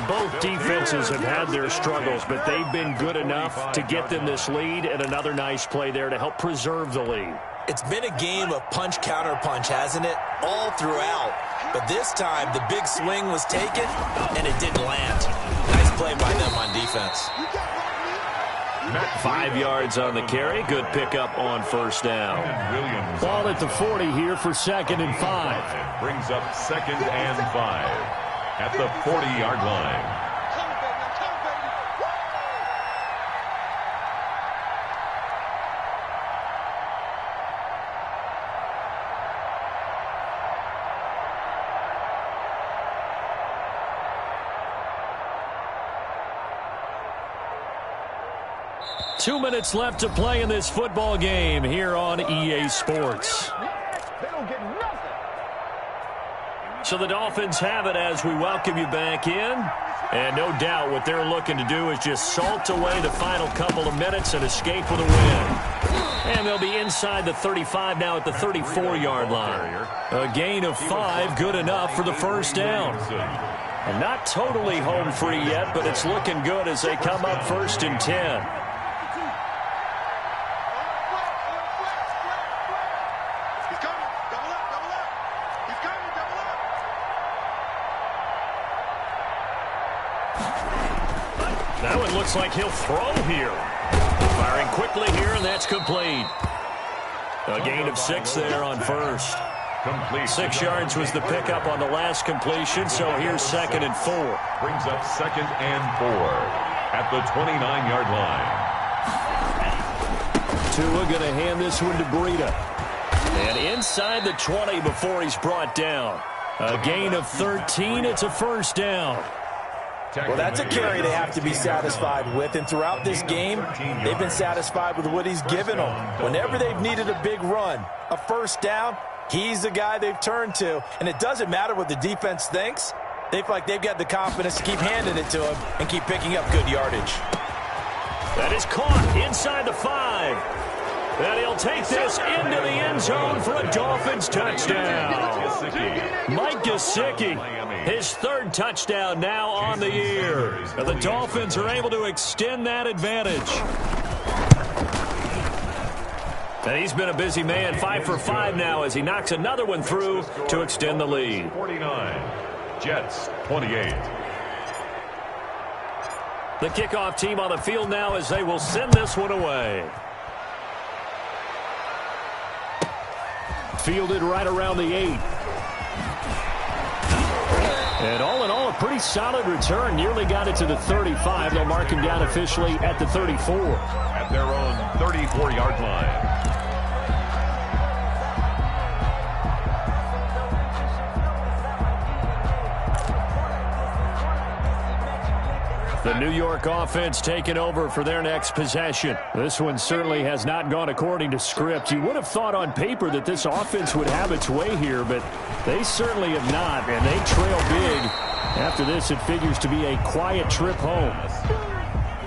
Both defenses have had their struggles, but they've been good enough to get them this lead, and another nice play there to help preserve the lead. It's been a game of punch-counter-punch, hasn't it? All throughout. But this time, the big swing was taken, and it didn't land. Nice play by them on defense. 5 yards on the carry. Good pickup on 1st down. Ball at the 40 here for 2nd and 5. Brings up 2nd and 5 at the 40-yard line. Two minutes left to play in this football game here on EA Sports. So the Dolphins have it as we welcome you back in. And no doubt what they're looking to do is just salt away the final couple of minutes and escape with a win. And they'll be inside the 35 now at the 34-yard line. A gain of 5, good enough for the 1st down. And not totally home free yet, but it's looking good as they come up 1st and 10. That one looks like he'll throw here. Firing quickly here, and that's complete. A gain of 6 there on 1st. Complete. 6 yards was the pickup on the last completion, so here's 2nd and 4. Brings up 2nd and 4 at the 29-yard line. Tua going to hand this one to Breida. And inside the 20 before he's brought down. A gain of 13. It's a 1st down. Well, that's a carry they have to be satisfied with, and throughout this game, they've been satisfied with what he's given them. Whenever they've needed a big run, a 1st down, he's the guy they've turned to, and it doesn't matter what the defense thinks. They feel like they've got the confidence to keep handing it to him and keep picking up good yardage. That is caught inside the 5. And he'll take this into the end zone for a Dolphins touchdown. Mike Gesicki, his 3rd touchdown now on the year. And the Dolphins are able to extend that advantage. And he's been a busy man, 5 for 5 now as he knocks another one through to extend the lead. 49, Jets 28. The kickoff team on the field now as they will send this one away. Fielded right around the 8. And all in all, a pretty solid return. Nearly got it to the 35. They'll mark him down officially at the 34. At their own 34-yard line. The New York offense taking over for their next possession. This one certainly has not gone according to script. You would have thought on paper that this offense would have its way here, but they certainly have not, and they trail big. After this, it figures to be a quiet trip home.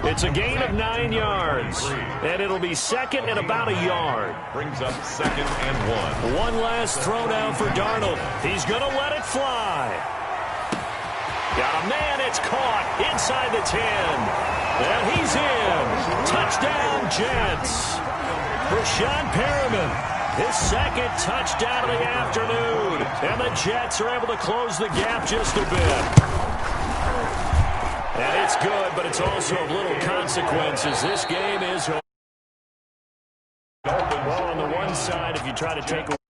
It's a gain of 9 yards, and it'll be second and about a yard. Brings up 2nd and 1. One last throw down for Darnold. He's going to let it fly. Got a man, it's caught inside the 10. And he's in. Touchdown, Jets. Rashawn Perriman, his second touchdown of the afternoon. And the Jets are able to close the gap just a bit. And it's good, but it's also of little consequences. This game is over. Well, on the one side, if you try to take away